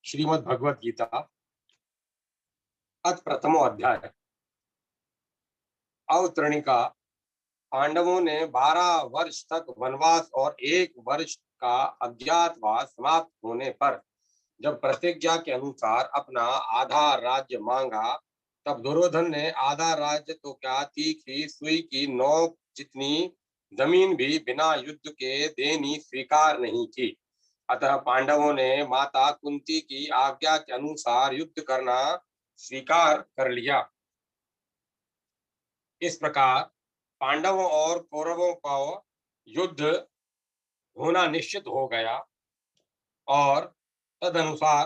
श्रीमद् भगवत गीता अथ प्रथमो अध्याय। अवतरणिका। पांडवों ने 12 वर्ष तक वनवास और 1 वर्ष का अज्ञातवास समाप्त होने पर जब प्रतिज्ञा के अनुसार अपना आधा राज्य मांगा, तब दुर्योधन ने आधा राज्य तो क्या, तीखी सुई की नोक जितनी जमीन भी बिना युद्ध के देनी स्वीकार नहीं की। अतः पांडवों ने माता कुंती की आज्ञा के अनुसार युद्ध करना स्वीकार कर लिया। इस प्रकार पांडवों और कौरवों का युद्ध होना निश्चित हो गया और तदनुसार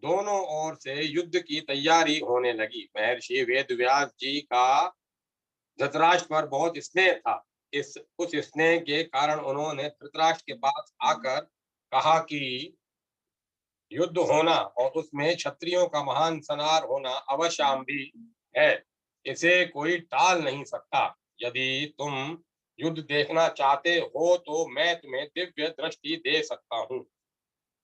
दोनों ओर से युद्ध की तैयारी होने लगी। महर्षि वेदव्यास जी का धृतराष्ट्र पर बहुत स्नेह था। इस उस स्नेह के कारण उन्होंने धृतराष्ट्र के पास आकर कहा कि युद्ध होना और उसमें क्षत्रियों का महान संहार होना अवश्यम्भी है। इसे कोई टाल नहीं सकता। यदि तुम युद्ध देखना चाहते हो तो मैं तुम्हें दिव्य दृष्टि दे सकता हूँ,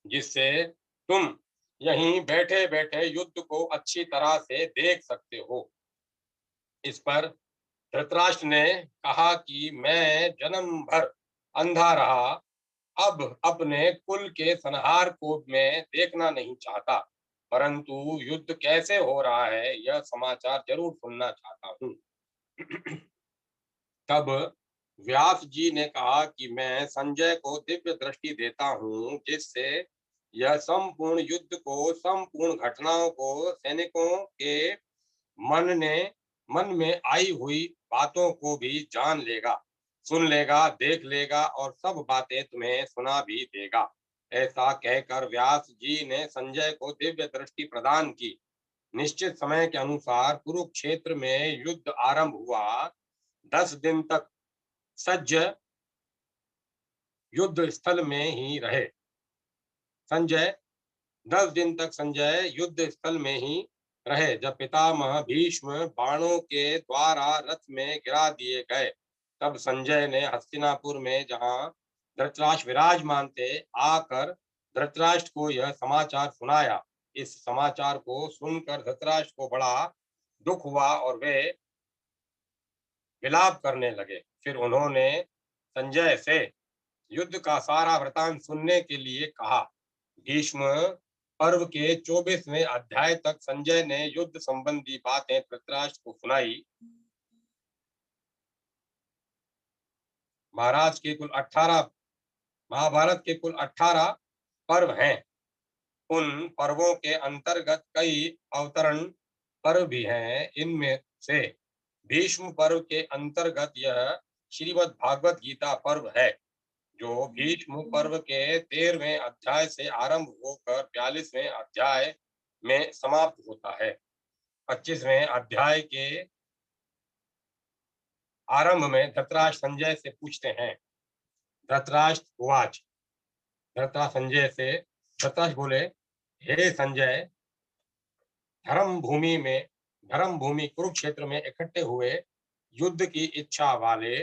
जिससे तुम यहीं बैठे बैठे युद्ध को अच्छी तरह से देख सकते हो। इस पर धृतराष्ट्र ने कहा कि मैं जन्म भर अंधा रहा, अब अपने कुल के संहार को मैं देखना नहीं चाहता, परंतु युद्ध कैसे हो रहा है यह समाचार जरूर सुनना चाहता हूँ। तब व्यास जी ने कहा कि मैं संजय को दिव्य दृष्टि देता हूँ, जिससे यह संपूर्ण युद्ध को, संपूर्ण घटनाओं को, सैनिकों के मन में आई हुई बातों को भी जान लेगा, सुन लेगा, देख लेगा और सब बातें तुम्हें सुना भी देगा। ऐसा कहकर व्यास जी ने संजय को दिव्य दृष्टि प्रदान की। निश्चित समय के अनुसार कुरुक्षेत्र में युद्ध आरंभ हुआ। 10 दिन तक सज्ज युद्ध स्थल में ही रहे। संजय 10 दिन तक संजय युद्ध स्थल में ही रहे। जब पितामह भीष्म बाणों के द्वारा रथ में गिरा दिए गए, तब संजय ने हस्तिनापुर में, जहां धृतराष्ट्र विराजमान थे, आकर धृतराष्ट्र को यह समाचार सुनाया। इस समाचार को सुनकर धृतराष्ट्र को बड़ा दुख हुआ और वे विलाप करने लगे। फिर उन्होंने संजय से युद्ध का सारा वृतांत सुनने के लिए कहा। भीष्म पर्व के 24वें अध्याय तक संजय ने युद्ध संबंधी बातें धृतराष्ट्र को सुनाई। महाराज के कुल 18 महाभारत के कुल 18 पर्व हैं। उन पर्वों के अंतर्गत कई अवतरण पर्व भी हैं। इनमें से भीष्म पर्व के अंतर्गत यह श्रीमद् भागवत गीता पर्व है, जो भीष्म पर्व के 13वें अध्याय से आरंभ होकर 42वें अध्याय में समाप्त होता है। 25वें अध्याय के आरंभ में धृतराष्ट्र संजय से पूछते हैं। धृतराष्ट्र उवाच। धृतराष्ट्र बोले, हे संजय, धर्म भूमि कुरुक्षेत्र में इकट्ठे हुए युद्ध की इच्छा वाले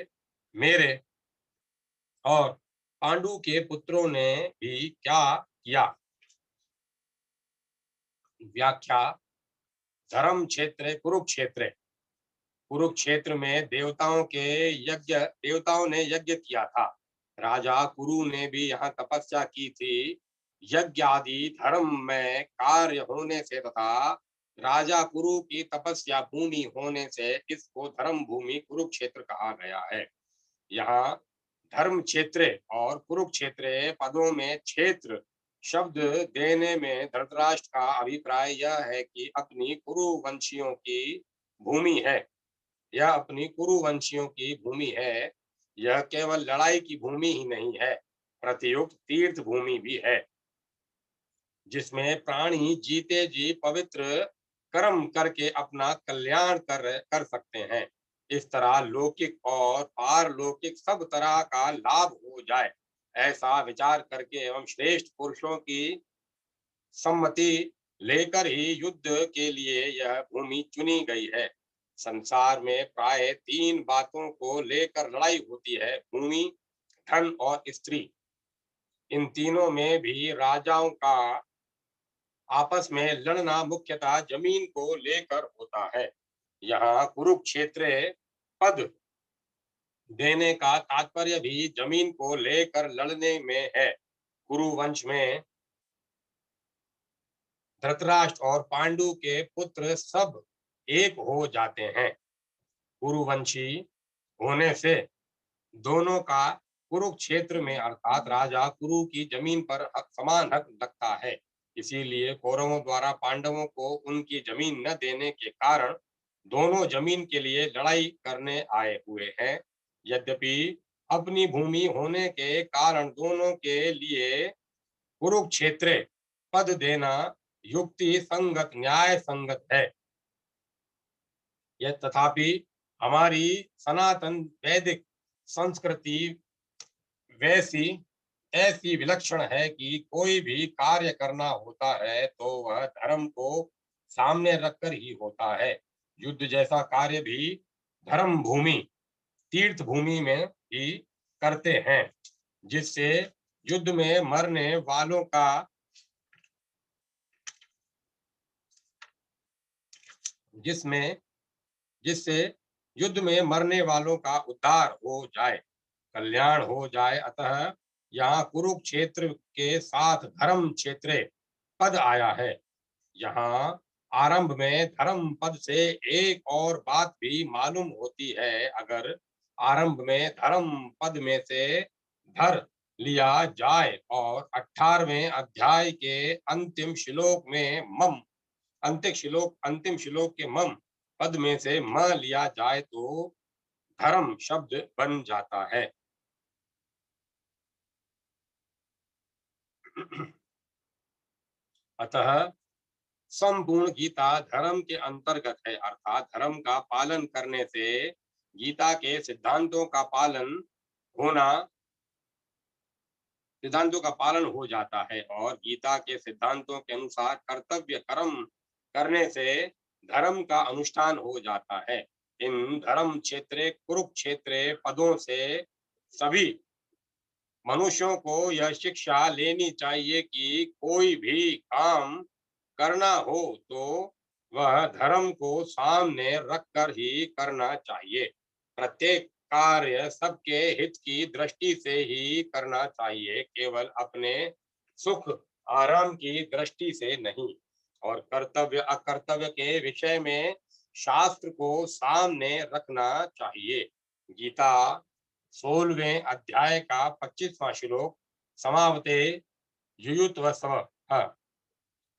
मेरे और पांडु के पुत्रों ने भी क्या किया। व्याख्या। धर्म क्षेत्र कुरुक्षेत्र। कुरुक्षेत्र में देवताओं ने यज्ञ किया था। राजा कुरु ने भी यहाँ तपस्या की थी। यज्ञ आदि धर्म में कार्य होने से तथा राजा कुरु की तपस्या भूमि होने से इसको धर्म भूमि कुरुक्षेत्र कहा गया है। यहाँ धर्म क्षेत्र और कुरुक्षेत्र पदों में क्षेत्र शब्द देने में धृतराष्ट्र का अभिप्राय यह है कि अपनी कुरुवंशियों की भूमि है। यह अपनी कुरुवंशियों की भूमि है। यह केवल लड़ाई की भूमि ही नहीं है, प्रतियुक्त तीर्थ भूमि भी है, जिसमें प्राणी जीते जी पवित्र कर्म करके अपना कल्याण कर सकते हैं। इस तरह लौकिक और पारलौकिक सब तरह का लाभ हो जाए, ऐसा विचार करके एवं श्रेष्ठ पुरुषों की सम्मति लेकर ही युद्ध के लिए यह भूमि चुनी गई है। संसार में प्राय 3 बातों को लेकर लड़ाई होती है, भूमि, धन और स्त्री। इन तीनों में भी राजाओं का आपस में लड़ना मुख्यतः जमीन को लेकर होता है। यहाँ कुरुक्षेत्र पद देने का तात्पर्य भी जमीन को लेकर लड़ने में है। कुरुवंश में धृतराष्ट्र और पांडु के पुत्र सब एक हो जाते हैं। कुरुवंशी होने से दोनों का कुरुक्षेत्र में अर्थात राजा कुरु की जमीन पर समान हक लगता है। इसीलिए कौरवों द्वारा पांडवों को उनकी जमीन न देने के कारण दोनों जमीन के लिए लड़ाई करने आए हुए हैं। यद्यपि अपनी भूमि होने के कारण दोनों के लिए कुरुक्षेत्र पद देना युक्ति संगत न्याय संगत है। यह तथापि हमारी सनातन वैदिक संस्कृति वैसी ऐसी विलक्षण है कि कोई भी कार्य करना होता है तो वह धर्म को सामने रखकर ही होता है। युद्ध जैसा कार्य भी धर्म भूमि तीर्थ भूमि में ही करते हैं, जिससे युद्ध में मरने वालों का जिसमें जिससे युद्ध में मरने वालों का उद्धार हो जाए, कल्याण हो जाए। अतः यहाँ कुरुक्षेत्र के साथ धर्म क्षेत्र पद आया है। यहाँ आरंभ में धर्म पद से एक और बात भी मालूम होती है। अगर आरंभ में धर्म पद में से धर लिया जाए और 18वें अध्याय के अंतिम श्लोक में मम अंतिम श्लोक के मम पद में से म लिया जाए तो धर्म शब्द बन जाता है। अतः संपूर्ण गीता धर्म के अंतर्गत है, अर्थात धर्म का पालन करने से गीता के होना सिद्धांतों का पालन हो जाता है और गीता के सिद्धांतों के अनुसार कर्तव्य कर्म करने से धर्म का अनुष्ठान हो जाता है। इन धर्म क्षेत्र कुरुक्षेत्र पदों से सभी मनुष्यों को यह शिक्षा लेनी चाहिए कि कोई भी काम करना हो तो वह धर्म को सामने रखकर ही करना चाहिए। प्रत्येक कार्य सबके हित की दृष्टि से ही करना चाहिए, केवल अपने सुख आराम की दृष्टि से नहीं। और कर्तव्य अकर्तव्य के विषय में शास्त्र को सामने रखना चाहिए। गीता 16वें अध्याय का 25वां श्लोक समावते युयुत्वस्व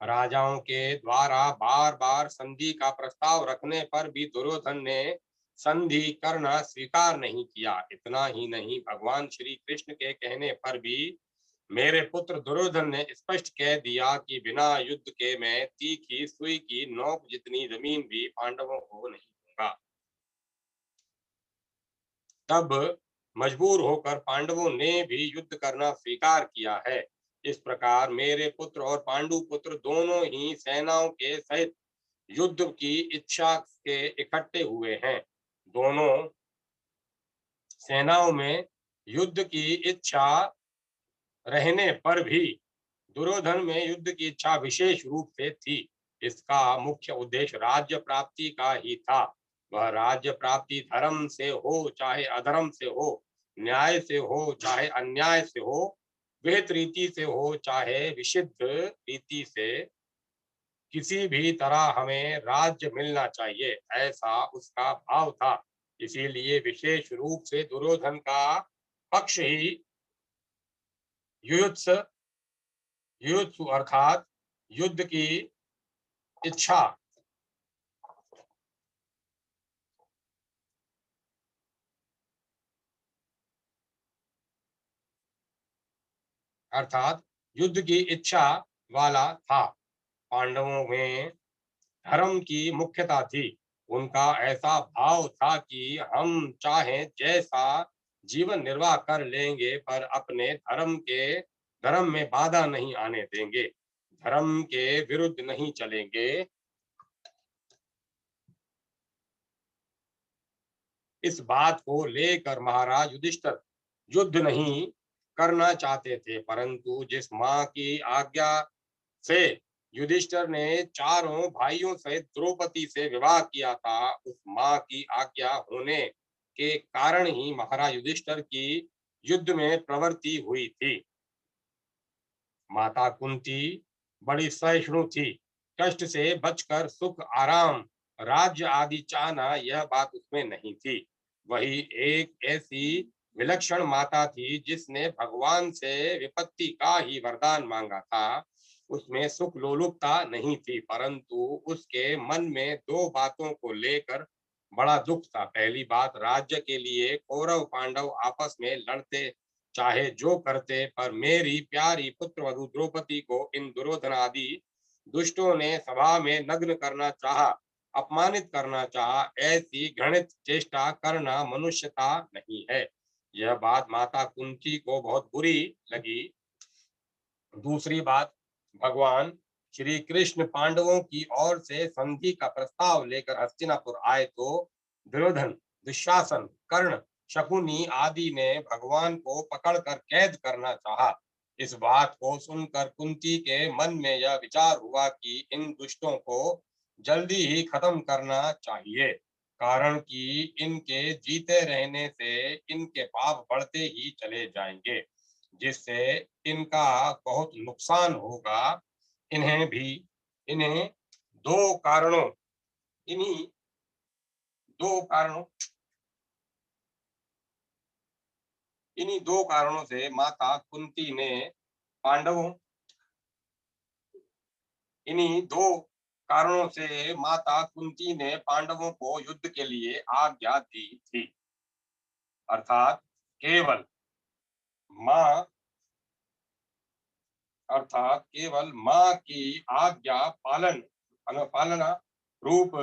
राजाओं के द्वारा बार बार संधि का प्रस्ताव रखने पर भी दुर्योधन ने संधि करना स्वीकार नहीं किया। इतना ही नहीं, भगवान श्री कृष्ण के कहने पर भी मेरे पुत्र दुर्योधन ने स्पष्ट कह दिया कि बिना युद्ध के मैं तीखी सुई की नोक जितनी जमीन भी पांडवों को नहीं दूंगा। तब मजबूर होकर पांडवों ने भी युद्ध करना स्वीकार किया है। इस प्रकार मेरे पुत्र और पांडु पुत्र दोनों ही सेनाओं के सहित युद्ध की इच्छा के इकट्ठे हुए हैं। दोनों सेनाओं में युद्ध की इच्छा रहने पर भी दुर्योधन में युद्ध की इच्छा विशेष रूप से थी। इसका मुख्य उद्देश्य राज्य प्राप्ति का ही था। वह राज्य प्राप्ति धर्म से हो चाहे अधर्म से हो, न्याय से हो चाहे अन्याय से हो, विहित रीति से हो चाहे विशिष्ट रीति से, किसी भी तरह हमें राज्य मिलना चाहिए, ऐसा उसका भाव था। इसीलिए विशेष रूप से दुर्योधन का पक्ष ही युयुत्स युयुत्सु अर्थात युद्ध की इच्छा अर्थात युद्ध की इच्छा वाला था। पांडवों में धर्म की मुख्यता थी। उनका ऐसा भाव था कि हम चाहे जैसा जीवन निर्वाह कर लेंगे पर अपने धर्म में बाधा नहीं आने देंगे, धर्म के विरुद्ध नहीं चलेंगे। इस बात को लेकर महाराज युधिष्ठिर युद्ध नहीं करना चाहते थे, परंतु जिस मां की आज्ञा से युधिष्ठिर ने चारों भाइयों सहित द्रौपदी से विवाह किया था, उस मां की आज्ञा होने के कारण ही महाराज युधिष्ठिर की युद्ध में प्रवृत्ति हुई थी। माता कुंती बड़ी सहिष्णु थी, कष्ट से बचकर सुख आराम राज्य आदि चाहना यह बात उसमें नहीं थी। वही एक ऐसी विलक्षण माता थी जिसने भगवान से विपत्ति का ही वरदान मांगा था। उसमें सुख लोलुपता नहीं थी, परंतु उसके मन में दो बातों को लेकर बड़ा दुख था। पहली बात, राज्य के लिए कौरव पांडव आपस में लड़ते चाहे जो करते, पर मेरी प्यारी पुत्र वधु द्रौपदी को इन दुर्योधन आदि दुष्टों ने सभा में नग्न करना चाहा, अपमानित करना चाहा। ऐसी घृणित चेष्टा करना मनुष्यता नहीं है। यह बात माता कुंती को बहुत बुरी लगी। दूसरी बात, भगवान श्री कृष्ण पांडवों की ओर से संधि का प्रस्ताव लेकर हस्तिनापुर आए तो दुर्योधन, दुशासन, कर्ण, शकुनी आदि ने भगवान को पकड़कर कैद करना चाहा। इस बात को सुनकर कुंती के मन में यह विचार हुआ कि इन दुष्टों को जल्दी ही खत्म करना चाहिए, कारण कि इनके जीते रहने से इनके पाप बढ़ते ही चले जाएंगे, जिससे इनका बहुत नुकसान होगा। इन्हें भी इन्हें दो कारणों इन्हीं दो कारणों इन्हीं दो कारणों से माता कुंती ने पांडवों इन्हीं दो कारणों से माता कुंती ने पांडवों को युद्ध के लिए आज्ञा दी थी। अर्थात केवल मां केवल मां की आज्ञा पालना रूप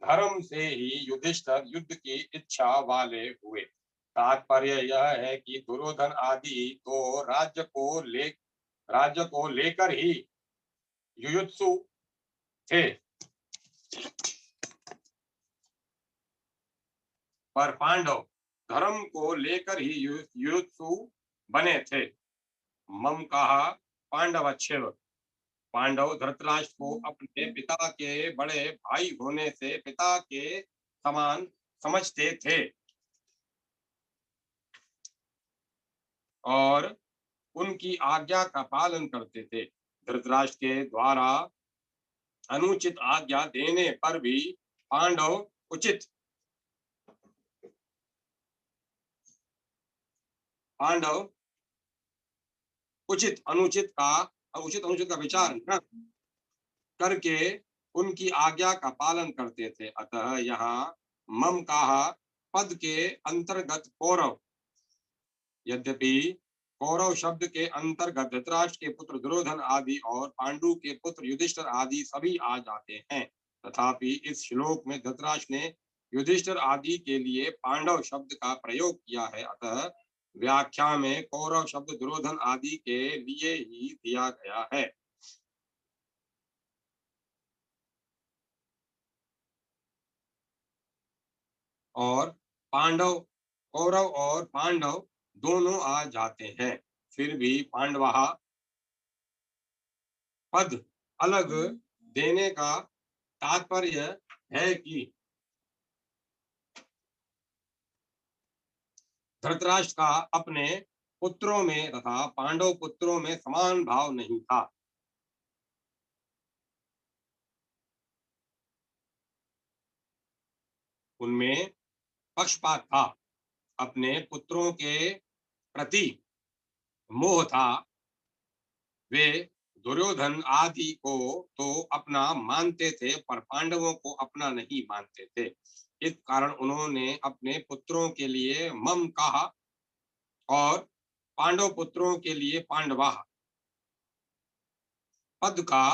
धर्म से ही युधिष्ठिर युद्ध की इच्छा वाले हुए। तात्पर्य यह है कि दुर्योधन आदि तो राज्य को लेकर ही युयुत्सु थे, पर पांडव धर्म को लेकर ही युयुत्सु बने थे। मम कहा पांडवच्छेव, पांडव धृतराष्ट्र को अपने पिता के बड़े भाई होने से पिता के समान समझते थे और उनकी आज्ञा का पालन करते थे। धृतराष्ट्र के द्वारा अनुचित आज्ञा देने पर भी पांडव उचित पांडव उचित अनुचित का विचार न करके उनकी आज्ञा का पालन करते थे। अतः यहाँ मम कहा पद के अंतर्गत कौरव, यद्यपि कौरव शब्द के अंतर्गत धृतराष्ट्र के पुत्र दुर्योधन आदि और पांडु के पुत्र युधिष्ठिर आदि सभी आ जाते हैं, तथापि इस श्लोक में धृतराष्ट्र ने युधिष्ठिर आदि के लिए पांडव शब्द का प्रयोग किया है। अतः व्याख्या में कौरव शब्द दुर्योधन आदि के लिए ही दिया गया है। और पांडव कौरव और पांडव दोनों आ जाते हैं, फिर भी पांडवा पद अलग देने का तात्पर्य है कि धृतराष्ट्र का अपने पुत्रों में तथा पांडव पुत्रों में समान भाव नहीं था। उनमें पक्षपात था, अपने पुत्रों के प्रति मोह था। वे दुर्योधन आदि को तो अपना मानते थे, पर पांडवों को अपना नहीं मानते थे। इस कारण उन्होंने अपने पुत्रों के लिए मम कहा और पांडव पुत्रों के लिए पांडवा पद का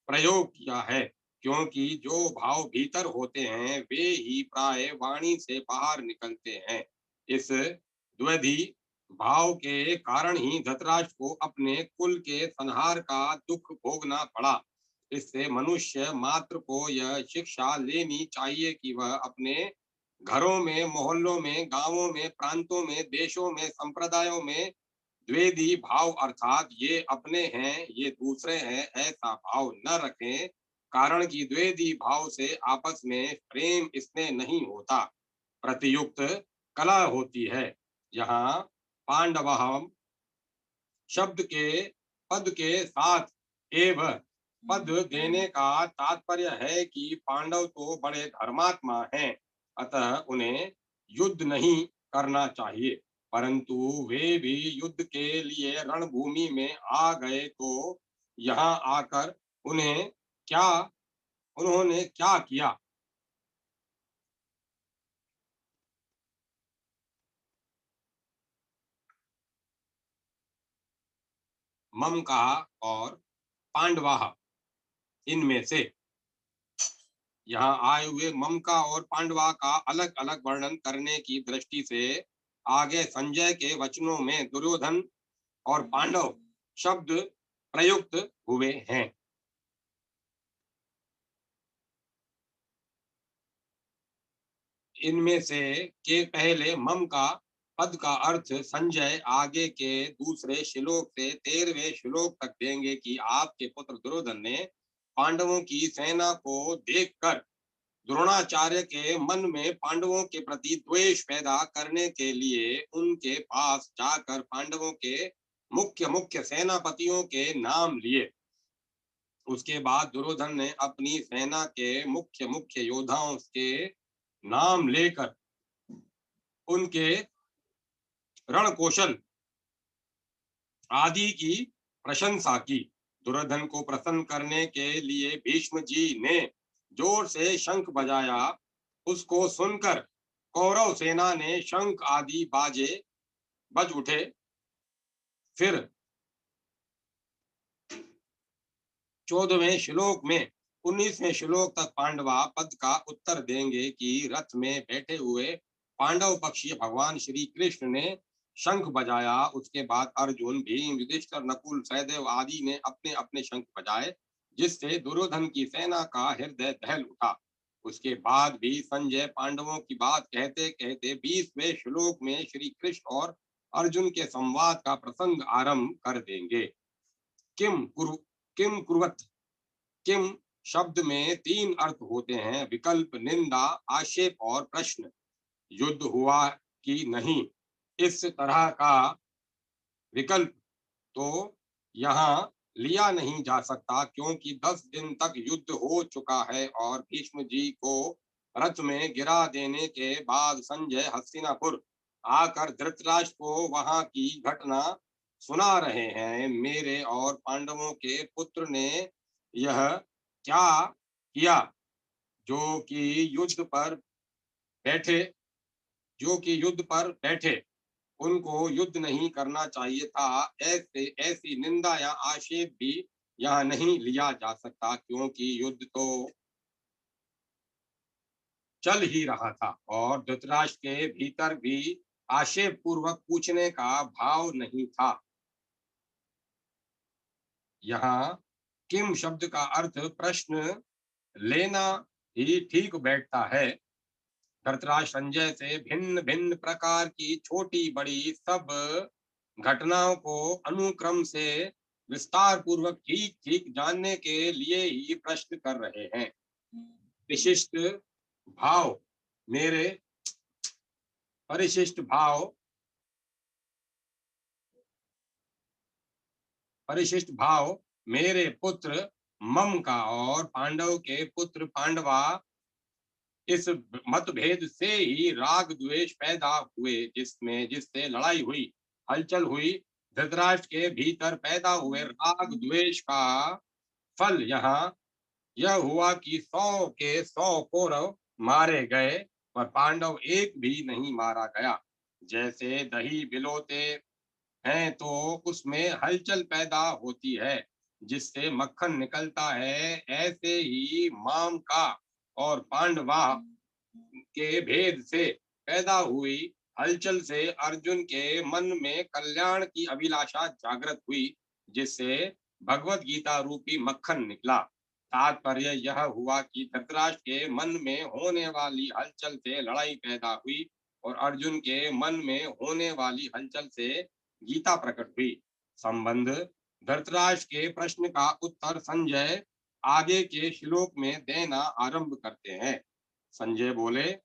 प्रयोग किया है, क्योंकि जो भाव भीतर होते हैं वे ही प्राय वाणी से बाहर निकलते हैं। इस द्विधि भाव के कारण ही धृतराष्ट्र को अपने कुल के संहार का दुख भोगना पड़ा। इससे मनुष्य मात्र को यह शिक्षा लेनी चाहिए कि वह अपने घरों में, मोहल्लों में, गांवों में, प्रांतों में, देशों में, संप्रदायों में द्वेदी भाव अर्थात ये अपने हैं ये दूसरे हैं ऐसा भाव न रखें, कारण कि द्वेदी भाव से आपस में प्रेम स्नेह नहीं होता, प्रतियुक्त कला होती है। यहाँ पांडव शब्द के पद के साथ एव पद देने का तात्पर्य है कि पांडव तो बड़े धर्मात्मा हैं, अतः उन्हें युद्ध नहीं करना चाहिए, परंतु वे भी युद्ध के लिए रणभूमि में आ गए तो यहाँ आकर क्या उन्होंने क्या किया? मम कहा और पांडवा इनमें से। यहाँ आए हुए ममका और पांडवा का अलग अलग वर्णन करने की दृष्टि से आगे संजय के वचनों में दुर्योधन और पांडव शब्द प्रयुक्त हुए हैं। इनमें से के पहले मम का पद का अर्थ संजय आगे के दूसरे श्लोक से 13वें श्लोक तक देंगे कि आपके पुत्र दुर्योधन ने पांडवों की सेना को देखकर द्रोणाचार्य के मन में पांडवों के प्रति द्वेष पैदा करने के लिए उनके पास जाकर पांडवों के मुख्य मुख्य सेनापतियों के नाम लिए। उसके बाद दुर्योधन ने अपनी सेना के मुख्य मुख्य योद्धाओं के नाम लेकर उनके रण कौशल आदि की प्रशंसा की। दुर्योधन को प्रसन्न करने के लिए भीष्म जी ने जोर से शंख बजाया। उसको सुनकर कौरव सेना ने शंख आदि बाजे बज उठे। फिर 14वें श्लोक में 19वें श्लोक तक पांडवा पद का उत्तर देंगे कि रथ में बैठे हुए पांडव पक्षीय भगवान श्री कृष्ण ने शंख बजाया। उसके बाद अर्जुन भीम युधिष्ठिर नकुल सहदेव आदि ने अपने अपने शंख बजाए, जिससे दुर्योधन की सेना का हृदय दहल उठा। उसके बाद भी संजय पांडवों की बात कहते कहते 20वें श्लोक में श्री कृष्ण और अर्जुन के संवाद का प्रसंग आरंभ कर देंगे। किम कुरु किम कुर्वत। किम शब्द में 3 अर्थ होते हैं, विकल्प, निंदा, आक्षेप और प्रश्न। युद्ध हुआ कि नहीं, इस तरह का विकल्प तो यहाँ लिया नहीं जा सकता, क्योंकि 10 दिन तक युद्ध हो चुका है और भीष्म जी को रथ में गिरा देने के बाद संजय हस्तिनापुर आकर धृतराष्ट्र को वहां की घटना सुना रहे हैं। मेरे और पांडवों के पुत्र ने यह क्या किया, जो कि युद्ध पर बैठे जो कि युद्ध पर बैठे उनको युद्ध नहीं करना चाहिए था। ऐसी निंदा या आक्षेप भी यहाँ नहीं लिया जा सकता, क्योंकि युद्ध तो चल ही रहा था और धृतराष्ट्र के भीतर भी आक्षेप पूर्वक पूछने का भाव नहीं था। यहाँ किम शब्द का अर्थ प्रश्न लेना ही ठीक बैठता है। धृतराष्ट्र संजय से भिन्न भिन्न प्रकार की छोटी बड़ी सब घटनाओं को अनुक्रम से विस्तार पूर्वक ठीक ठीक जानने के लिए ही प्रश्न कर रहे हैं। विशिष्ट भाव मेरे परिशिष्ट भाव परिशिष्ट भाव मेरे पुत्र मम का और पांडव के पुत्र पांडवा, इस मतभेद से ही राग द्वेष पैदा हुए, जिससे लड़ाई हुई, हलचल हुई। धृतराष्ट्र के भीतर पैदा हुए राग द्वेष का फल यहाँ यह हुआ कि 100 के 100 कौरव मारे गए पर पांडव एक भी नहीं मारा गया। जैसे दही बिलोते हैं तो उसमें हलचल पैदा होती है जिससे मक्खन निकलता है, ऐसे ही माम का और पांडवा के भेद से पैदा हुई हलचल से अर्जुन के मन में कल्याण की अभिलाषा जागृत हुई, जिससे भगवत गीता रूपी मक्खन निकला। तात्पर्य यह हुआ कि धृतराष्ट्र के मन में होने वाली हलचल से लड़ाई पैदा हुई और अर्जुन के मन में होने वाली हलचल से गीता प्रकट हुई। संबंध धृतराष्ट्र के प्रश्न का उत्तर संजय आगे के श्लोक में देना आरंभ करते हैं। संजय बोले,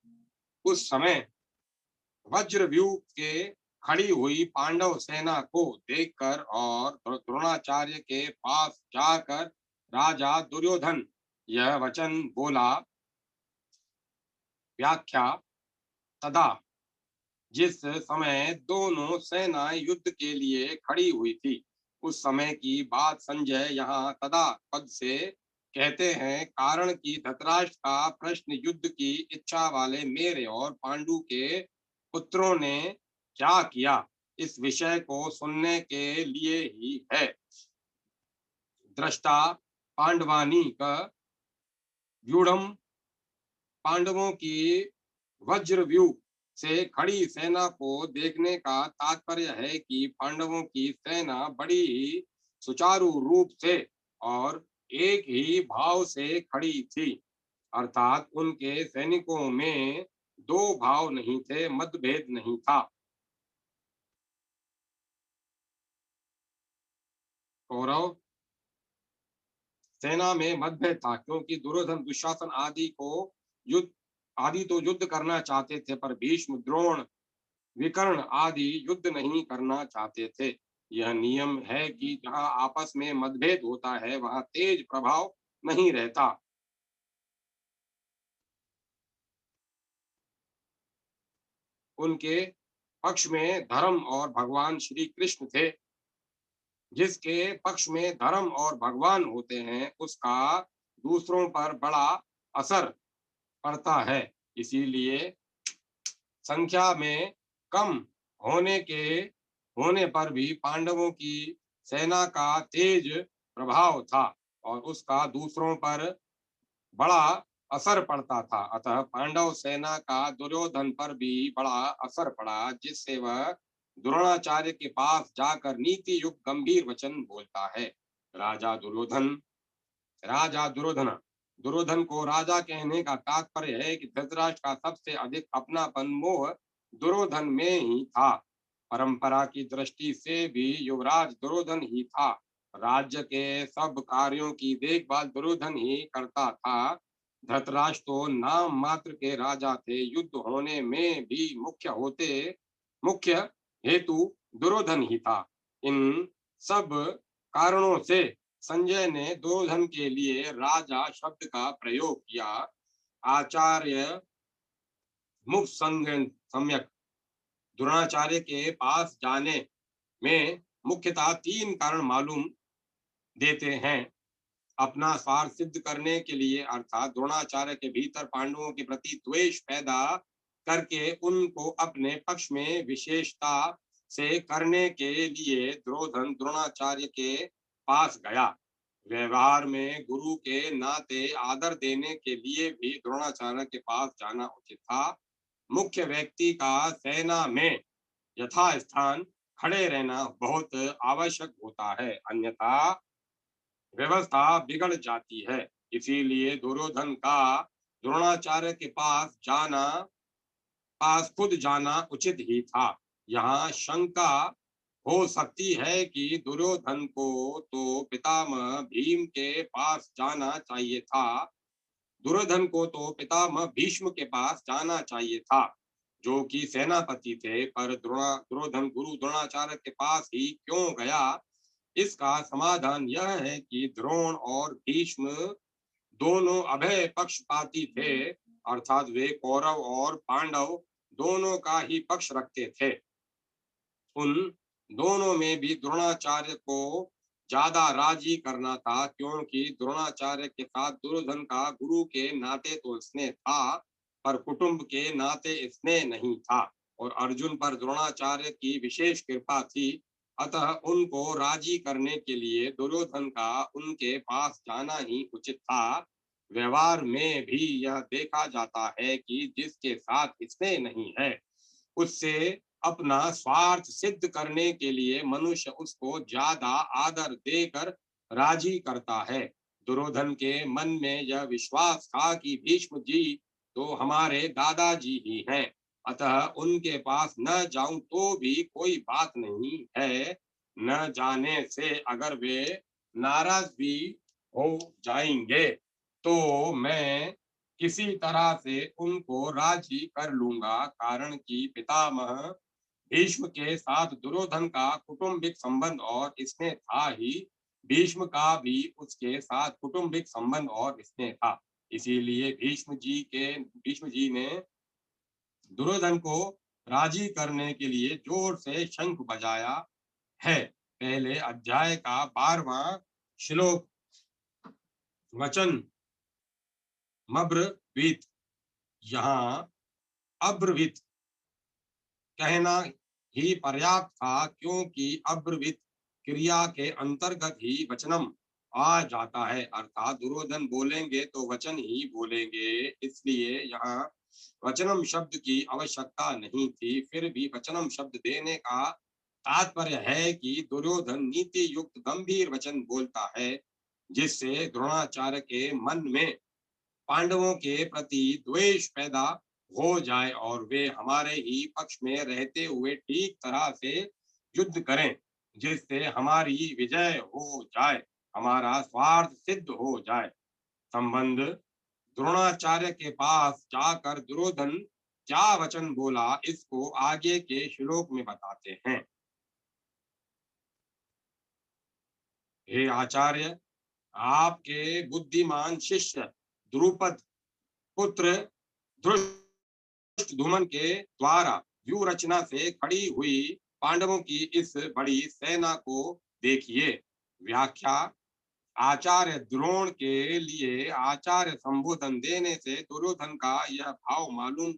उस समय वज्रव्यूह के खड़ी हुई पांडव सेना को देखकर और द्रोणाचार्य के पास जाकर राजा दुर्योधन यह वचन बोला। व्याख्या तदा जिस समय दोनों सेनाएं युद्ध के लिए खड़ी हुई थी, उस समय की बात संजय यहाँ तदा पद से कहते हैं, कारण कि धृतराष्ट्र का प्रश्न युद्ध की इच्छा वाले मेरे और पांडु के पुत्रों ने क्या किया, इस विषय को सुनने के लिए ही है। दृष्टा पांडवानी का व्यूढ़म, पांडवों की वज्रव्यूह से खड़ी सेना को देखने का तात्पर्य है कि पांडवों की सेना बड़ी ही सुचारू रूप से और एक ही भाव से खड़ी थी, अर्थात उनके सैनिकों में दो भाव नहीं थे, मतभेद नहीं था। कौरव सेना में मतभेद था, क्योंकि दुर्योधन दुशासन आदि तो युद्ध करना चाहते थे, पर भीष्म द्रोण विकर्ण आदि युद्ध नहीं करना चाहते थे। यह नियम है कि जहां आपस में मतभेद होता है वहां तेज प्रभाव नहीं रहता। उनके पक्ष में धर्म और भगवान श्री कृष्ण थे। जिसके पक्ष में धर्म और भगवान होते हैं उसका दूसरों पर बड़ा असर पड़ता है। इसीलिए संख्या में कम होने के होने पर भी पांडवों की सेना का तेज प्रभाव था और उसका दूसरों पर बड़ा असर पड़ता था। अतः पांडव सेना का दुर्योधन पर भी बड़ा असर पड़ा, जिससे वह द्रोणाचार्य के पास जाकर नीति युक्त गंभीर वचन बोलता है। राजा दुर्योधन राजा दुर्योधन दुर्योधन को राजा कहने का तात्पर्य है कि धृतराष्ट्र का सबसे अधिक अपनापन मोह दुर्योधन में ही था। परंपरा की दृष्टि से भी युवराज दुर्योधन ही था। राज्य के सब कार्यों की देखभाल दुर्योधन ही करता था। धृतराष्ट्र तो नाम मात्र के राजा थे, युद्ध होने में भी मुख्य हेतु दुर्योधन ही था। इन सब कारणों से संजय ने दुर्योधन के लिए राजा शब्द का प्रयोग किया। आचार्य मुख सम्यक द्रोणाचार्य के पास जाने में मुख्यतः तीन कारण मालूम देते हैं। अपना स्वार्थ सिद्ध करने के लिए, अर्थात द्रोणाचार्य के भीतर पांडवों के प्रति द्वेष पैदा करके उनको अपने पक्ष में विशेषता से करने के लिए दुर्योधन द्रोणाचार्य के पास गया। व्यवहार में गुरु के नाते आदर देने के लिए भी द्रोणाचार्य के पास जाना उचित था। मुख्य व्यक्ति का सेना में यथास्थान खड़े रहना बहुत आवश्यक होता है, अन्यथा व्यवस्था बिगड़ जाती है। इसीलिए दुर्योधन का द्रोणाचार्य के पास खुद जाना उचित ही था। यहाँ शंका हो सकती है कि दुर्योधन को तो पितामह भीम के पास जाना चाहिए था दुर्योधन को तो पितामह भीष्म के पास जाना चाहिए था, जो कि सेनापति थे, पर दुर्योधन गुरु द्रोणाचार्य के पास ही क्यों गया? इसका समाधान यह है कि द्रोण और भीष्म दोनों अभय पक्षपाती थे, अर्थात वे कौरव और पांडव दोनों का ही पक्ष रखते थे। उन दोनों में भी द्रोणाचार्य को ज्यादा राजी करना था, क्योंकि द्रोणाचार्य के साथ दुर्योधन का गुरु के नाते तो स्नेह था, पर कुटुंब के नाते स्नेह नहीं था, और अर्जुन पर द्रोणाचार्य की विशेष कृपा थी। अतः उनको राजी करने के लिए दुर्योधन का उनके पास जाना ही उचित था। व्यवहार में भी यह देखा जाता है कि जिसके साथ स्नेह नहीं है उससे अपना स्वार्थ सिद्ध करने के लिए मनुष्य उसको ज्यादा आदर देकर राजी करता है। दुर्योधन के मन में यह विश्वास था कि भीष्म जी तो हमारे दादाजी ही हैं, अतः उनके पास न जाऊं तो भी कोई बात नहीं है। न जाने से अगर वे नाराज भी हो जाएंगे तो मैं किसी तरह से उनको राजी कर लूंगा, कारण कि पितामह भीष्म के साथ दुर्योधन का कौटुंबिक संबंध और स्नेह था ही। भीष्म का भी उसके साथ कौटुंबिक संबंध और स्नेह था। इसीलिए भीष्म जी ने दुर्योधन को राजी करने के लिए जोर से शंख बजाया है। पहले अध्याय का 12वां श्लोक वचन मब्रवीत, यहाँ अब्रवीत कहना ही पर्याप्त था, क्योंकि अब्रवीत क्रिया के अंतर्गत ही वचनम आ जाता है, अर्थात दुर्योधन बोलेंगे तो वचन ही बोलेंगे। इसलिए यहाँ वचनम शब्द की आवश्यकता नहीं थी। फिर भी वचनम शब्द देने का तात्पर्य है कि दुर्योधन नीति युक्त गंभीर वचन बोलता है, जिससे द्रोणाचार्य के मन में पांडवों के प्रति द्वेष पैदा हो जाए और वे हमारे ही पक्ष में रहते हुए ठीक तरह से युद्ध करें, जिससे हमारी विजय हो जाए, हमारा स्वार्थ सिद्ध हो जाए। संबंध द्रोणाचार्य के पास जाकर दुर्योधन क्या वचन बोला, इसको आगे के श्लोक में बताते हैं। हे आचार्य, आपके बुद्धिमान शिष्य द्रुपद पुत्र धृष्टद्युम्न के द्वारा व्यूह रचना से खड़ी हुई पांडवों की इस बड़ी सेना को देखिए। व्याख्या, आचार्य द्रोण के लिए आचार्य संबोधन देने से दुर्योधन का यह भाव मालूम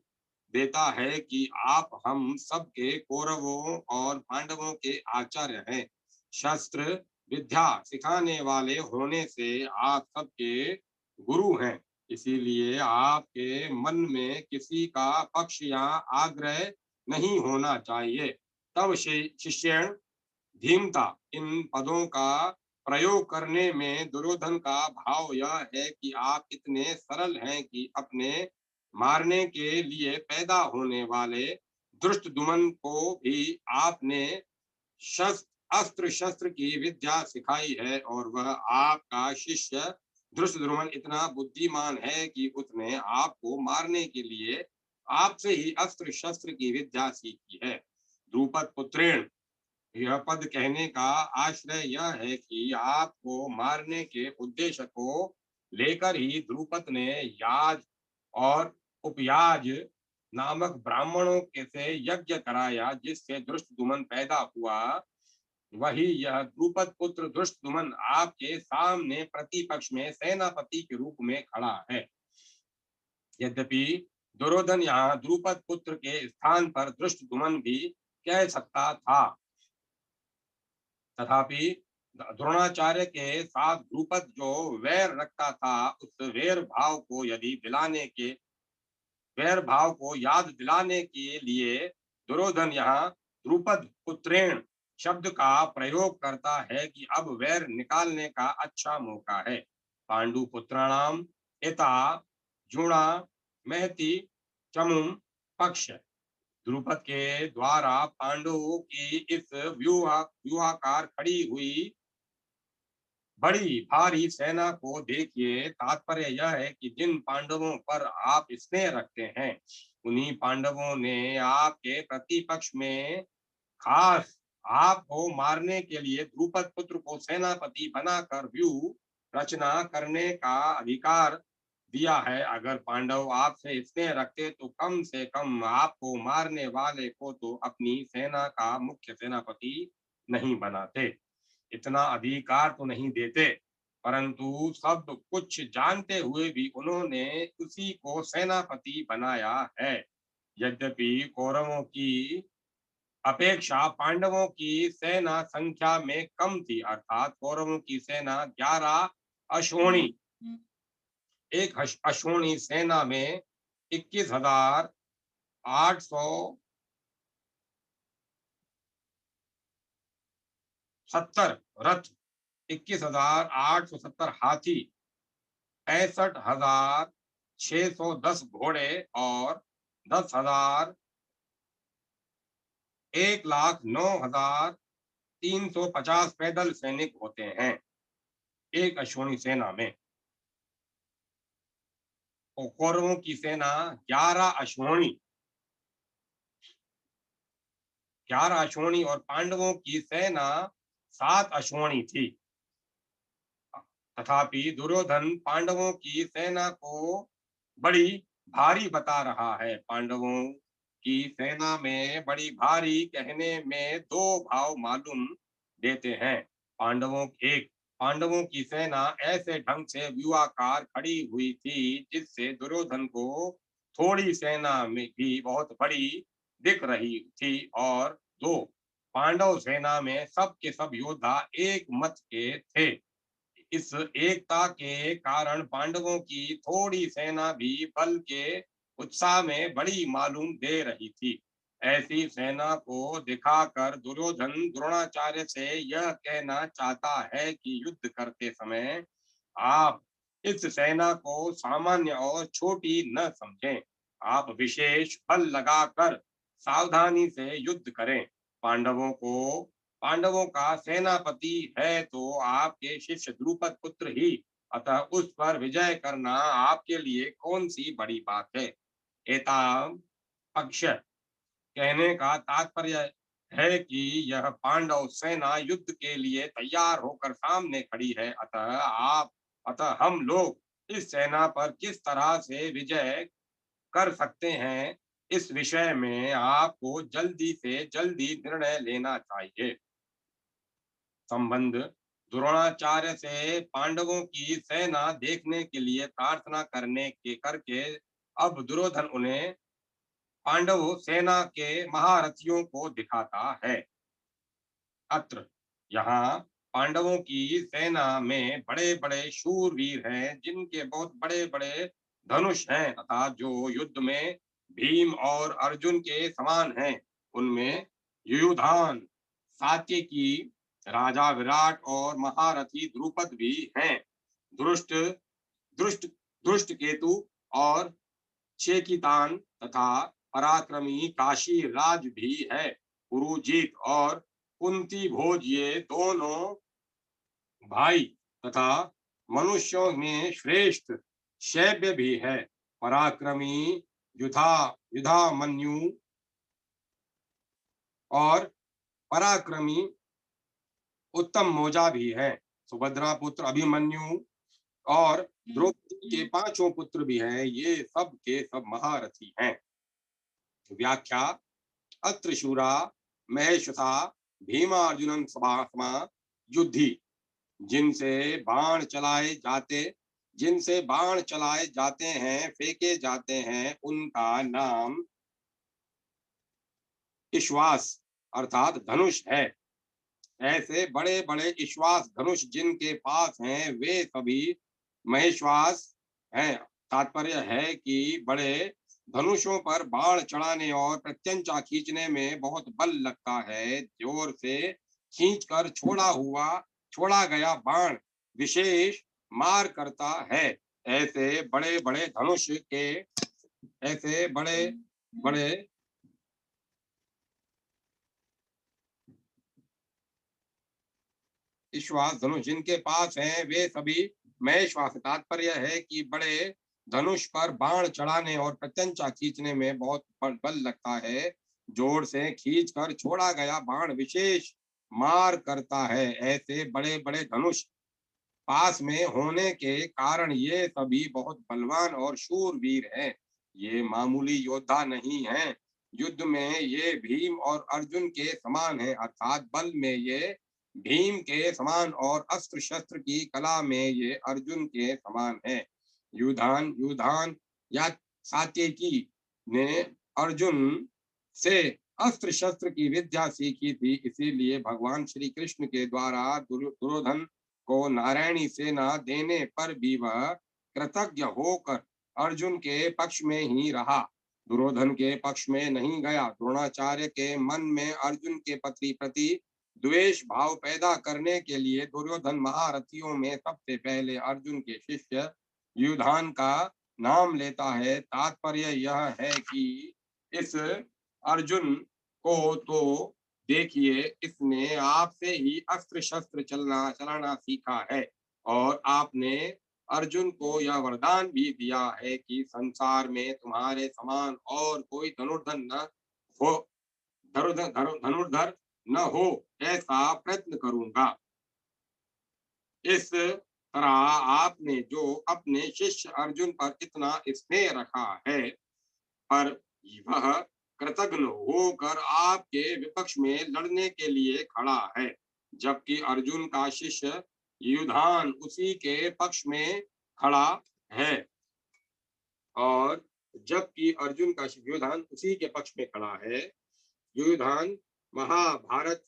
देता है कि आप हम सबके कौरवों और पांडवों के आचार्य हैं। शस्त्र विद्या सिखाने वाले होने से आप सबके गुरु हैं। इसीलिए आपके मन में किसी का पक्ष या आग्रह नहीं होना चाहिए। तब शिष्यण धीमता इन पदों का प्रयोग करने में दुर्योधन का भाव यह है कि आप इतने सरल हैं कि अपने मारने के लिए पैदा होने वाले धृष्टद्युम्न को भी आपने अस्त्र शस्त्र की विद्या सिखाई है, और वह आपका शिष्य धृष्टद्युम्न इतना बुद्धिमान है कि उसने आपको मारने के लिए आपसे ही अस्त्र शस्त्र की विद्या सीखी है। द्रुपद पुत्रेण, यह पद कहने का आश्रय यह है कि आपको मारने के उद्देश्य को लेकर ही द्रुपद ने याज और उपयाज नामक ब्राह्मणों के से यज्ञ कराया, जिससे धृष्टद्युम्न पैदा हुआ। वही यह द्रुपद पुत्र धृष्टद्युम्न आपके सामने प्रतिपक्ष में सेनापति के रूप में खड़ा है। यद्यपि दुर्योधन यहाँ द्रुपद पुत्र के स्थान पर धृष्टद्युम्न भी कह सकता था, तथापि द्रोणाचार्य के साथ द्रुपद जो वैर रखता था, उस वैर भाव को याद दिलाने के लिए दुर्योधन यहाँ द्रुपद पुत्रेण शब्द का प्रयोग करता है कि अब वैर निकालने का अच्छा मौका है। पांडु पुत्राणाम एता जुणा महति चमुम पक्ष, द्रुपद के द्वारा पांडवों की इस व्यूहाकार खड़ी हुई बड़ी भारी सेना को देखिए। तात्पर्य यह है कि जिन पांडवों पर आप स्नेह रखते हैं, उन्हीं पांडवों ने आपके प्रतिपक्ष में खास आपको मारने के लिए द्रुपद पुत्र को सेनापति बनाकर व्यूह रचना करने का अधिकार दिया है। अगर पांडव आपसे स्नेह रखते तो कम से कम आपको मारने वाले को तो अपनी सेना का मुख्य सेनापति नहीं बनाते, इतना अधिकार तो नहीं देते। परंतु सब कुछ जानते हुए भी उन्होंने उसी को सेनापति बनाया है। यद्यपि कौरवों की अपेक्षा पांडवों की सेना संख्या में कम थी, अर्थात कौरवों की सेना 11 अश्वनी, एक अश्वनी सेना में 21,870 रथ, 21,870 हाथी, 65,610 घोड़े और 10,000 1,09,350 पैदल सैनिक होते हैं एक अश्वनी सेना में। और कौरवों की सेना 11 अश्वनी और पांडवों की सेना 7 अश्वनी थी। तथापि दुर्योधन पांडवों की सेना को बड़ी भारी बता रहा है। पांडवों की सेना में बड़ी भारी कहने में दो भाव मालूम देते हैं। पांडवों की सेना ऐसे ढंग से व्यूहाकार खड़ी हुई थी जिससे दुर्योधन को थोड़ी सेना में भी बहुत बड़ी दिख रही थी। और दो पांडव सेना में सब के सब योद्धा एक मत के थे। इस एकता के कारण पांडवों की थोड़ी सेना भी बल के उत्साह में बड़ी मालूम दे रही थी। ऐसी सेना को दिखाकर दुर्योधन द्रोणाचार्य से यह कहना चाहता है कि युद्ध करते समय आप इस सेना को सामान्य और छोटी न समझें। आप विशेष बल लगाकर सावधानी से युद्ध करें। पांडवों का सेनापति है तो आपके शिष्य द्रुपद पुत्र ही, अतः उस पर विजय करना आपके लिए कौन सी बड़ी बात है। एताम पक्ष कहने का तात्पर्य है कि यह पांडव सेना युद्ध के लिए तैयार होकर सामने खड़ी है। अतः हम लोग इस सेना पर किस तरह से विजय कर सकते हैं, इस विषय में आपको जल्दी से जल्दी निर्णय लेना चाहिए। संबंध द्रोणाचार्य से पांडवों की सेना देखने के लिए प्रार्थना करके अब दुर्योधन उन्हें पांडव सेना के महारथियों को दिखाता है। अत्र यहाँ पांडवों की सेना में बड़े बड़े शूरवीर हैं जिनके बहुत बड़े बड़े धनुष हैं तथा जो युद्ध में भीम और अर्जुन के समान हैं। उनमें युयुधान, सात्यकी, राजा विराट और महारथी द्रुपद भी हैं। दुष्ट दुष्ट दुष्ट केतु और शेकितान तथा पराक्रमी काशी राज भी है। पुरुजीत और कुंती भोज ये दोनों भाई तथा मनुष्यों में श्रेष्ठ शैब्य भी है। पराक्रमी युधा युधामन्यु और पराक्रमी उत्तम मौजा भी है। सुभद्रा पुत्र अभिमन्यु और द्रौपदी के 5 पुत्र भी हैं। ये सब के सब महारथी हैं। व्याख्या अत्र शूरा महेशसा भीमार्जुनन सभा युद्धि जिनसे बाण चलाए जाते हैं, फेंके जाते हैं, उनका नाम इश्वास अर्थात धनुष है। ऐसे बड़े बड़े इश्वास धनुष जिनके पास हैं वे सभी महेश्वास हैं। तात्पर्य है कि बड़े धनुषों पर बाण चढ़ाने और प्रत्यंचा खींचने में बहुत बल लगता है। जोर से खींचकर छोड़ा गया बाण विशेष मार करता है। ऐसे बड़े बड़े धनुष के ऐसे बड़े बड़े इश्वास धनुष जिनके पास हैं वे सभी महेश्वास। तात्पर्य है कि बड़े धनुष पर बाण चढ़ाने और प्रत्यंचा खींचने में बहुत बल लगता है। जोर से खींचकर छोड़ा गया बाण विशेष मार करता है। ऐसे बड़े बड़े धनुष पास में होने के कारण ये सभी बहुत बलवान और शूरवीर हैं। ये मामूली योद्धा नहीं हैं। युद्ध में ये भीम और अर्जुन के समान है, अर्थात बल में ये भीम के समान और अस्त्र शस्त्र की कला में ये अर्जुन के समान है। युधान या सात्यकी ने अर्जुन से अस्त्र शस्त्र की विद्या सीखी थी। इसीलिए भगवान श्री कृष्ण के द्वारा दुर्योधन को नारायणी सेना देने पर भी वह कृतज्ञ होकर अर्जुन के पक्ष में ही रहा, दुर्योधन के पक्ष में नहीं गया। द्रोणाचार्य के मन में अर्जुन के प्रति द्वेष भाव पैदा करने के लिए दुर्योधन महारथियों में सबसे पहले अर्जुन के शिष्य युधान का नाम लेता है। तात्पर्य यह है कि इस अर्जुन को तो देखिए, इसने आपसे ही अस्त्र शस्त्र चलाना सीखा है, और आपने अर्जुन को यह वरदान भी दिया है कि संसार में तुम्हारे समान और कोई धनुर्धर न हो, धनुर्धर न हो, ऐसा प्रयत्न करूंगा। इस तरह आपने जो अपने शिष्य अर्जुन पर इतना स्नेह रखा है, पर वह कृतघ्न होकर आपके विपक्ष में लड़ने के लिए खड़ा है, जबकि अर्जुन का शिष्य युधान उसी के पक्ष में खड़ा है। और जबकि अर्जुन का शिष्य युधान उसी के पक्ष में खड़ा है, युधान महाभारत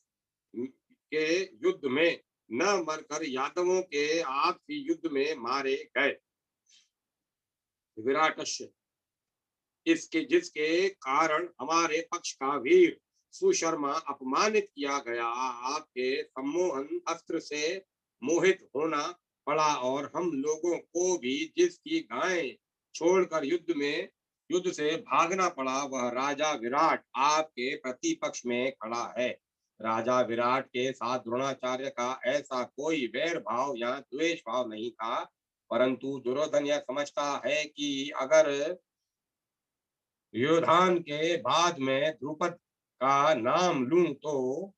के युद्ध में न मरकर यादवों के आपसी युद्ध में मारे गए। विराटस्य, इसके जिसके कारण हमारे पक्ष का वीर सुशर्मा अपमानित किया गया, आपके सम्मोहन अस्त्र से मोहित होना पड़ा, और हम लोगों को भी जिसकी गायें छोड़कर युद्ध से भागना पड़ा, वह राजा विराट आपके प्रतिपक्ष में खड़ा है। राजा विराट के साथ द्रोणाचार्य का ऐसा कोई वैर भाव या द्वेष भाव नहीं था, परंतु दुर्योधन यह समझता है कि अगर युधान के बाद में द्रुपद का नाम लूं तो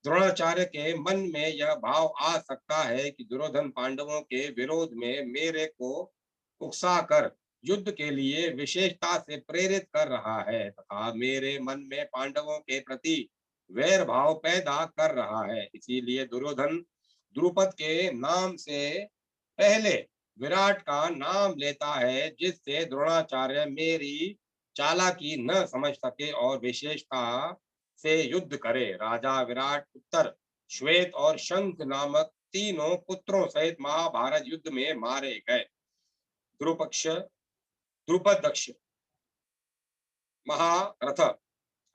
द्रोणाचार्य के मन में यह भाव आ सकता है कि दुर्योधन पांडवों के विरोध में मेरे को उकसाकर युद्ध के लिए विशेषता से प्रेरित कर रहा है, तथा मेरे मन में पांडवों के प्रति वैर भाव पैदा कर रहा है। इसीलिए दुर्योधन द्रुपद के नाम से पहले विराट का नाम लेता है, जिससे द्रोणाचार्य मेरी चालाकी न समझ सके और विशेषता से युद्ध करे। राजा विराट उत्तर, श्वेत और शंख नामक तीनों पुत्रों सहित महाभारत युद्ध में मारे गए। द्रुपदक्ष महारथ,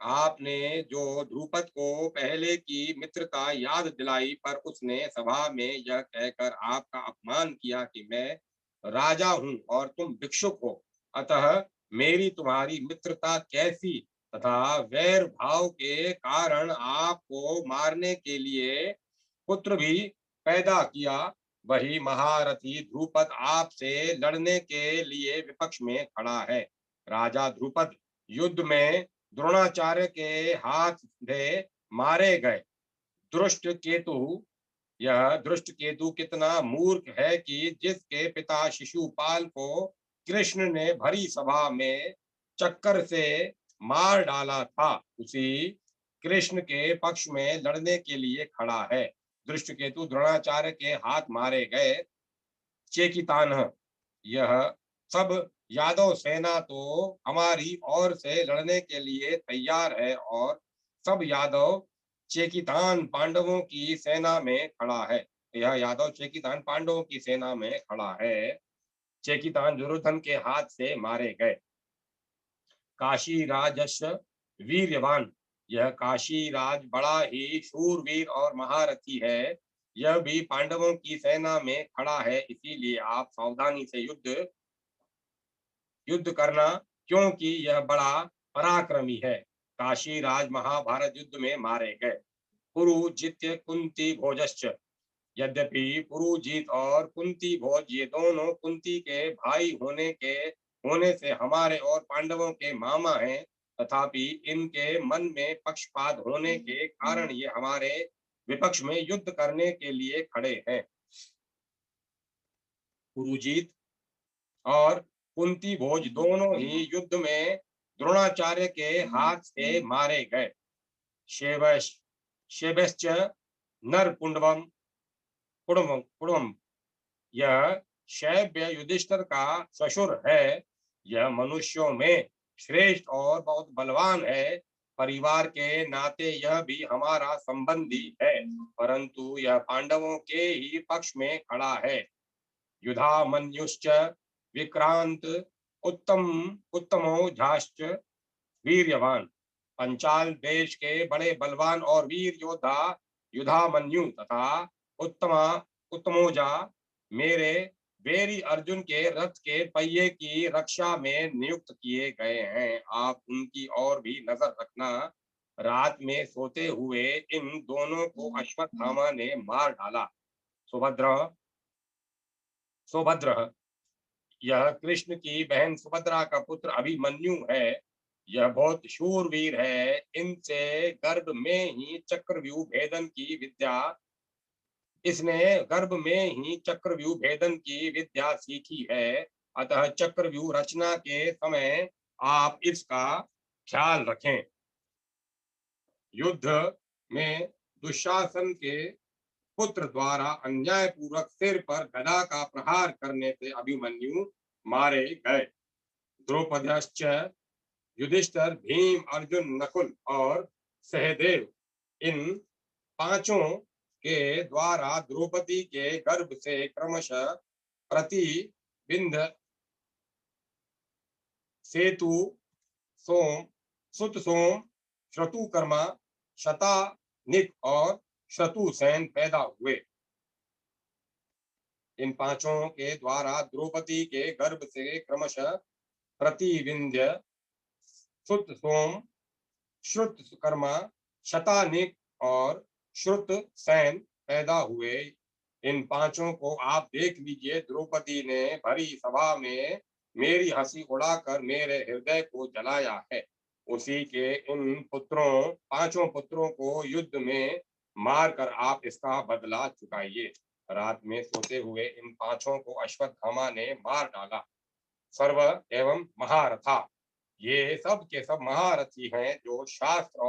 आपने जो द्रुपद को पहले की मित्रता याद दिलाई, पर उसने सभा में यह कहकर आपका अपमान किया कि मैं राजा हूं और तुम भिक्षुक हो, अतः मेरी तुम्हारी मित्रता कैसी, तथा वैर भाव के कारण आपको मारने के लिए पुत्र भी पैदा किया। वही महारथी द्रुपद आपसे लड़ने के लिए विपक्ष में खड़ा है। राजा द्रुपद युद्ध में द्रोणाचार्य के हाथ से मारे गए। दुष्ट केतु, यह दुष्ट केतु कितना मूर्ख है कि जिसके पिता शिशुपाल को कृष्ण ने भरी सभा में चक्कर से मार डाला था, उसी कृष्ण के पक्ष में लड़ने के लिए खड़ा है। दुष्ट केतु द्रोणाचार्य के हाथ मारे गए। चेकितान, यह सब यादव सेना तो हमारी ओर से लड़ने के लिए तैयार है, और सब यादव चेकितान पांडवों की सेना में खड़ा है। यह यादव चेकितान पांडवों की सेना में खड़ा है। चेकितान दुर्योधन के हाथ से मारे गए। काशी राजस वीर्यवान, यह काशी राज बड़ा ही शूरवीर और महारथी है, यह भी पांडवों की सेना में खड़ा है। इसीलिए आप सावधानी से युद्ध करना, क्योंकि यह बड़ा पराक्रमी है। काशी राज महाभारत युद्ध में मारे गए। पुरुजित्य कुंती भोजश्च, यद्यपि पुरुजीत और कुंती भोज ये दोनों कुंती के भाई होने से हमारे और पांडवों के मामा हैं, तथापि इनके मन में पक्षपात होने के कारण ये हमारे विपक्ष में युद्ध करने के लिए खड़े हैं। पुरुजीत और कुंती भोज दोनों ही युद्ध में द्रोणाचार्य के हाथ से मारे गए। शेबश्च नर कुड़म, यह शैब्य युधिष्ठिर का ससुर है। यह मनुष्यों में श्रेष्ठ और बहुत बलवान है। परिवार के नाते यह भी हमारा संबंधी है, परंतु यह पांडवों के ही पक्ष में खड़ा है। युधामन्युश्च विक्रांत उत्तमोजाश्च वीर्यवान, पंचाल देश के बड़े बलवान और वीर योद्धा युधामन्यु तथा उत्तमोजा मेरे वेरी अर्जुन के रथ के पहिए की रक्षा में नियुक्त किए गए हैं। आप उनकी ओर भी नजर रखना। रात में सोते हुए इन दोनों को अश्वत्थामा ने मार डाला। सुभद्र सुभद्र यह कृष्ण की बहन सुभद्रा का पुत्र अभिमन्यु है। यह बहुत शूरवीर है। इनसे गर्भ में ही चक्रव्यूह भेदन की विद्या इसने गर्भ में ही चक्रव्यूह भेदन की विद्या सीखी है। अतः चक्रव्यूह रचना के समय आप इसका ख्याल रखें। युद्ध में दुशासन के पुत्र द्वारा अन्यायपूर्वक सिर पर गदा का प्रहार करने से अभिमन्यु मारे गए। द्रौपदश्च युधिष्ठिर, भीम, अर्जुन, नकुल और सहदेव इन पांचों के द्वारा द्रौपदी के गर्भ से क्रमशः प्रतिबिंध, सेतु, सोम, सुत सोम, श्रतुकर्मा, शतानिक और शत्रुसेन पैदा हुए। इन पांचों के द्वारा द्रौपदी के गर्भ से क्रमशः प्रतिविंध्य, सुत सोम, श्रुतकर्मा, शतानिक और श्रुतसेन पैदा हुए। इन पांचों को आप देख लीजिए। द्रौपदी ने भरी सभा में मेरी हंसी उड़ाकर मेरे हृदय को जलाया है। उसी के इन पांचों पुत्रों को युद्ध में मारकर आप इसका बदला चुकाइए। रात में सोते हुए इन पांचों को अश्वत्थामा ने मार डाला। सर्व एवं महारथा, ये सब के सब महारथी हैं जो शास्त्र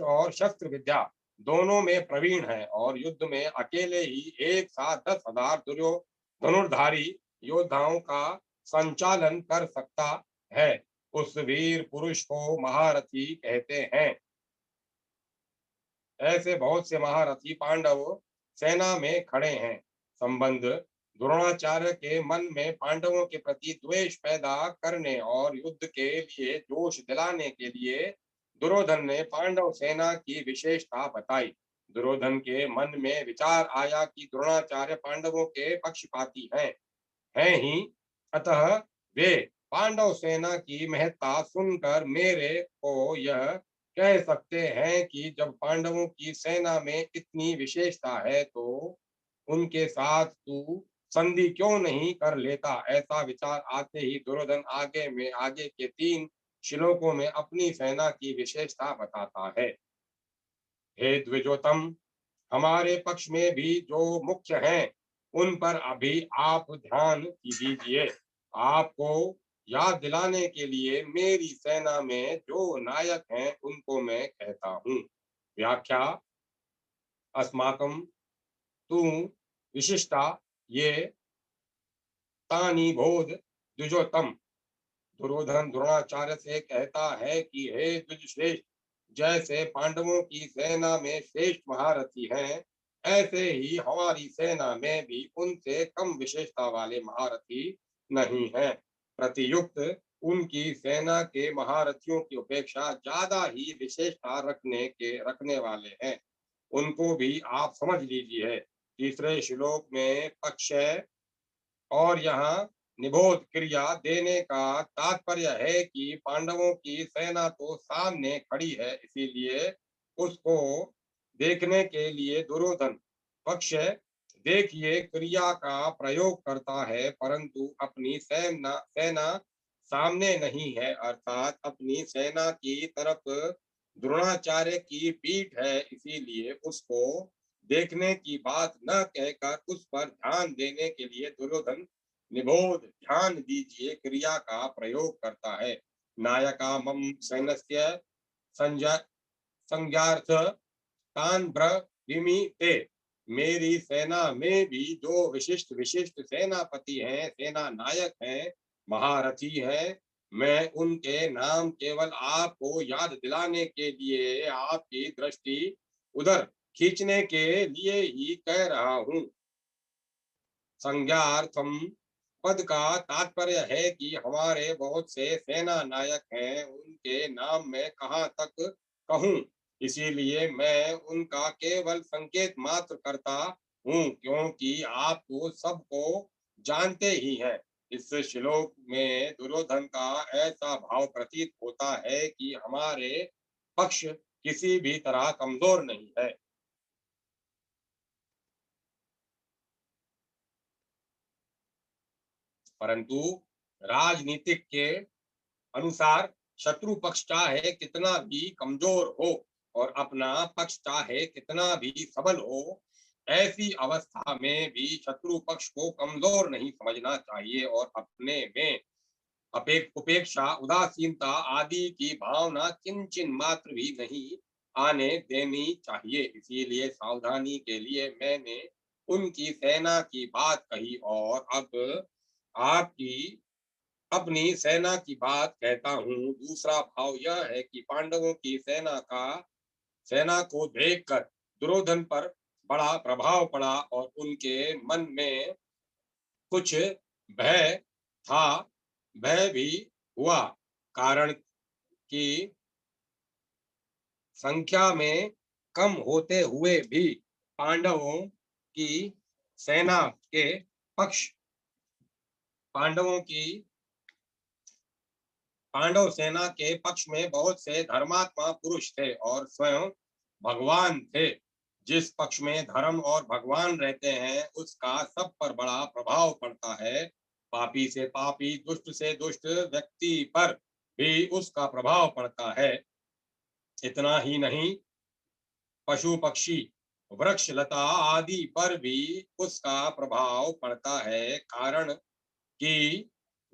और शस्त्र विद्या दोनों में प्रवीण है और युद्ध में अकेले ही एक साथ 10,000 धनुर्धारी योद्धाओं का संचालन कर सकता है। उस वीर पुरुष को महारथी कहते हैं। ऐसे बहुत से महारथी पांडव सेना में खड़े हैं। संबंध द्रोणाचार्य के मन में पांडवों के प्रति द्वेष पैदा करने और युद्ध के लिए जोश दिलाने के लिए दुर्योधन ने पांडव सेना की विशेषता बताई। दुर्योधन के मन में विचार आया कि द्रोणाचार्य पांडवों के पक्षपाती हैं ही, अतः वे पांडव सेना की महत्ता सुनकर मेरे को यह कह सकते हैं कि जब पांडवों की सेना में इतनी विशेषता है तो उनके साथ तू संधि क्यों नहीं कर लेता। ऐसा विचार आते ही दुर्योधन आगे के 3 श्लोकों में अपनी सेना की विशेषता बताता है। हे द्विजोतम, हमारे पक्ष में भी जो मुख्य हैं उन पर अभी आप ध्यान दीजिए। आपको याद दिलाने के लिए मेरी सेना में जो नायक हैं उनको मैं कहता हूँ। व्याख्या अस्माकं तु विशिष्टा ये तानि बोध द्विजोतम। दुर्योधन द्रोणाचार्य से कहता है कि हे द्विजश्रेष्ठ, जैसे पांडवों की सेना में श्रेष्ठ महारथी हैं, ऐसे ही हमारी सेना में भी उनसे कम विशेषता वाले महारथी नहीं हैं। प्रतियुक्त उनकी सेना के महारथियों की अपेक्षा ज्यादा ही विशेषता रखने वाले हैं। उनको भी आप समझ लीजिए। तीसरे श्लोक में पक्ष और यहाँ निबोध क्रिया देने का तात्पर्य है कि पांडवों की सेना तो सामने खड़ी है, इसीलिए उसको देखने के लिए दुर्योधन पक्ष देखिए क्रिया का प्रयोग करता है, परंतु अपनी सेना सामने नहीं है, अर्थात अपनी सेना की तरफ द्रोणाचार्य की पीठ है, इसीलिए उसको देखने की बात न कहकर उस पर ध्यान देने के लिए दुर्योधन निबोध ध्यान दीजिए क्रिया का प्रयोग करता है। नायका मम सैन्यस्य संज्ञार्थ तान ब्रवीमि ते। मेरी सेना में भी जो विशिष्ट विशिष्ट सेनापति हैं, सेना नायक हैं, महारथी हैं, मैं उनके नाम केवल आपको याद दिलाने के लिए आपकी दृष्टि उधर खींचने के लिए ही कह रहा हूँ। संज्ञार्थम पद का तात्पर्य है कि हमारे बहुत से सेना नायक हैं, उनके नाम मैं कहाँ तक कहूँ, इसीलिए मैं उनका केवल संकेत मात्र करता हूँ, क्योंकि आप तो सबको जानते ही हैं। इस श्लोक में दुर्योधन का ऐसा भाव प्रतीत होता है कि हमारे पक्ष किसी भी तरह कमजोर नहीं है। परंतु राजनीतिक के अनुसार शत्रु पक्ष चाहे कितना भी कमजोर हो और अपना पक्ष चाहे कितना भी सबल हो, ऐसी अवस्था में भी शत्रु पक्ष को कमजोर नहीं समझना चाहिए और अपने में उपेक्षा, उदासीनता आदि की भावना किंचन मात्र भी नहीं आने देनी चाहिए। इसीलिए सावधानी के लिए मैंने उनकी सेना की बात कही और अब आपकी अपनी सेना की बात कहता हूँ। दूसरा भाव यह है कि पांडवों की सेना को देखकर दुर्योधन पर बड़ा प्रभाव पड़ा और उनके मन में कुछ भय था, भय भी हुआ। कारण कि संख्या में कम होते हुए भी पांडवों की सेना के पक्ष पांडवों की पांडव सेना के पक्ष में बहुत से धर्मात्मा पुरुष थे और स्वयं भगवान थे। जिस पक्ष में धर्म और भगवान रहते हैं उसका सब पर बड़ा प्रभाव पड़ता है। पापी से पापी, दुष्ट से दुष्ट व्यक्ति पर भी उसका प्रभाव पड़ता है। इतना ही नहीं, पशु पक्षी, वृक्ष लता आदि पर भी उसका प्रभाव पड़ता है। कारण कि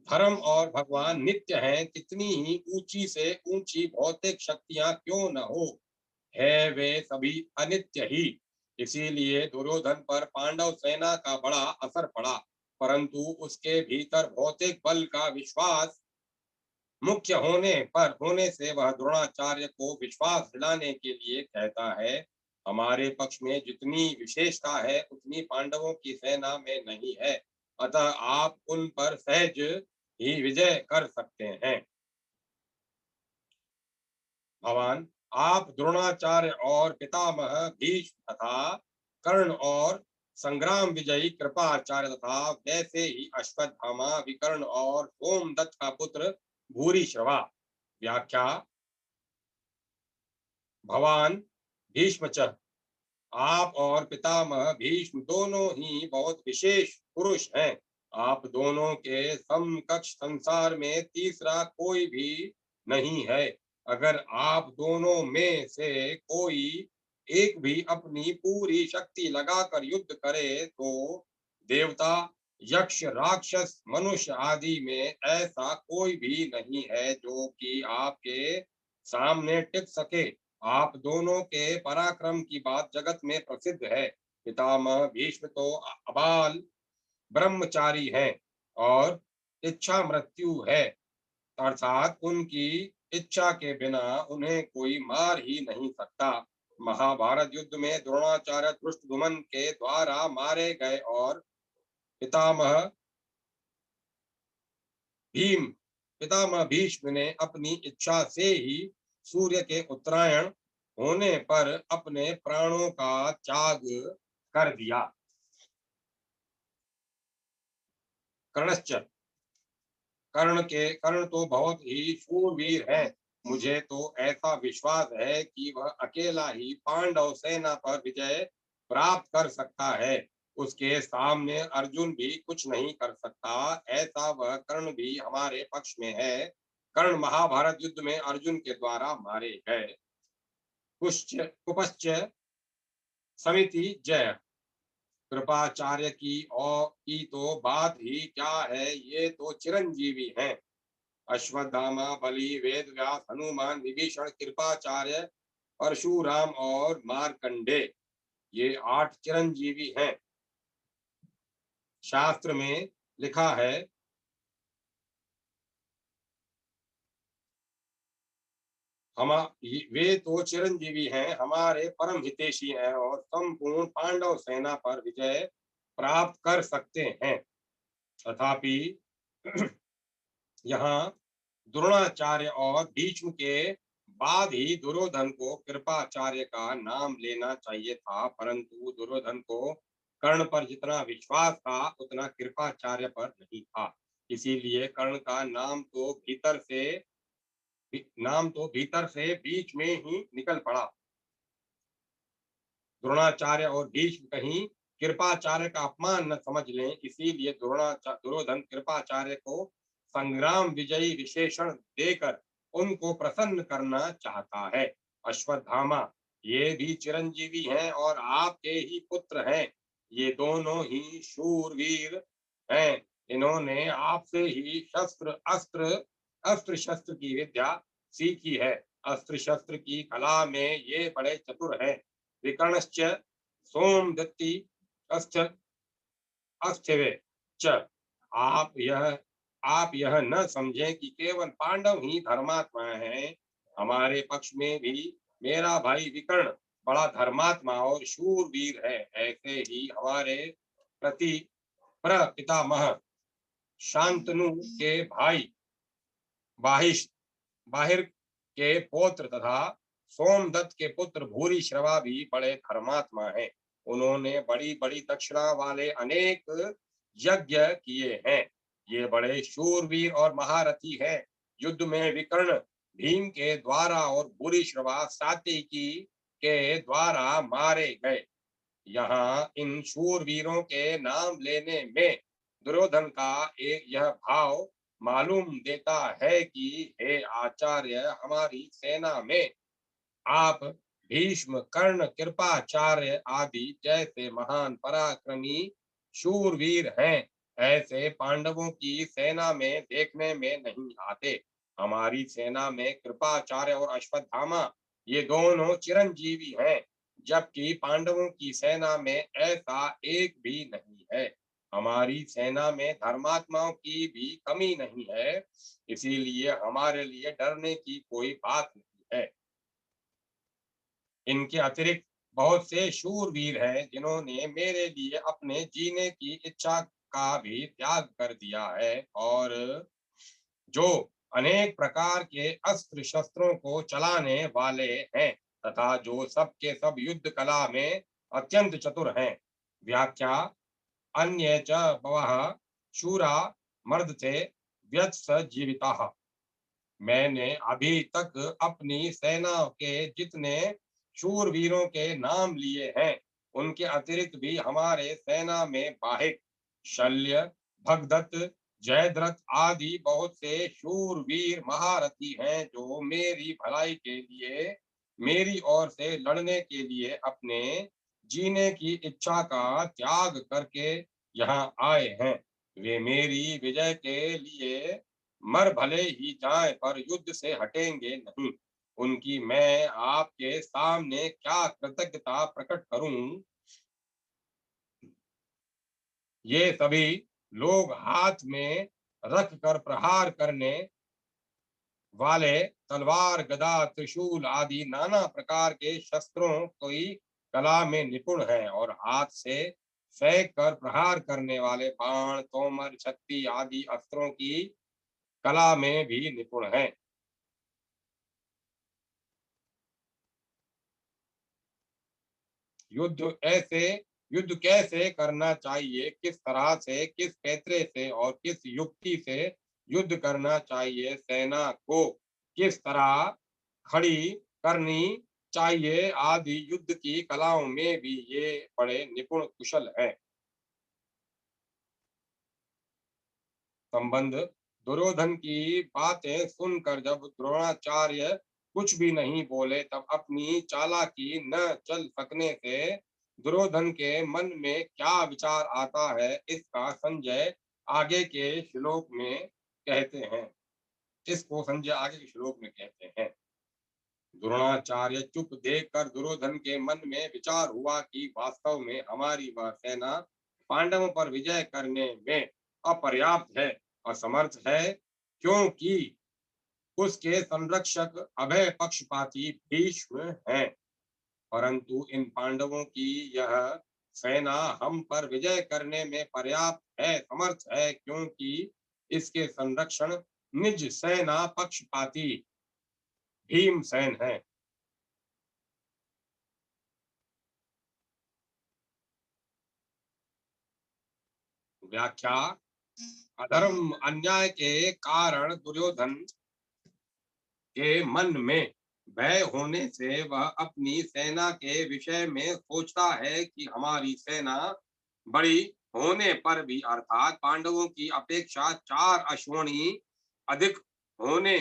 धर्म और भगवान नित्य हैं, कितनी ही ऊंची से ऊंची भौतिक शक्तियां क्यों न हो, है वे सभी अनित्य ही। इसीलिए दुर्योधन पर पांडव सेना का बड़ा असर पड़ा, परंतु उसके भीतर भौतिक बल का विश्वास मुख्य होने से वह द्रोणाचार्य को विश्वास दिलाने के लिए कहता है, हमारे पक्ष में जितनी विशेषता है उतनी पांडवों की सेना में नहीं है, अतः आप उन पर सहज ही विजय कर सकते हैं। भगवान, आप द्रोणाचार्य और पितामह भीष्म तथा कर्ण और संग्राम विजयी कृपाचार्य तथा वैसे ही अश्वत्थामा, विकर्ण और सोमदत्त का पुत्र भूरिश्रवा। व्याख्या: भगवान भीष्म च, आप और पितामह भीष्म दोनों ही बहुत विशेष पुरुष हैं। आप दोनों के समकक्ष संसार में तीसरा कोई भी नहीं है। अगर आप दोनों में से कोई एक भी अपनी पूरी शक्ति लगाकर युद्ध करे तो देवता, यक्ष, राक्षस, मनुष्य आदि में ऐसा कोई भी नहीं है जो कि आपके सामने टिक सके। आप दोनों के पराक्रम की बात जगत में प्रसिद्ध है। पितामह भीष्म तो अबाल ब्रह्मचारी हैं और इच्छा मृत्यु है, अर्थात उनकी इच्छा के बिना उन्हें कोई मार ही नहीं सकता। महाभारत युद्ध में द्रोणाचार्य धृष्टद्युम्न के द्वारा मारे गए और पितामह भीम पितामह भीष्म ने अपनी इच्छा से ही सूर्य के उत्तरायण होने पर अपने प्राणों का त्याग कर दिया। कर्णश्च, कर्ण तो बहुत ही शूरवीर है। मुझे तो ऐसा विश्वास है कि वह अकेला ही पांडव सेना पर विजय प्राप्त कर सकता है। उसके सामने अर्जुन भी कुछ नहीं कर सकता। ऐसा वह कर्ण भी हमारे पक्ष में है। कर्ण महाभारत युद्ध में अर्जुन के द्वारा मारे गए। कुपश्च समिति जय, कृपाचार्य की तो बात ही क्या है, ये तो चिरंजीवी हैं। अश्वत्थामा, बलि, वेद व्यास, हनुमान, विभीषण, कृपाचार्य, परशुराम और मार्कंडे, ये 8 चिरंजीवी हैं। शास्त्र में लिखा है, हम वे तो चिरंजीवी हैं, हमारे परम हितैषी हैं और संपूर्ण पांडव सेना पर विजय प्राप्त कर सकते हैं। तथापि यहाँ द्रोणाचार्य और भीष्म के बाद ही दुर्योधन को कृपाचार्य का नाम लेना चाहिए था, परंतु दुर्योधन को कर्ण पर जितना विश्वास था उतना कृपाचार्य पर नहीं था। इसीलिए कर्ण का नाम तो भीतर से बीच में ही निकल पड़ा। द्रोणाचार्य और भीष्म कहीं कृपाचार्य का अपमान न समझ लें, इसीलिए दुर्योधन कृपाचार्य को संग्राम विजयी विशेषण देकर उनको प्रसन्न करना चाहता है। अश्वत्थामा, ये भी चिरंजीवी हैं और आपके ही पुत्र हैं। ये दोनों ही शूरवीर हैं। इन्होंने आपसे ही अस्त्र शस्त्र की विद्या सीखी है। अस्त्र शस्त्र की कला में ये बड़े चतुर हैं। विकर्णश्च सोमदत्ति अस्थ अस्थिवे च। आप यह न समझें कि केवल पांडव ही धर्मात्मा हैं। हमारे पक्ष में भी मेरा भाई विकर्ण बड़ा धर्मात्मा और शूरवीर है। ऐसे ही हमारे प्रति प्रपितामह शांतनु के भाई बाहिश बाहिर के पौत्र तथा सोमदत्त के पुत्र भूरिश्रवा भी बड़े धर्मात्मा हैं। उन्होंने बड़ी बड़ी दक्षिणा वाले अनेक यज्ञ किए हैं। ये बड़े शूरवीर और महारथी हैं। युद्ध में विकर्ण भीम के द्वारा और भूरिश्रवा सात्यकी के द्वारा मारे गए। यहाँ इन शूरवीरों के नाम लेने में दुर्योधन का एक यह भाव मालूम देता है कि हे आचार्य, हमारी सेना में आप भीष्म, कर्ण, कृपाचार्य आदि जैसे महान पराक्रमी शूरवीर हैं, ऐसे पांडवों की सेना में देखने में नहीं आते। हमारी सेना में कृपाचार्य और अश्वत्थामा ये दोनों चिरंजीवी हैं, जबकि पांडवों की सेना में ऐसा एक भी नहीं है। हमारी सेना में धर्मात्माओं की भी कमी नहीं है, इसीलिए हमारे लिए डरने की कोई बात नहीं है। इनके अतिरिक्त बहुत से शूरवीर हैं जिन्होंने मेरे लिए अपने जीने की इच्छा का भी त्याग कर दिया है, और जो अनेक प्रकार के अस्त्र शस्त्रों को चलाने वाले हैं तथा जो सब के सब युद्ध कला में अत्यंत चतुर हैं। व्याख्या: अन्य च बवः शूरा मर्द थे व्यत्स जीविता। मैंने अभी तक अपनी सेना के जितने शूरवीरों के नाम लिए हैं, उनके अतिरिक्त भी हमारे सेना में बाहिक, शल्य, भगदत्त, जयद्रथ आदि बहुत से शूरवीर महारथी हैं, जो मेरी भलाई के लिए, मेरी ओर से लड़ने के लिए अपने जीने की इच्छा का त्याग करके यहाँ आए हैं। वे मेरी विजय के लिए मर भले ही जाए, पर युद्ध से हटेंगे नहीं। उनकी मैं आपके सामने क्या कृतज्ञता प्रकट करूं। ये सभी लोग हाथ में रख कर प्रहार करने वाले तलवार, गदा, त्रिशूल आदि नाना प्रकार के शस्त्रों की कला में निपुण हैं, और हाथ से फेंक कर प्रहार करने वाले बाण, तोमर, छत्ती आदि अस्त्रों की कला में भी निपुण हैं। युद्ध कैसे करना चाहिए, किस तरह से, किस पैतरे से और किस युक्ति से युद्ध करना चाहिए, सेना को किस तरह खड़ी करनी चाहिए आदि युद्ध की कलाओं में भी ये बड़े निपुण कुशल हैं। संबंध: दुर्योधन की बातें सुनकर जब द्रोणाचार्य कुछ भी नहीं बोले, तब अपनी चालाकी न चल सकने से दुर्योधन के मन में क्या विचार आता है, इसका संजय आगे के श्लोक में कहते हैं। इसको संजय आगे के श्लोक में कहते हैं। द्रोणाचार्य चुप देखकर दुर्योधन के मन में विचार हुआ कि वास्तव में हमारी वह सेना पांडवों पर विजय करने में अपर्याप्त है, असमर्थ है, क्योंकि उसके संरक्षक अभय पक्षपाती भीष्म हैं। परंतु इन पांडवों की यह सेना हम पर विजय करने में पर्याप्त है, समर्थ है, क्योंकि इसके संरक्षण निज सेना पक्षपाती भीमसेन है। व्याख्या। अधर्म अन्याय के कारण दुर्योधन के मन में भय होने से वह अपनी सेना के विषय में सोचता है कि हमारी सेना बड़ी होने पर भी, अर्थात पांडवों की अपेक्षा 4 अश्वनी अधिक होने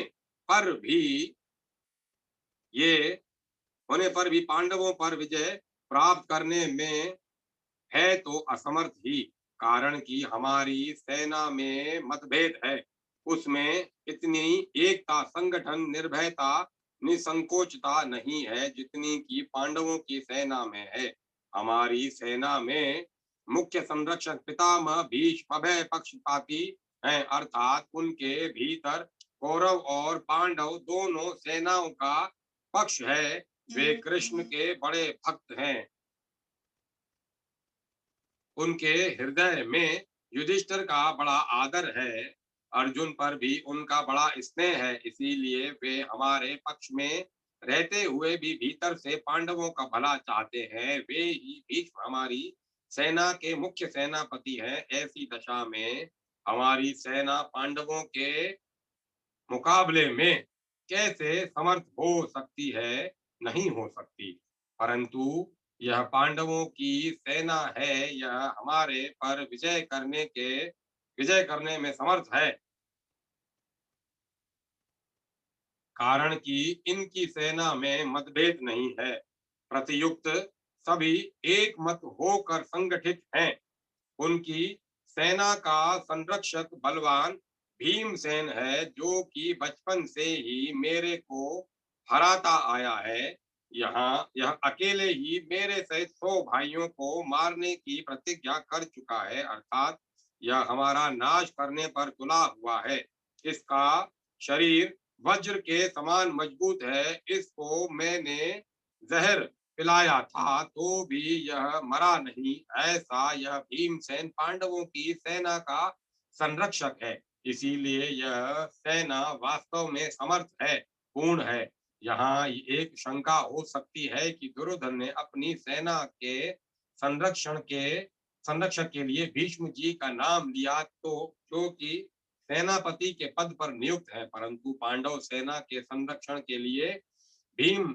पर भी, ये होने पर भी पांडवों पर विजय प्राप्त करने में है तो असमर्थ ही। कारण कि हमारी सेना में मतभेद है, उसमें इतनी एकता, संगठन, निर्भयता, निसंकोचता नहीं है जितनी कि पांडवों की सेना में है। हमारी सेना में मुख्य संरक्षक पितामह भीष्म अभय पक्षपाती हैं, अर्थात उनके भीतर कौरव और पांडव दोनों सेनाओं का पक्ष है। वे कृष्ण के बड़े भक्त हैं, उनके हृदय में युधिष्ठिर का बड़ा आदर है, अर्जुन पर भी उनका बड़ा स्नेह है, इसीलिए वे हमारे पक्ष में रहते हुए भी भीतर से पांडवों का भला चाहते हैं। वे ही भीष्म हमारी सेना के मुख्य सेनापति हैं। ऐसी दशा में हमारी सेना पांडवों के मुकाबले में कैसे समर्थ हो सकती है? नहीं हो सकती। परंतु यह पांडवों की सेना है, यह हमारे पर विजय करने में समर्थ है। कारण कि इनकी सेना में मतभेद नहीं है, प्रतियुक्त सभी एक मत होकर संगठित हैं। उनकी सेना का संरक्षक बलवान भीमसेन है, जो कि बचपन से ही मेरे को हराता आया है। यहाँ यह अकेले ही मेरे सहित 100 भाइयों को मारने की प्रतिज्ञा कर चुका है, अर्थात यह हमारा नाश करने पर तुला हुआ है। इसका शरीर वज्र के समान मजबूत है, इसको मैंने जहर पिलाया था तो भी यह मरा नहीं। ऐसा यह भीमसेन पांडवों की सेना का संरक्षक है, इसीलिए यह सेना वास्तव में समर्थ है, पूर्ण है। यहाँ एक शंका हो सकती है कि दुर्योधन ने अपनी सेना के संरक्षण के संरक्षक के लिए भीष्म जी का नाम लिया, तो क्योंकि सेनापति के पद पर नियुक्त है, परंतु पांडव सेना के संरक्षण के लिए भीम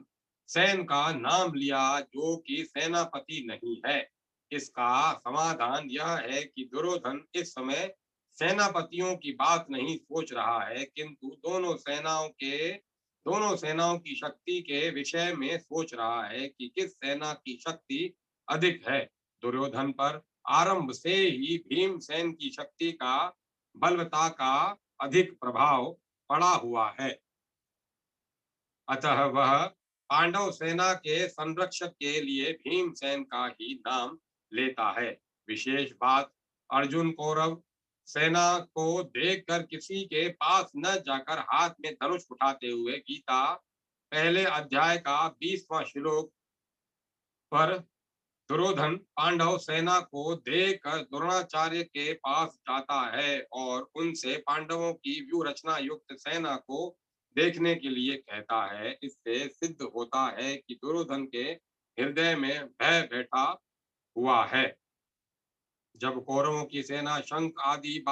सेन का नाम लिया, जो कि सेनापति नहीं है। इसका समाधान यह है कि दुर्योधन इस समय सेनापतियों की बात नहीं सोच रहा है, किंतु दोनों सेनाओं की शक्ति के विषय में सोच रहा है कि किस सेना की शक्ति अधिक है। दुर्योधन पर आरंभ से ही भीमसेन की शक्ति का, बलवत्ता का अधिक प्रभाव पड़ा हुआ है, अतः वह पांडव सेना के संरक्षक के लिए भीमसेन का ही नाम लेता है। विशेष बात, अर्जुन कौरव सेना को देखकर किसी के पास न जाकर हाथ में धनुष उठाते हुए गीता पहले अध्याय का 20वां श्लोक पर दुर्योधन पांडव सेना को देखकर द्रोणाचार्य के पास जाता है और उनसे पांडवों की व्यूह रचना युक्त सेना को देखने के लिए कहता है। इससे सिद्ध होता है कि दुर्योधन के हृदय में भय बैठा हुआ है। जब कौरवों की सेना शंख आदि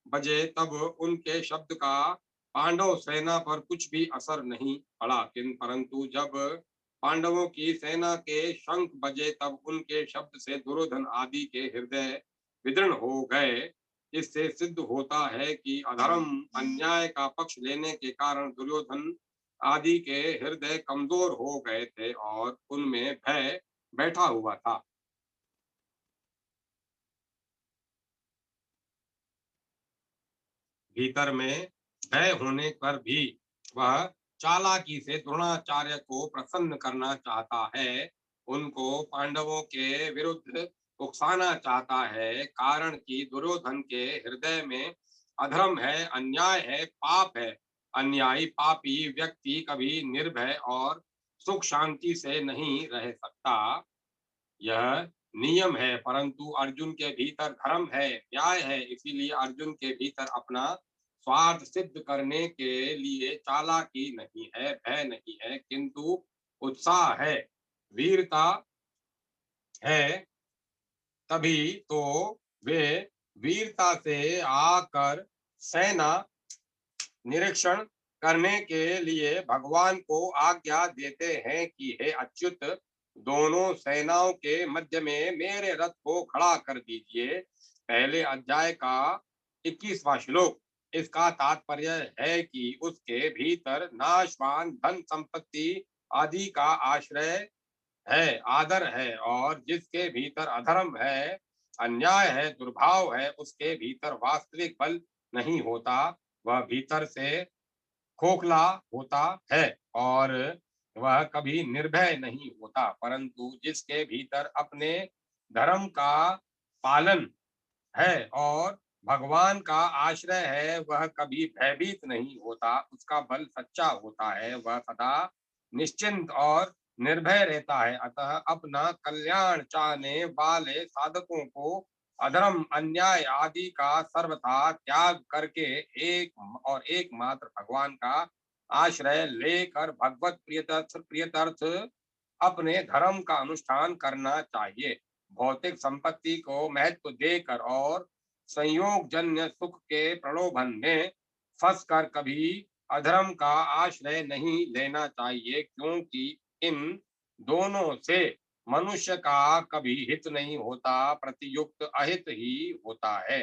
बजे तब उनके शब्द का पांडव सेना पर कुछ भी असर नहीं पड़ा, किंतु परंतु जब पांडवों की सेना के शंख बजे तब उनके शब्द से दुर्योधन आदि के हृदय विदीर्ण हो गए। इससे सिद्ध होता है कि अधर्म अन्याय का पक्ष लेने के कारण दुर्योधन आदि के हृदय कमजोर हो गए थे और उनमें भय बैठा हुआ था। भीतर में भय होने पर भी वह चालाकी से द्रोणाचार्य को प्रसन्न करना चाहता है, उनको पांडवों के विरुद्ध उकसाना चाहता है। कारण कि दुर्योधन के हृदय में अधर्म है, अन्याय है, पाप है। अन्यायी पापी व्यक्ति कभी निर्भय और सुख शांति से नहीं रह सकता, यह नियम है। परंतु अर्जुन के भीतर धर्म है, न्याय है, इसीलिए अर्जुन के भीतर अपना स्वार्थ सिद्ध करने के लिए चालाकी नहीं है, भय नहीं है, किंतु उत्साह है, वीरता है। तभी तो वे वीरता से आकर सेना निरीक्षण करने के लिए भगवान को आज्ञा देते हैं कि हे अच्युत, दोनों सेनाओं के मध्य में मेरे रथ को खड़ा कर दीजिए। पहले अध्याय का 21वां श्लोक। इसका तात्पर्य है कि उसके भीतर नाशवान धन संपत्ति आदि का आश्रय है, आदर है, और जिसके भीतर अधर्म है, अन्याय है, दुर्भाव है, उसके भीतर वास्तविक बल नहीं होता। वह भीतर से खोखला होता है और वह कभी निर्भय नहीं होता। परंतु जिसके भीतर अपने धर्म का पालन है और भगवान का आश्रय है, वह कभी भयभीत नहीं होता। उसका बल सच्चा होता है, वह सदा निश्चिंत और निर्भय रहता है। अतः अपना कल्याण चाहने वाले साधकों को अधर्म, अन्याय आदि का सर्वथा त्याग करके एक और एकमात्र भगवान का आश्रय लेकर भगवत प्रियतर्थ अपने धर्म का अनुष्ठान करना चाहिए। भौतिक संपत्ति को महत्व देकर और संयोग जन्य सुख के प्रलोभन में फंसकर कभी अधर्म का आश्रय नहीं लेना चाहिए, क्योंकि इन दोनों से मनुष्य का कभी हित नहीं होता, प्रतियुक्त अहित ही होता है।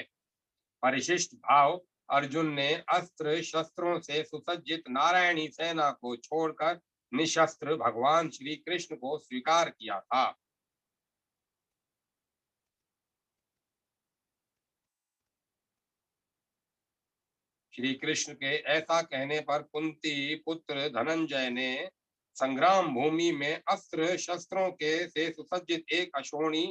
परिशिष्ट भाव। अर्जुन ने अस्त्र शस्त्रों से सुसज्जित नारायणी सेना को छोड़कर निशस्त्र भगवान श्री कृष्ण को स्वीकार किया था। श्री कृष्ण के ऐसा कहने पर कुंती पुत्र धनंजय ने संग्राम भूमि में अस्त्र शस्त्रों के से सुसज्जित एक अशोणी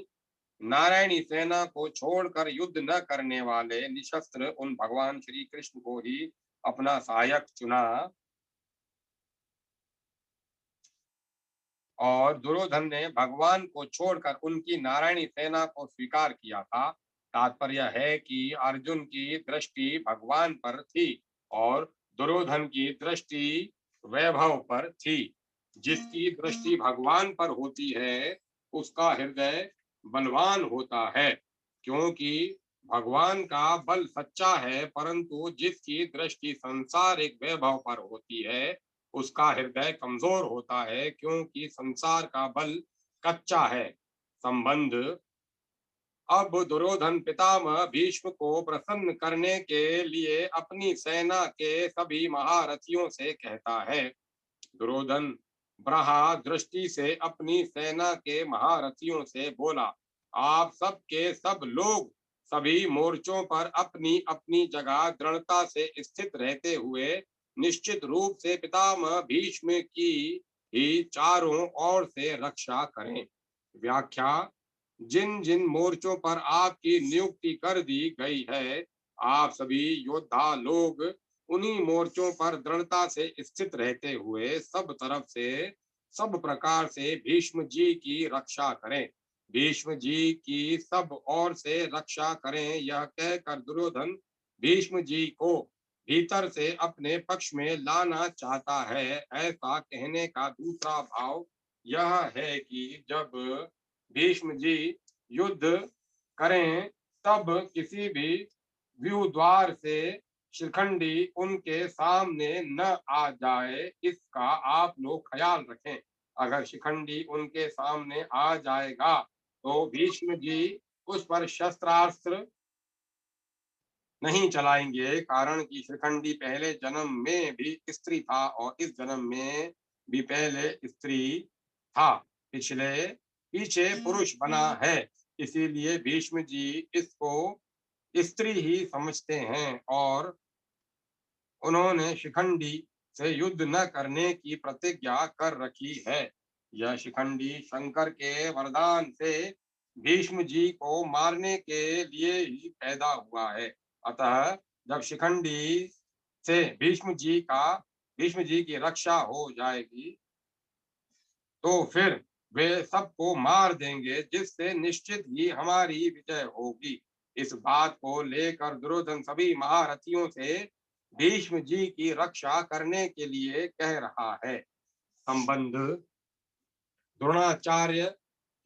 नारायणी सेना को छोड़कर युद्ध न करने वाले निशस्त्र उन भगवान श्री कृष्ण को ही अपना सहायक चुना। और दुर्योधन ने भगवान को छोड़कर उनकी नारायणी सेना को स्वीकार किया था। तात्पर्य है कि अर्जुन की दृष्टि भगवान पर थी और दुर्योधन की दृष्टि वैभव पर थी। जिसकी दृष्टि भगवान पर होती है, उसका हृदय बलवान होता है, क्योंकि भगवान का बल सच्चा है। परंतु जिसकी दृष्टि संसारिक वैभव पर होती है, उसका हृदय कमजोर होता है, क्योंकि संसार का बल कच्चा है। संबंध। अब दुर्योधन पितामह भीष्म को प्रसन्न करने के लिए अपनी सेना के सभी महारथियों से कहता है। दुर्योधन ब्रहा दृष्टि से अपनी सेना के महारथियों से बोला, आप सब के सब लोग सभी मोर्चों पर अपनी अपनी जगह दृढ़ता से स्थित रहते हुए निश्चित रूप से पितामह भीष्म की ही चारों ओर से रक्षा करें। व्याख्या। जिन जिन मोर्चों पर आपकी नियुक्ति कर दी गई है, आप सभी योद्धा लोग उन्हीं मोर्चों पर दृढ़ता से स्थित रहते हुए सब तरफ से सब प्रकार से भीष्म जी की रक्षा करें। भीष्म जी की सब ओर से रक्षा करें, यह कहकर दुर्योधन भीष्म जी को भीतर से अपने पक्ष में लाना चाहता है। ऐसा कहने का दूसरा भाव यह है कि जब भीष्म जी युद्ध करें, तब किसी भी व्यूह द्वार से शिखंडी उनके सामने न आ जाए, इसका आप लोग ख्याल रखें। अगर शिखंडी उनके सामने आ जाएगा तो भीष्म जी उस पर शस्त्रास्त्र नहीं चलाएंगे, कारण कि शिखंडी पहले जन्म में भी स्त्री था और इस जन्म में भी पहले स्त्री था, पिछले पीछे पुरुष बना है। इसीलिए भीष्म जी इसको स्त्री ही समझते हैं और उन्होंने शिखंडी से युद्ध न करने की प्रतिज्ञा कर रखी है। यह शिखंडी शंकर के वरदान से भीष्म जी को मारने के लिए ही पैदा हुआ है। अतः जब शिखंडी से भीष्म जी की रक्षा हो जाएगी, तो फिर वे सबको मार देंगे, जिससे निश्चित ही हमारी विजय होगी। इस बात को लेकर दुर्योधन सभी महारथियों से भीष्म जी की रक्षा करने के लिए कह रहा है। संबंध। द्रोणाचार्य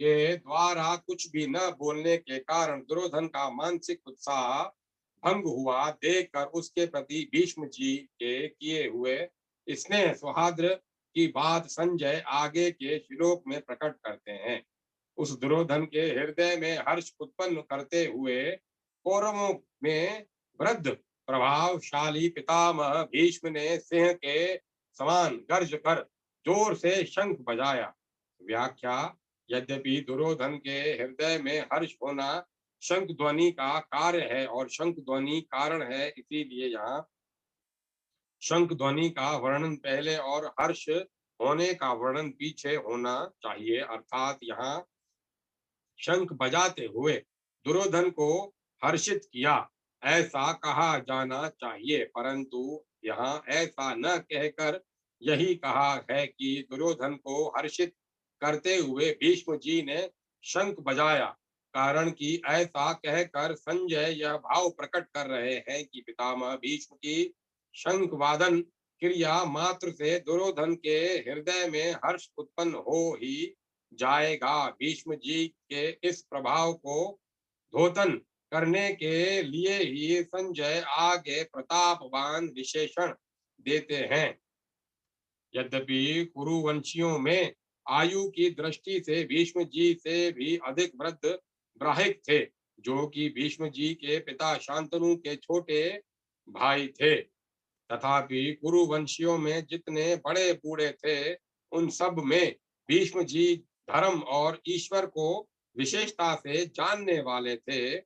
के द्वारा कुछ भी न बोलने के कारण दुर्योधन का मानसिक उत्साह भंग हुआ देखकर उसके प्रति भीष्म जी के किए हुए स्नेह सौहार्द की बात संजय आगे के श्लोक में प्रकट करते हैं। उस दुर्योधन के हृदय में हर्ष उत्पन्न करते हुए कौरवों में वृद्ध प्रभावशाली पितामह भीष्म ने सिंह के समान गर्ज कर जोर से शंख बजाया। व्याख्या: यद्यपि दुर्योधन के हृदय में हर्ष होना शंख ध्वनि का कार्य है और शंख ध्वनि कारण है, इसीलिए यहाँ शंख ध्वनि का वर्णन पहले और हर्ष होने का वर्णन पीछे होना चाहिए। अर्थात यहाँ शंख बजाते हुए दुर्योधन को हर्षित किया, ऐसा कहा जाना चाहिए, परंतु यहाँ ऐसा न कहकर यही कहा है कि दुर्योधन को हर्षित करते हुए भीष्म जी ने शंख बजाया। कारण कि ऐसा कहकर संजय यह भाव प्रकट कर रहे हैं कि पितामह भीष्म की शंख वादन क्रिया मात्र से दुर्योधन के हृदय में हर्ष उत्पन्न हो ही जाएगा। भीष्म जी के इस प्रभाव को द्योतन करने के लिए ही संजय आगे प्रतापवान विशेषण देते हैं। यद्यपि कुरुवंशियों में आयु की दृष्टि से भीष्म जी से भी अधिक वृद्ध ब्राह्मण थे, जो कि भीष्म जी के पिता शांतनु के छोटे भाई थे। तथापि कुरुवंशियों में जितने बड़े बूढ़े थे, उन सब में भीष्म जी धर्म और ईश्वर को विशेषता से जानने वाले थे।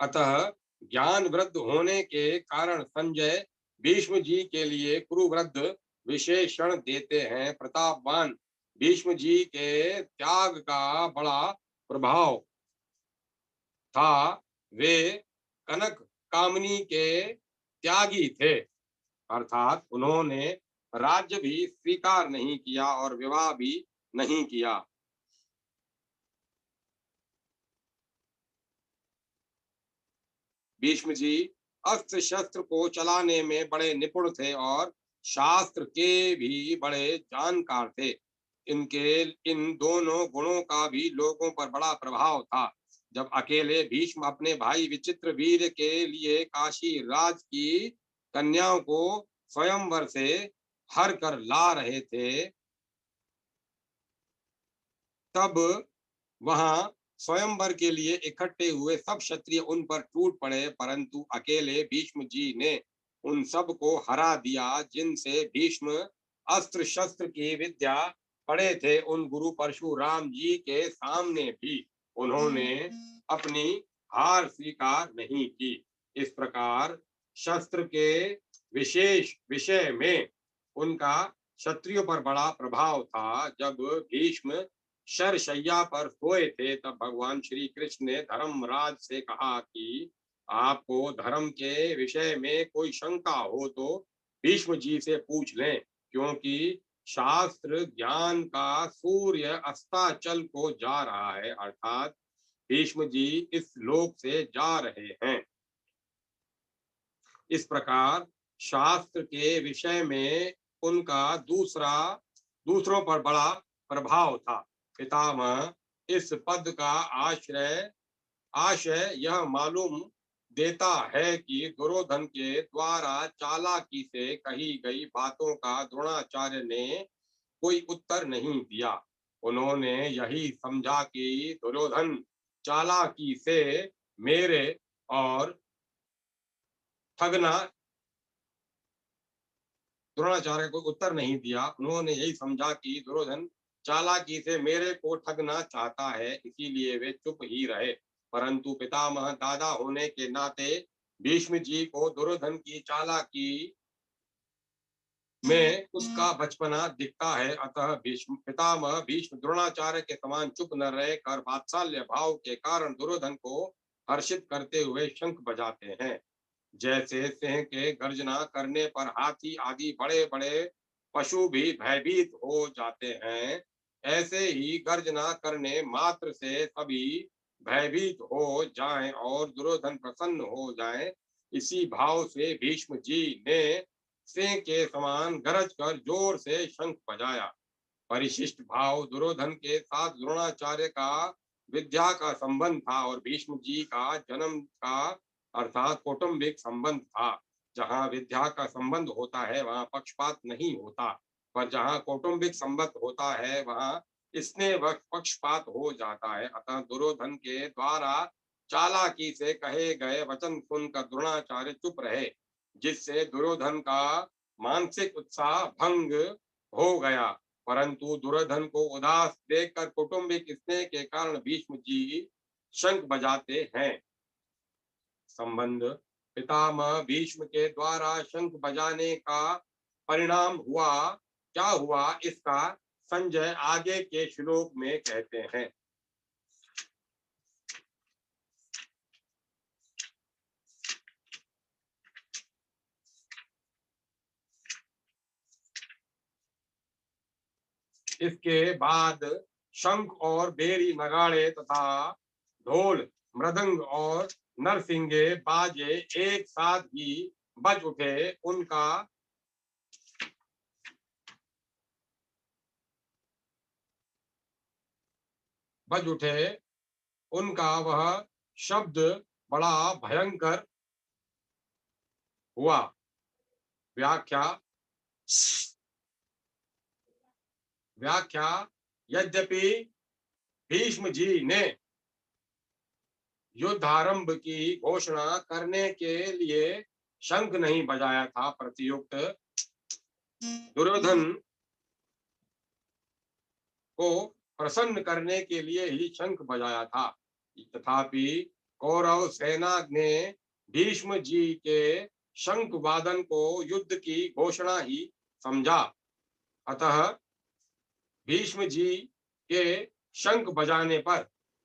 अतः ज्ञान वृद्ध होने के कारण संजय भीष्म जी के लिए कुरुवृद्ध विशेषण देते हैं। प्रतापवान भीष्म जी के त्याग का बड़ा प्रभाव था। वे कनक कामनी के त्यागी थे, अर्थात उन्होंने राज्य भी स्वीकार नहीं किया और विवाह भी नहीं किया। भीष्म जी अस्त्र शस्त्र को चलाने में बड़े निपुण थे और शास्त्र के भी बड़े जानकार थे। इनके इन दोनों गुणों का भी लोगों पर बड़ा प्रभाव था। जब अकेले भीष्म अपने भाई विचित्र वीर के लिए काशी राज की कन्याओं को स्वयंवर से हर कर ला रहे थे, तब वहां स्वयंवर के लिए इकट्ठे हुए सब क्षत्रिय उन पर टूट पड़े, परंतु अकेले भीष्म जी ने उन सब को हरा दिया। जिनसे भीष्म अस्त्र शस्त्र की विद्या पढ़े थे, उन गुरु परशुराम जी के सामने भी उन्होंने अपनी हार स्वीकार नहीं की। इस प्रकार शस्त्र के विशेष विषय में उनका क्षत्रियों पर बड़ा प्रभाव था। जब भीष्म शरशैया पर सोए थे, तब भगवान श्री कृष्ण ने धर्मराज से कहा कि आपको धर्म के विषय में कोई शंका हो तो भीष्म जी से पूछ लें, क्योंकि शास्त्र ज्ञान का सूर्य अस्ताचल को जा रहा है, अर्थात भीष्म जी इस लोक से जा रहे हैं। इस प्रकार शास्त्र के विषय में उनका दूसरों पर बड़ा प्रभाव था। पितामह इस पद का आशय यह मालूम देता है कि दुर्योधन के द्वारा चालाकी से कही गई बातों का द्रोणाचार्य ने कोई उत्तर नहीं दिया। उन्होंने यही समझा कि दुर्योधन चालाकी से मेरे और ठगना द्रोणाचार्य को उत्तर नहीं दिया। उन्होंने यही समझा कि दुर्योधन चालाकी से मेरे को ठगना चाहता है, इसीलिए वे चुप ही रहे। परंतु पितामह दादा होने के नाते भीष्म जी को दुर्योधन की चालाकी में उसका बचपना दिखता है। अतः पितामह भीष्म द्रोणाचार्य के समान चुप न रहे कर वात्सल्य भाव के कारण दुर्योधन को हर्षित करते हुए शंख बजाते हैं। जैसे सिंह के गर्जना करने पर हाथी आदि बड़े बड़े पशु भी भयभीत हो जाते हैं, ऐसे ही गर्जना करने मात्र से सभी भयभीत हो जाएं और दुर्योधन प्रसन्न हो जाएं। इसी भाव से भीष्म जी ने सिंह के समान गरज कर जोर से शंख बजाया। परिशिष्ट भाव दुर्योधन के साथ द्रोणाचार्य का विद्या का संबंध था और भीष्म जी का जन्म का अर्थात कौटुंबिक संबंध था। जहाँ विद्या का संबंध होता है वहाँ पक्षपात नहीं होता, पर जहाँ कौटुंबिक संबंध होता है वहाँ स्नेह पक्षपात हो जाता है। अतः दुर्योधन के द्वारा चालाकी से कहे गए वचन सुनकर द्रोणाचार्य चुप रहे, जिससे दुर्योधन का मानसिक उत्साह भंग हो गया। परंतु दुर्योधन को उदास देखकर कौटुंबिक स्नेह के कारण भीष्म जी शंख बजाते हैं। संबंध पितामह भीष्म के द्वारा शंख बजाने का परिणाम हुआ क्या हुआ, इसका संजय आगे के श्लोक में कहते हैं। इसके बाद शंख और बेरी नगाड़े तथा ढोल मृदंग और नरसिंगे बाजे एक साथ ही बज उठे। उनका वह शब्द बड़ा भयंकर हुआ। व्याख्या व्याख्या यद्यपि भीष्म जी ने युद्धारंभ की घोषणा करने के लिए शंख नहीं बजाया था, प्रतियुक्त दुर्योधन को प्रसन्न करने के लिए ही शंख बजाया था। तथापि कौरव सेना ने भीष्म जी के शंख वादन को युद्ध की घोषणा ही समझा। अतः भीष्म जी के शंख बजाने पर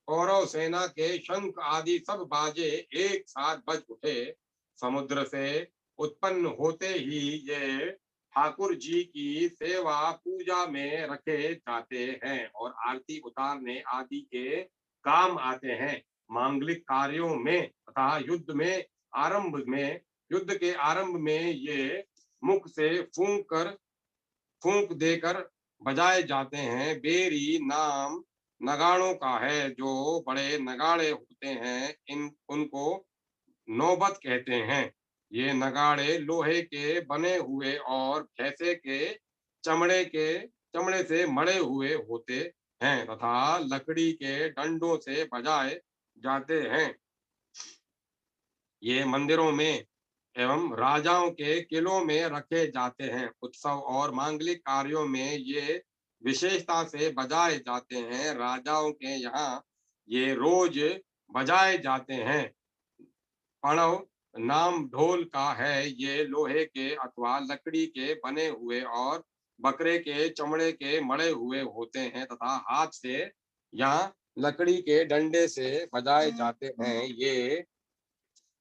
कौरव सेना के शंख आदि सब बाजे एक साथ बज उठे। समुद्र से उत्पन्न होते ही ये ठाकुर जी की सेवा पूजा में रखे जाते हैं और आरती उतारने आदि के काम आते हैं। मांगलिक कार्यों में तथा युद्ध के आरंभ में ये मुख से फूंक देकर बजाए जाते हैं। बेरी नाम नगाड़ों का है, जो बड़े नगाड़े होते हैं, उनको नौबत कहते हैं। ये नगाड़े लोहे के बने हुए और भैंसे के चमड़े से मड़े हुए होते हैं तथा लकड़ी के डंडों से बजाए जाते हैं। ये मंदिरों में एवं राजाओं के किलों में रखे जाते हैं। उत्सव और मांगलिक कार्यों में ये विशेषता से बजाए जाते हैं। राजाओं के यहाँ ये रोज बजाए जाते हैं। पणव नाम ढोल का है, ये लोहे के अथवा लकड़ी के बने हुए और बकरे के चमड़े के मड़े हुए होते हैं तथा हाथ से या लकड़ी के डंडे से बजाए जाते हैं। ये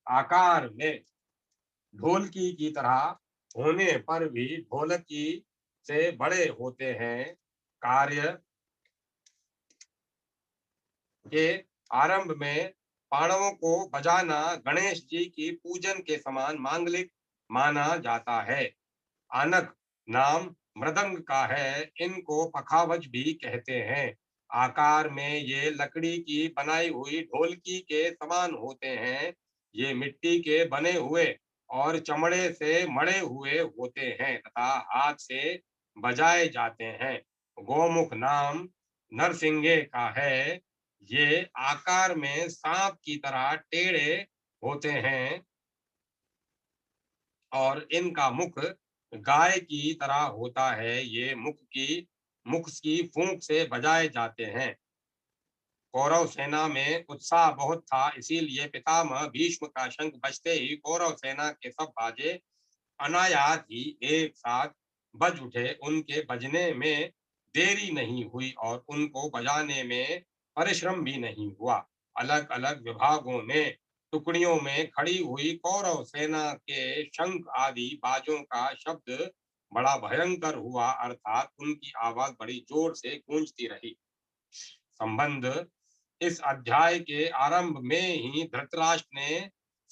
आकार में ढोलकी की तरह होने पर भी ढोलकी से बड़े होते हैं। कार्य के आरंभ में पाणवों को बजाना गणेश जी की पूजन के समान मांगलिक माना जाता है। आनक नाम मृदंग का है, इनको पखावज भी कहते हैं। आकार में ये लकड़ी की बनाई हुई ढोलकी के समान होते हैं। ये मिट्टी के बने हुए और चमड़े से मड़े हुए होते हैं तथा हाथ से बजाए जाते हैं। गोमुख नाम नरसिंगे का है, ये आकार में सांप की तरह टेढ़े होते हैं और इनका मुख गाय की तरह होता है। ये मुख की फूंक से बजाए जाते हैं। कौरव सेना में उत्साह बहुत था, इसीलिए पितामह भीष्म का शंख बजते ही कौरव सेना के सब बाजे अनायास ही एक साथ बज उठे। उनके बजने में देरी नहीं हुई और उनको बजाने में परिश्रम भी नहीं हुआ। अलग अलग विभागों में टुकड़ियों में खड़ी हुई कौरव सेना के शंख आदि बाजों का शब्द बड़ा भयंकर हुआ, अर्थात उनकी आवाज बड़ी जोर से गूंजती रही। संबंध इस अध्याय के आरंभ में ही धृतराष्ट्र ने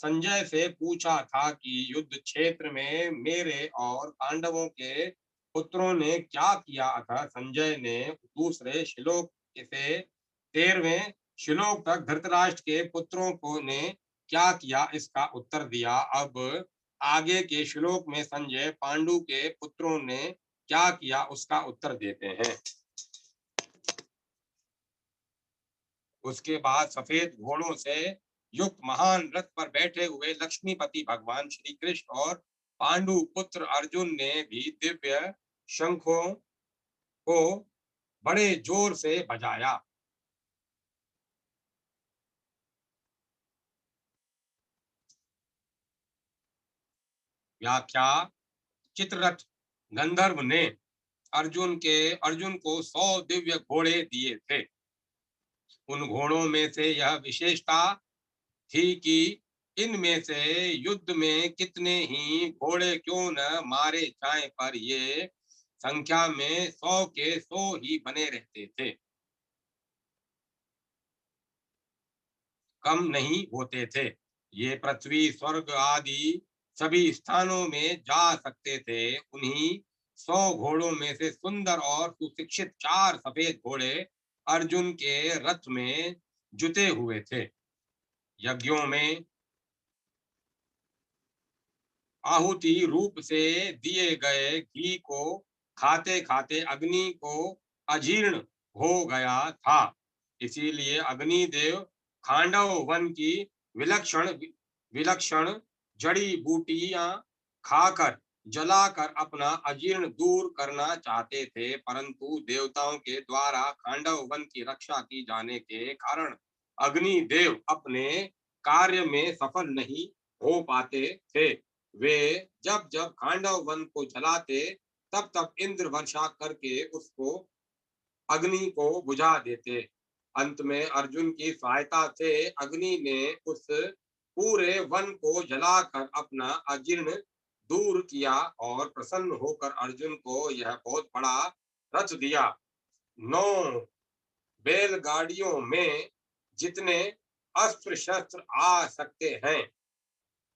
संजय से पूछा था कि युद्ध क्षेत्र में मेरे और पांडवों के पुत्रों ने क्या किया। अतः संजय ने दूसरे श्लोक से 13वें श्लोक तक धृतराष्ट्र के पुत्रों को ने क्या किया इसका उत्तर दिया। अब आगे के श्लोक में संजय पांडु के पुत्रों ने क्या किया उसका उत्तर देते हैं। उसके बाद सफेद घोड़ों से युक्त महान रथ पर बैठे हुए लक्ष्मीपति भगवान श्री कृष्ण और पांडु पुत्र अर्जुन ने भी दिव्य शंखों को बड़े जोर से बजाया। व्याख्या। चित्ररथ गंधर्व ने अर्जुन को 100 दिव्य घोड़े दिए थे। उन घोड़ों में से यह विशेषता थी कि इनमें से युद्ध में कितने ही घोड़े क्यों न मारे जाएं पर ये संख्या में 100 के 100 ही बने रहते थे, कम नहीं होते थे। ये पृथ्वी स्वर्ग आदि सभी स्थानों में जा सकते थे। उन्हीं 100 घोड़ों में से सुंदर और सुशिक्षित 4 सफेद घोड़े अर्जुन के रथ में जुते हुए थे। यज्ञों में आहुति रूप से दिए गए घी को खाते खाते अग्नि को अजीर्ण हो गया था। इसीलिए अग्निदेव खांडव वन की विलक्षण विलक्षण जड़ी बूटियां खाकर जलाकर अपना अजीर्ण दूर करना चाहते थे, परंतु देवताओं के द्वारा खांडव वन की रक्षा की जाने के कारण अग्निदेव अपने कार्य में सफल नहीं हो पाते थे। वे जब जब खांडव वन को जलाते तब तब इंद्र वर्षा करके उसको अग्नि को बुझा देते। अंत में अर्जुन की सहायता से अग्नि ने उस पूरे वन को जलाकर अपना अजीर्ण दूर किया और प्रसन्न होकर अर्जुन को यह बहुत बड़ा रथ दिया। 9 बैलगाड़ियों में जितने अस्त्र शस्त्र आ सकते हैं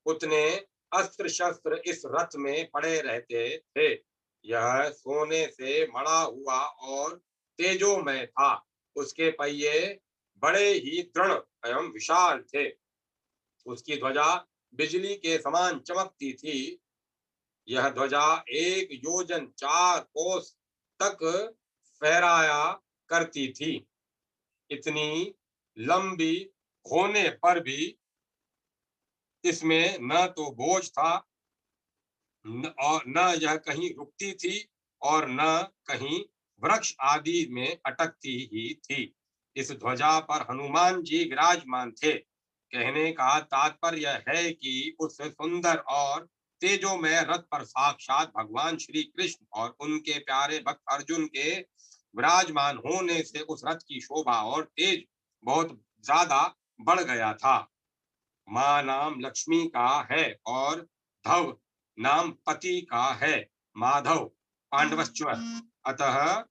उतने अस्त्र शस्त्र इस रथ में पड़े रहते थे। यह सोने से मढ़ा हुआ और तेजोमय था। उसके पहिए बड़े ही दृढ़ एवं विशाल थे। उसकी ध्वजा बिजली के समान चमकती थी। यह ध्वजा 1 योजन 4 कोस तक फहराया करती थी। इतनी लंबी होने पर भी इसमें न तो बोझ था और न यह कहीं रुकती थी और न कहीं वृक्ष आदि में अटकती ही थी। इस ध्वजा पर हनुमान जी विराजमान थे। कहने का तात्पर्य है कि उस सुंदर और तेजोमय रथ पर साक्षात भगवान श्री कृष्ण और उनके प्यारे भक्त अर्जुन के विराजमान होने से उस रथ की शोभा और तेज बहुत ज्यादा बढ़ गया था। माँ नाम लक्ष्मी का है और धव नाम पति का है। माधव पांडवश्च अतः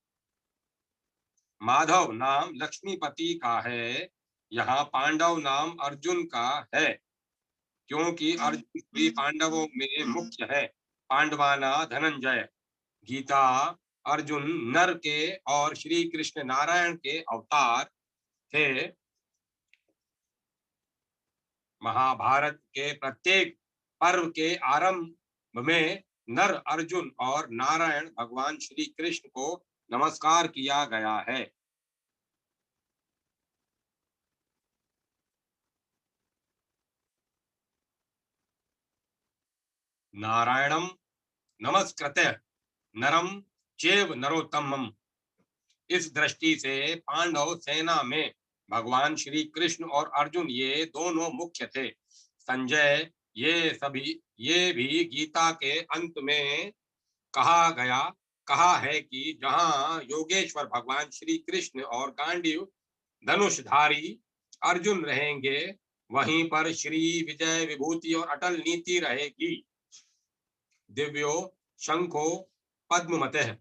माधव नाम लक्ष्मीपति का है। यहाँ पांडव नाम अर्जुन का है क्योंकि अर्जुन भी पांडवों में मुख्य है। पांडवाना धनंजय। गीता अर्जुन नर के और श्री कृष्ण नारायण के अवतार थे। महाभारत के प्रत्येक पर्व के आरंभ में नर अर्जुन और नारायण भगवान श्री कृष्ण को नमस्कार किया गया है। नारायणम नमस्कृत्य नरम चैव नरोत्तमम। इस दृष्टि से पांडव सेना में भगवान श्री कृष्ण और अर्जुन ये दोनों मुख्य थे। संजय ये भी गीता के अंत में कहा है कि जहां योगेश्वर भगवान श्री कृष्ण और गांडीव धनुषधारी अर्जुन रहेंगे वहीं पर श्री विजय विभूति और अटल नीति रहेगी। दिव्यो शंखो पद्ममतः।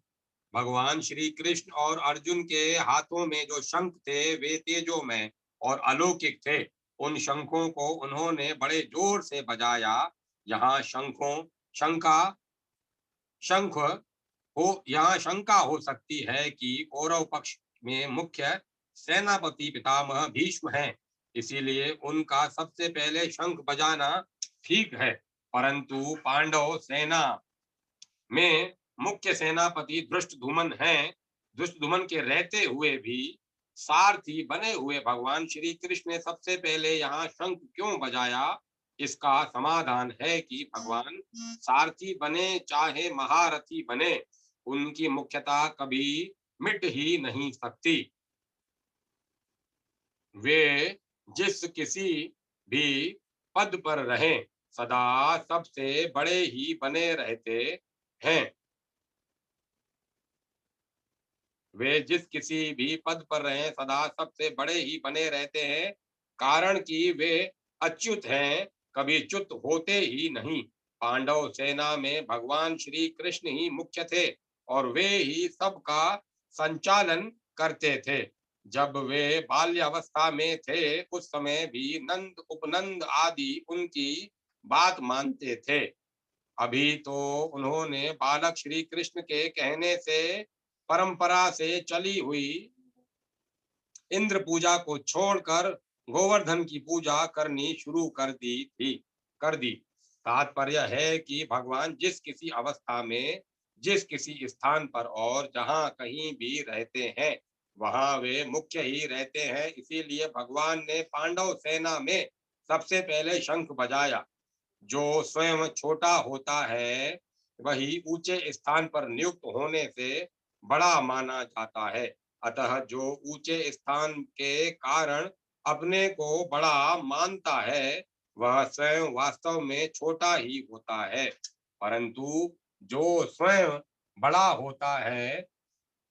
भगवान श्री कृष्ण और अर्जुन के हाथों में जो शंख थे वे तेजोमय और अलौकिक थे। उन शंखों को उन्होंने बड़े जोर से बजाया। यहाँ शंख यहाँ शंका हो सकती है कि कौरव पक्ष में मुख्य सेनापति पितामह भीष्म हैं, इसीलिए उनका सबसे पहले शंख बजाना ठीक है। परंतु पांडव सेना में मुख्य सेनापति धृष्टद्युम्न हैं। धृष्टद्युम्न के रहते हुए भी सारथी बने हुए भगवान श्री कृष्ण ने सबसे पहले यहाँ शंख क्यों बजाया? इसका समाधान है कि भगवान सारथी बने चाहे महारथी बने, उनकी मुख्यता कभी मिट ही नहीं सकती। वे जिस किसी भी पद पर रहें, सदा सबसे बड़े ही बने रहते हैं। वे जिस किसी भी पद पर रहें, सदा सबसे बड़े ही बने रहते हैं, कारण कि वे अच्युत हैं, कभी च्युत होते ही नहीं। पांडव सेना में भगवान श्री कृष्ण ही मुख्य थे और वे ही सबका संचालन करते थे। जब वे बाल्यावस्था में थे, उस समय भी नंद उपनंद आदि उनकी बात मानते थे। अभी तो उन्होंने बालक श्री कृष्ण के कहने से परंपरा से चली हुई इंद्र पूजा को छोड़कर गोवर्धन की पूजा करनी शुरू कर दी। तात्पर्य है कि भगवान जिस किसी अवस्था में, जिस किसी स्थान पर और जहां कहीं भी रहते हैं, वहां वे मुख्य ही रहते हैं। इसीलिए भगवान ने पांडव सेना में सबसे पहले शंख बजाया। जो स्वयं छोटा होता है, वही ऊंचे स्थान पर नियुक्त होने से बड़ा माना जाता है। अतः जो ऊंचे स्थान के कारण अपने को बड़ा मानता है, वह स्वयं वास्तव में छोटा ही होता है। परंतु जो स्वयं बड़ा होता है,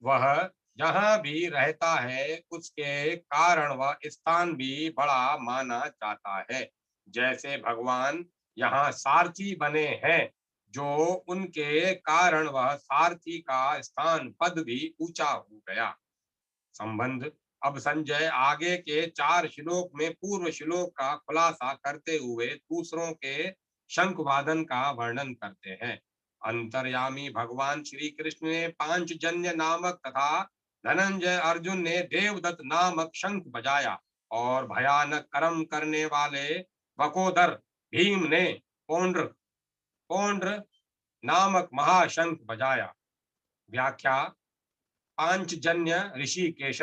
वह जहाँ भी रहता है, उसके कारण वह स्थान भी बड़ा माना जाता है। जैसे भगवान यहाँ सारथी बने हैं, जो उनके कारण वह सारथी का स्थान पद भी ऊंचा हो गया। संबंध अब संजय आगे के 4 श्लोक में पूर्व श्लोक का खुलासा करते हुए दूसरों के शंख वादन का वर्णन करते हैं। अंतर्यामी भगवान श्री कृष्ण ने पांचजन्य नामक तथा धनंजय अर्जुन ने देवदत्त नामक शंख बजाया और भयानक कर्म करने वाले वकोदर भीम ने पौंड्र पौंड्र नामक महाशंख बजाया। व्याख्या: पांचजन्य ऋषिकेश,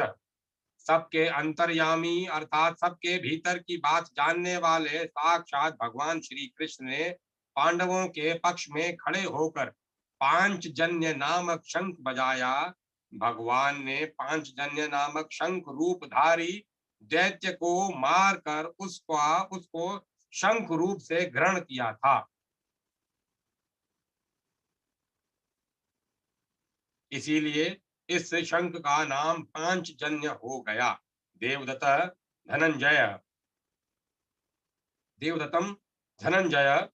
सबके अंतर्यामी अर्थात सबके भीतर की बात जानने वाले साक्षात भगवान श्री कृष्ण ने पांडवों के पक्ष में खड़े होकर पांचजन्य नामक शंख बजाया। भगवान ने पांचजन्य नामक शंख रूपधारी दैत्य को मारकर उसको शंख रूप से ग्रहण किया था। इसीलिए इस शंख का नाम पांचजन्य हो गया। देवदत्त धनंजय देवदत्तम धनंजय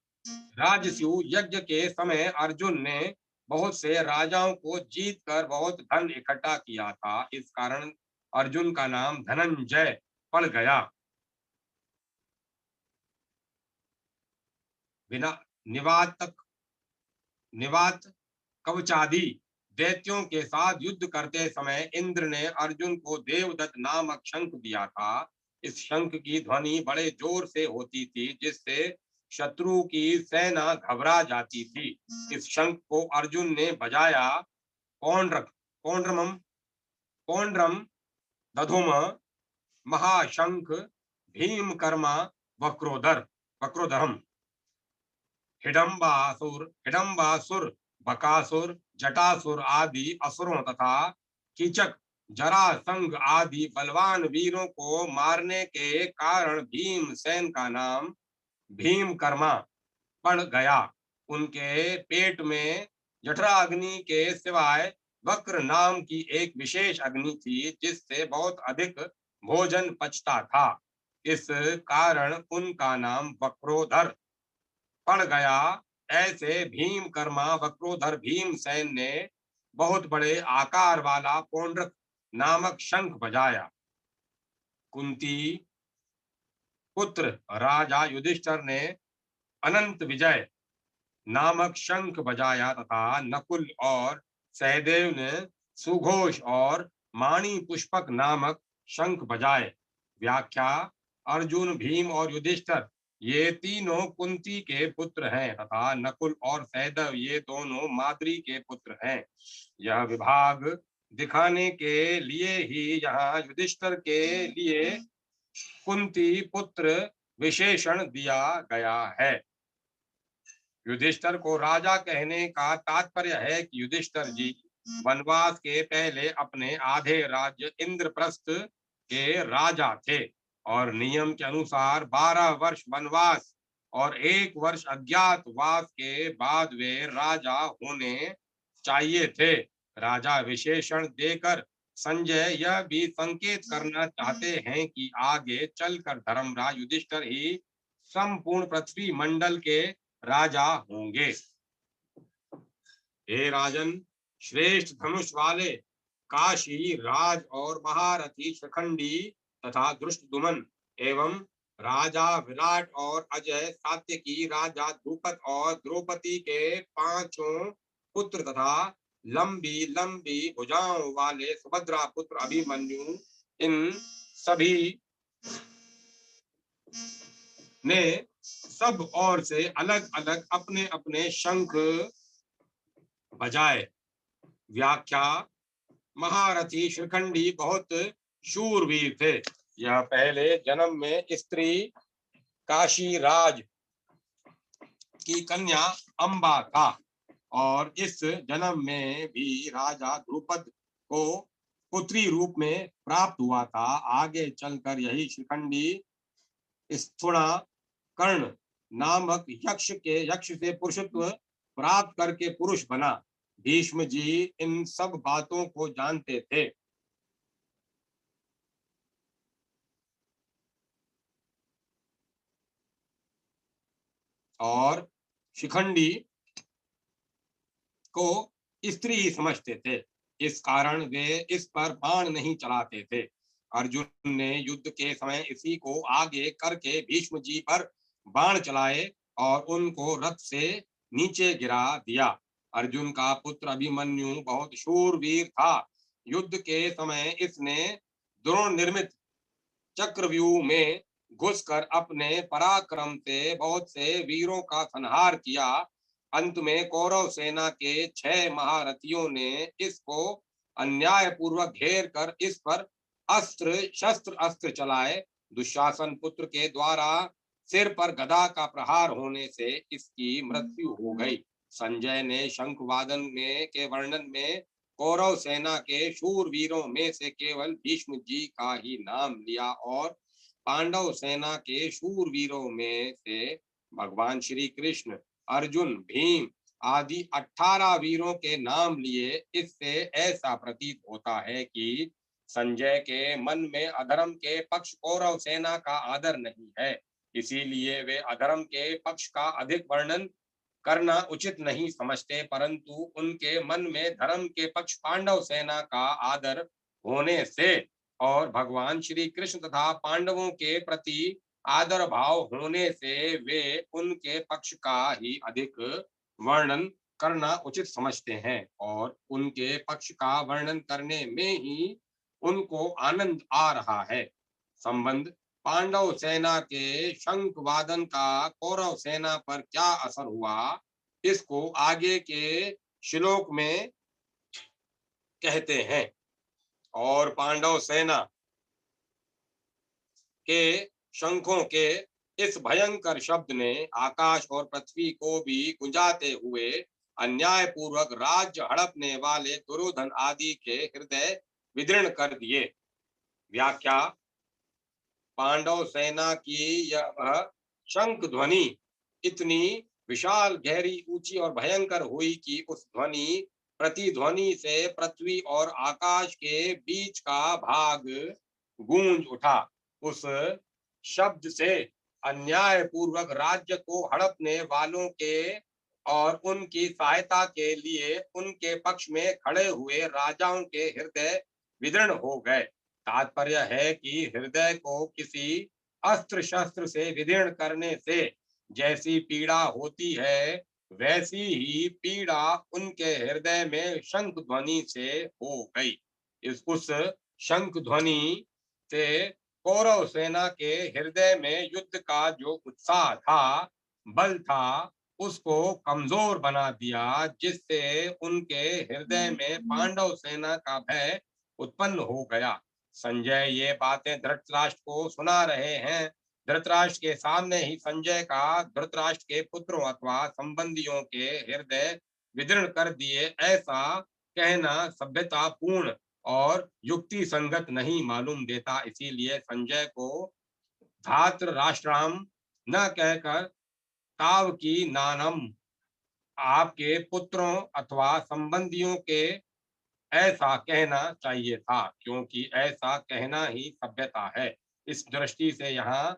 राजस्यु यज्ञ के समय अर्जुन ने बहुत से राजाओं को जीत कर बहुत धन इकट्ठा किया था। इस कारण अर्जुन का नाम धनंजय पड़ गया। बिना निवात कवचादि दैत्यों के साथ युद्ध करते समय इंद्र ने अर्जुन को देवदत्त नामक शंख दिया था। इस शंख की ध्वनि बड़े जोर से होती थी, जिससे शत्रु की सेना घबरा जाती थी। इस शंख को अर्जुन ने बजाया। पौंड्रक पौंड्रमम पौंड्रम दधुम महाशंख भीम कर्मा वक्रोधरम हिडम्बासुर बकासुर जटासुर आदि असुरों तथा कीचक जरासंघ आदि बलवान वीरों को मारने के कारण भीमसेन का नाम भीमकर्मा पड़ गया। उनके पेट में जठरा अग्नि के सिवाय वक्र नाम की एक विशेष अग्नि थी, जिससे बहुत अधिक भोजन पचता था। इस कारण उनका नाम वक्रोधर पड़ गया। ऐसे भीमकर्मा वक्रोधर भीमसेन ने बहुत बड़े आकार वाला पौंड्रक नामक शंख बजाया। कुंती पुत्र राजा युधिष्ठिर ने अनंत विजय नामक शंख बजाया तथा नकुल और सहदेव ने सुघोष और माणी पुष्पक नामक शंख बजाए। व्याख्या: अर्जुन, भीम और युधिष्ठिर ये तीनों कुंती के पुत्र हैं तथा नकुल और सहदेव ये दोनों माद्री के पुत्र हैं। यह विभाग दिखाने के लिए ही यहाँ युधिष्ठिर के लिए कुंती पुत्र विशेषण दिया गया है। युधिष्ठिर को राजा कहने का तात्पर्य है कि युधिष्ठिर जी वनवास के पहले अपने आधे राज्य इंद्रप्रस्थ के राजा थे और नियम के अनुसार 12 वर्ष वनवास और 1 वर्ष अज्ञातवास के बाद वे राजा होने चाहिए थे। राजा विशेषण देकर संजय यह भी संकेत करना चाहते हैं कि आगे चलकर धर्मराज युधिष्ठिर ही संपूर्ण पृथ्वी मंडल के राजा होंगे। हे राजन, श्रेष्ठ धनुष वाले काशी राज और महारथी शिखंडी तथा धृष्टद्युम्न एवं राजा विराट और अजय सात्यकी राजा द्रुपद और द्रौपदी के पांचों पुत्र तथा लंबी लंबी भुजाओं वाले सुभद्रा पुत्र अभिमन्यु, इन सभी ने सब ओर से अलग अलग अपने अपने शंख बजाए। व्याख्या: महारथी शिखंडी बहुत शूरवीर थे। यह पहले जन्म में स्त्री काशी राज की कन्या अंबा था और इस जन्म में भी राजा द्रुपद को पुत्री रूप में प्राप्त हुआ था। आगे चलकर यही शिखंडी स्थूणा कर्ण नामक यक्ष से पुरुषत्व प्राप्त करके पुरुष बना। भीष्म जी इन सब बातों को जानते थे। और शिखंडी को स्त्री ही समझते थे, इस कारण वे इस पर बाण नहीं चलाते थे। अर्जुन ने युद्ध के समय इसी को आगे करके भीष्म जी पर बाण चलाए और उनको रथ से नीचे गिरा दिया। अर्जुन का पुत्र अभिमन्यु बहुत शूरवीर था। युद्ध के समय इसने द्रोण निर्मित चक्रव्यूह में घुसकर अपने पराक्रम से बहुत से वीरों का संहार किया। अंत में कौरव सेना के 6 महारथियों ने इसको अन्याय पूर्वक घेर कर इस पर अस्त्र चलाए। दुशासन पुत्र के द्वारा सिर पर गदा का प्रहार होने से इसकी मृत्यु हो गई। संजय ने शंखवादन में के वर्णन में कौरव सेना के शूरवीरों में से केवल भीष्म जी का ही नाम लिया और पांडव सेना के शूरवीरों में से भगवान श्री कृष्ण, अर्जुन, भीम आदि 18 वीरों के नाम लिए। इससे ऐसा प्रतीत होता है कि संजय के मन में अधर्म के पक्ष कौरव सेना का आदर नहीं है, इसीलिए वे अधर्म के पक्ष का अधिक वर्णन करना उचित नहीं समझते, परंतु उनके मन में धर्म के पक्ष पांडव सेना का आदर होने से और भगवान श्री कृष्ण तथा पांडवों के प्रति आदर भाव होने से वे उनके पक्ष का ही अधिक वर्णन करना उचित समझते हैं और उनके पक्ष का वर्णन करने में ही उनको आनंद आ रहा है। संबंध: पांडव सेना के शंख वादन का कौरव सेना पर क्या असर हुआ, इसको आगे के श्लोक में कहते हैं। और पांडव सेना के शंखों के इस भयंकर शब्द ने आकाश और पृथ्वी को भी गुंजाते हुए अन्याय पूर्वक राज्य हड़पने वाले दुर्योधन आदि के हृदय विदीर्ण कर दिए। व्याख्या: पांडव सेना की यह शंख ध्वनि इतनी विशाल, गहरी, ऊंची और भयंकर हुई कि उस ध्वनि प्रतिध्वनि से पृथ्वी और आकाश के बीच का भाग गूंज उठा। उस शब्द से अन्याय पूर्वक राज्य को हड़पने वालों के और उनकी सहायता के लिए उनके पक्ष में खड़े हुए राजाओं के हृदय विदीर्ण हो गए। तात्पर्य है कि हृदय को किसी अस्त्र शस्त्र से विदीर्ण करने से जैसी पीड़ा होती है, वैसी ही पीड़ा उनके हृदय में शंख ध्वनि से हो गई। उस शंख ध्वनि से कौरव सेना के हृदय में युद्ध का जो उत्साह था, बल था, उसको कमजोर बना दिया, जिससे उनके हृदय में पांडव सेना का भय उत्पन्न हो गया। संजय ये बातें धृतराष्ट्र को सुना रहे हैं। धृतराष्ट्र के सामने ही संजय का धृतराष्ट्र के पुत्रों अथवा संबंधियों के हृदय विदीर्ण कर दिए, ऐसा कहना सभ्यतापूर्ण और युक्ति संगत नहीं मालूम देता। इसीलिए संजय को धात्र राष्ट्राम न कहकर ताव की नानम, आपके पुत्रों अथवा संबंधियों के, ऐसा कहना चाहिए था, क्योंकि ऐसा कहना ही सभ्यता है। इस दृष्टि से यहाँ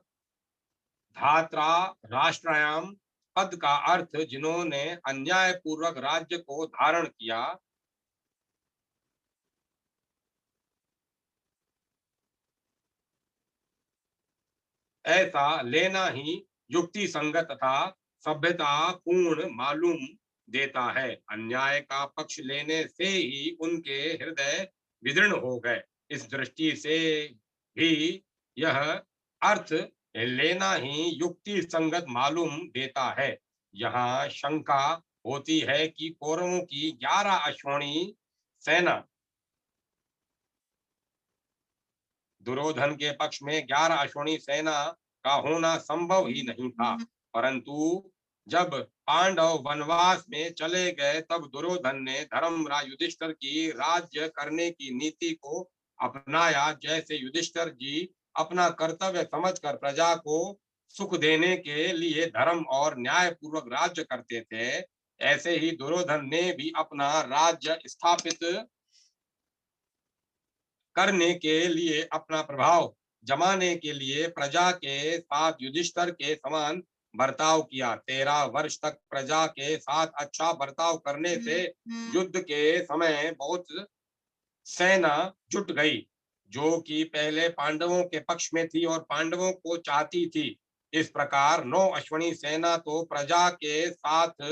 धात्रा राष्ट्रायाम पद का अर्थ जिन्होंने अन्याय पूर्वक राज्य को धारण किया, ऐसा लेना ही युक्ति संगत तथा सभ्यता पूर्ण मालूम देता है। अन्याय का पक्ष लेने से ही उनके हृदय विदीर्ण हो गए। इस दृष्टि से भी यह अर्थ लेना ही युक्ति संगत मालूम देता है। यहाँ शंका होती है कि कौरवों की 11 अश्वनी सेना दुर्योधन के पक्ष में 11 अश्वनी सेना का होना संभव ही नहीं था, परंतु जब पांडव वनवास में चले गए तब दुर्योधन ने धर्मराज युधिष्ठिर की राज्य करने की नीति को अपनाया। जैसे युधिष्ठिर जी अपना कर्तव्य समझकर प्रजा को सुख देने के लिए धर्म और न्याय पूर्वक राज्य करते थे, ऐसे ही दुर्योधन ने भी अपना राज्य स्थापित करने के लिए, अपना प्रभाव जमाने के लिए प्रजा के साथ युधिष्ठिर के समान बर्ताव किया। 13 वर्ष तक प्रजा के साथ अच्छा बर्ताव करने से युद्ध के समय बहुत सेना जुट गई, जो कि पहले पांडवों के पक्ष में थी और पांडवों को चाहती थी। इस प्रकार 9 अश्वनी सेना तो प्रजा के साथ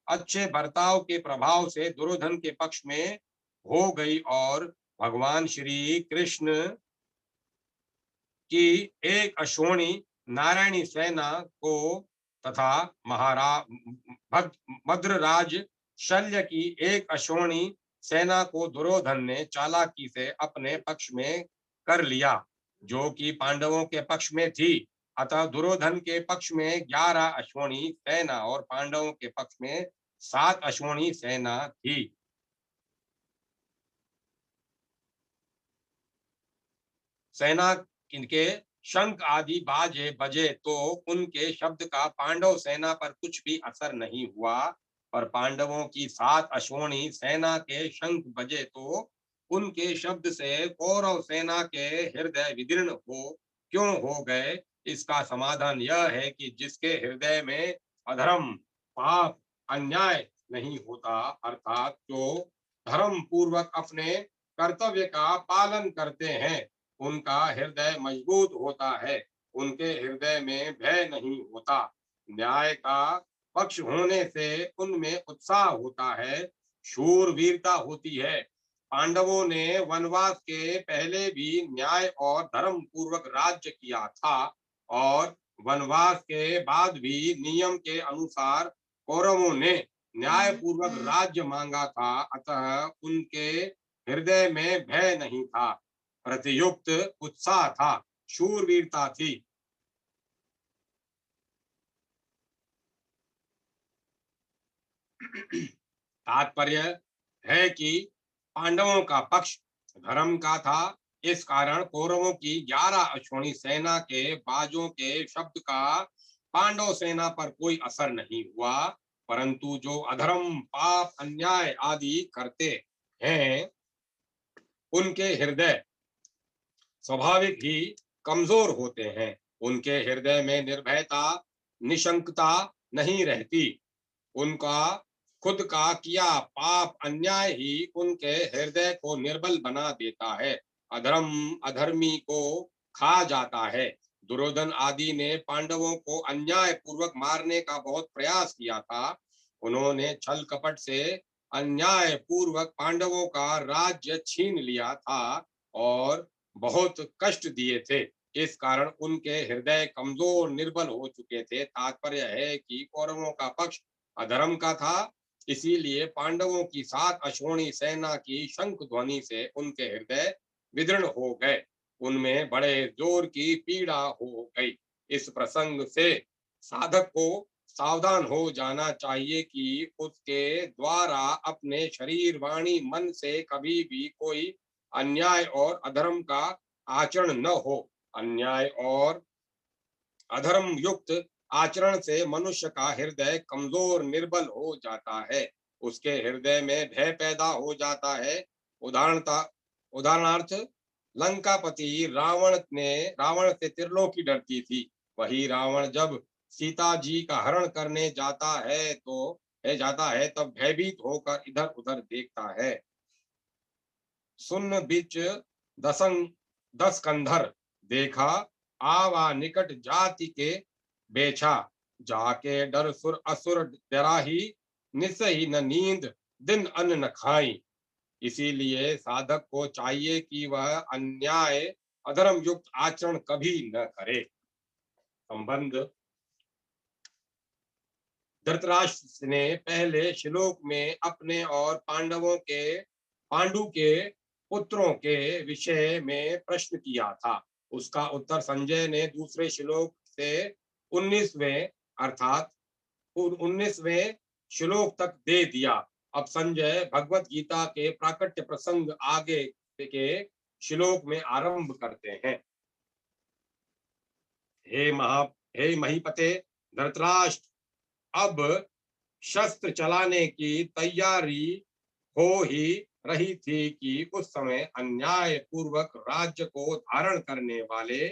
अच्छे बर्ताव के प्रभाव से दुर्योधन के पक्ष में हो गई और भगवान श्री कृष्ण की एक अश्वनी नारायणी सेना को तथा भद्रराज शल्य की एक अश्वनी सेना को दुर्योधन ने चालाकी से अपने पक्ष में कर लिया, जो कि पांडवों के पक्ष में थी। अतः दुर्योधन के पक्ष में 11 अश्वनी सेना और पांडवों के पक्ष में 7 अश्वनी सेना थी। सेना इनके शंख आदि बाजे बजे तो उनके शब्द का पांडव सेना पर कुछ भी असर नहीं हुआ, पर पांडवों की 7 अश्वनी सेना के शंख बजे तो उनके शब्द से कौरव सेना के हृदय विदीर्ण क्यों हो गए। इसका समाधान यह है कि जिसके हृदय में अधर्म, पाप, अन्याय नहीं होता, अर्थात जो धर्म पूर्वक अपने कर्तव्य का पालन करते हैं, उनका हृदय मजबूत होता है, उनके हृदय में भय नहीं होता, न्याय का पक्ष होने से उनमें उत्साह होता है, शूरवीरता होती है। पांडवों ने वनवास के पहले भी न्याय और धर्म पूर्वक राज्य किया था और वनवास के बाद भी नियम के अनुसार कौरवों ने न्याय पूर्वक राज्य मांगा था। अतः उनके हृदय में भय नहीं था, प्रतियुक्त उत्साह था, शूरवीरता थी। तात्पर्य है कि पांडवों का पक्ष धर्म का था, इस कारण कौरवों की 11 अश्वनी सेना के बाजों के शब्द का पांडव सेना पर कोई असर नहीं हुआ, परंतु जो अधर्म, पाप, अन्याय आदि करते हैं, उनके हृदय स्वाभाविक ही कमजोर होते हैं। उनके हृदय में निर्भयता, निशंकता नहीं रहती। उनका खुद का किया पाप, अन्याय ही उनके हृदय को निर्बल बना देता है। अधर्म अधर्मी को खा जाता है। दुर्योधन आदि ने पांडवों को अन्याय पूर्वक मारने का बहुत प्रयास किया था। उन्होंने छल कपट से अन्याय पूर्वक पांडवों का राज्य छीन लिया था और बहुत कष्ट दिए थे। इस कारण उनके हृदय कमजोर निर्बल हो चुके थे। तात्पर्य है कि कौरवों का पक्ष अधर्म का था, इसीलिए पांडवों की 7 अश्वनी सेना की शंख ध्वनि से उनके हृदय विदृढ़ हो गए, उनमें बड़े जोर की पीड़ा हो गई। इस प्रसंग से साधक को सावधान हो जाना चाहिए कि उसके द्वारा अपने शरीर, वाणी, मन से कभी भी कोई अन्याय और अधर्म का आचरण न हो। अन्याय और अधर्म युक्त आचरण से मनुष्य का हृदय कमजोर निर्बल हो जाता है, उसके हृदय में भय पैदा हो जाता है। उदाहरणार्थ लंकापति रावण से त्रिलोकी डरती थी। वही रावण जब सीता जी का हरण करने जाता है तब भयभीत होकर इधर उधर देखता है। सुन बिच दसंग 10 कंधर देखा, आवा निकट जाति के बेछा, जाके डर सुर असुर डराही, निसही न नींद दिन अन्न न खाई। इसीलिए साधक को चाहिए कि वह अन्याय अधर्म युक्त आचरण कभी न करे। संबंध धृतराष्ट्र ने पहले श्लोक में अपने और पांडु के पुत्रों के विषय में प्रश्न किया था। उसका उत्तर संजय ने दूसरे श्लोक से 19वें अर्थात 19वें श्लोक तक दे दिया। अब संजय भगवत गीता के प्राकट्य प्रसंग आगे के श्लोक में आरंभ करते हैं। हे महीपते धृतराष्ट्र, अब शस्त्र चलाने की तैयारी हो ही रही थी कि उस समय अन्याय पूर्वक राज्य को धारण करने वाले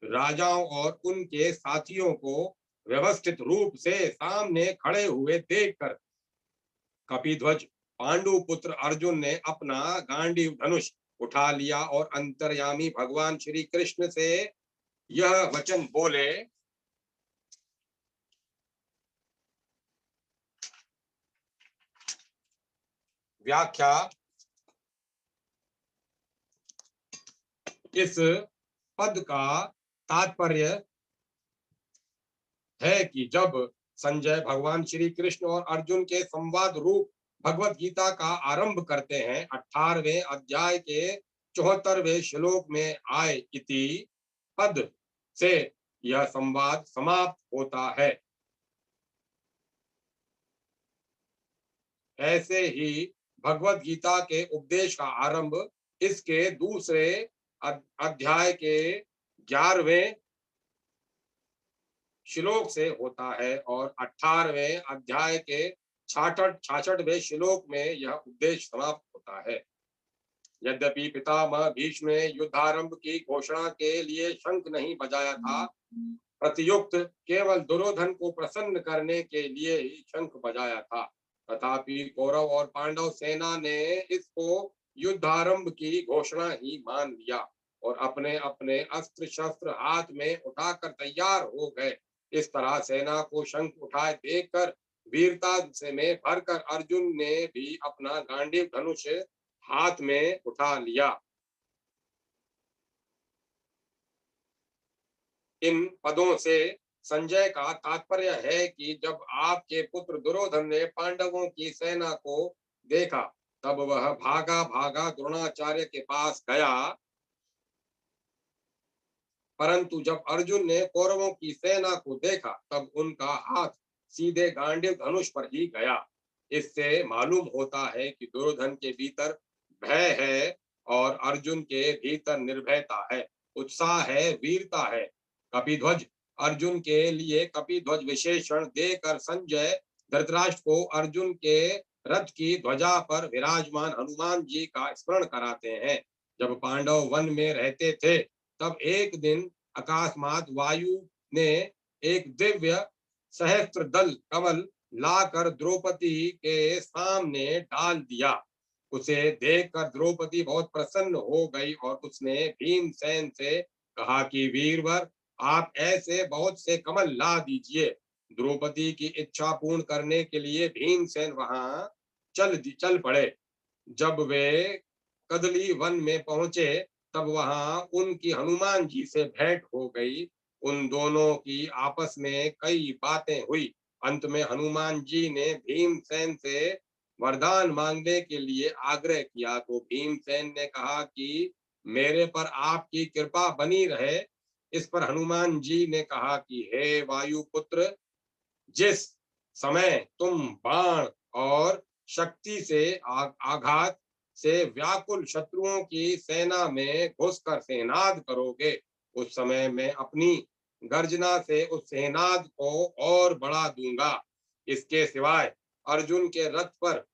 राजाओं और उनके साथियों को व्यवस्थित रूप से सामने खड़े हुए देखकर कपिध्वज पांडु पुत्र अर्जुन ने अपना गांडीव धनुष उठा लिया और अंतर्यामी भगवान श्री कृष्ण से यह वचन बोले। व्याख्या। इस पद का तात्पर्य है कि जब संजय भगवान श्री कृष्ण और अर्जुन के संवाद रूप भगवत गीता का आरंभ करते हैं, 18वें अध्याय के 74वें श्लोक में आए इति पद से यह संवाद समाप्त होता है। ऐसे ही भगवत गीता के उपदेश का आरंभ इसके दूसरे अध्याय के 11वें श्लोक से होता है और 18वें अध्याय के 66वें श्लोक में यह उपदेश समाप्त होता है। यद्यपि पितामह भीष्म ने युद्धारंभ की घोषणा के लिए शंख नहीं बजाया था, प्रतियुक्त केवल दुर्योधन को प्रसन्न करने के लिए ही शंख बजाया था, तथापि कौरव और पांडव सेना ने इसको युद्धारंभ की घोषणा ही मान लिया और अपने अपने अस्त्र शस्त्र हाथ में उठाकर तैयार हो गए। इस तरह सेना को शंख उठाए देखकर वीरता से में भरकर अर्जुन ने भी अपना गांडीव धनुष हाथ में उठा लिया। इन पदों से संजय का तात्पर्य है कि जब आपके पुत्र दुर्योधन ने पांडवों की सेना को देखा तब वह भागा भागा द्रोणाचार्य के पास गया, परंतु जब अर्जुन ने कौरवों की सेना को देखा तब उनका हाथ सीधे गांडीव धनुष पर ही गया। इससे मालूम होता है कि दुर्योधन के भीतर भय है और अर्जुन के भीतर निर्भयता है, उत्साह है, वीरता है। कपिध्वज अर्जुन के लिए कपिध्वज विशेषण देकर संजय धृतराष्ट्र को अर्जुन के रथ की ध्वजा पर विराजमान हनुमान जी का स्मरण कराते हैं। जब पांडव वन में रहते थे तब एक दिन अकस्मात वायु ने एक दिव्य सहस्त्र दल कमल लाकर द्रौपदी के सामने डाल दिया। उसे देखकर द्रौपदी बहुत प्रसन्न हो गई और उसने भीमसेन से कहा कि वीरवर, आप ऐसे बहुत से कमल ला दीजिए। द्रौपदी की इच्छा पूर्ण करने के लिए भीमसेन वहां चल पड़े। जब वे कदली वन में पहुंचे तब वहां उनकी हनुमान जी से भेंट हो गई। उन दोनों की आपस में कई बातें हुई। अंत में हनुमान जी ने भीमसेन से वरदान मांगने के लिए आग्रह किया तो भीमसेन ने कहा कि मेरे पर आपकी कृपा बनी रहे। इस पर हनुमान जी ने कहा कि हे वायुपुत्र, जिस समय तुम बाण और शक्ति से आघात से व्याकुल शत्रुओं की सेना में घुसकर सेनाद करोगे, उस समय मैं अपनी गर्जना से उस सेनाद को और बढ़ा दूंगा। इसके सिवाय अर्जुन के रथ पर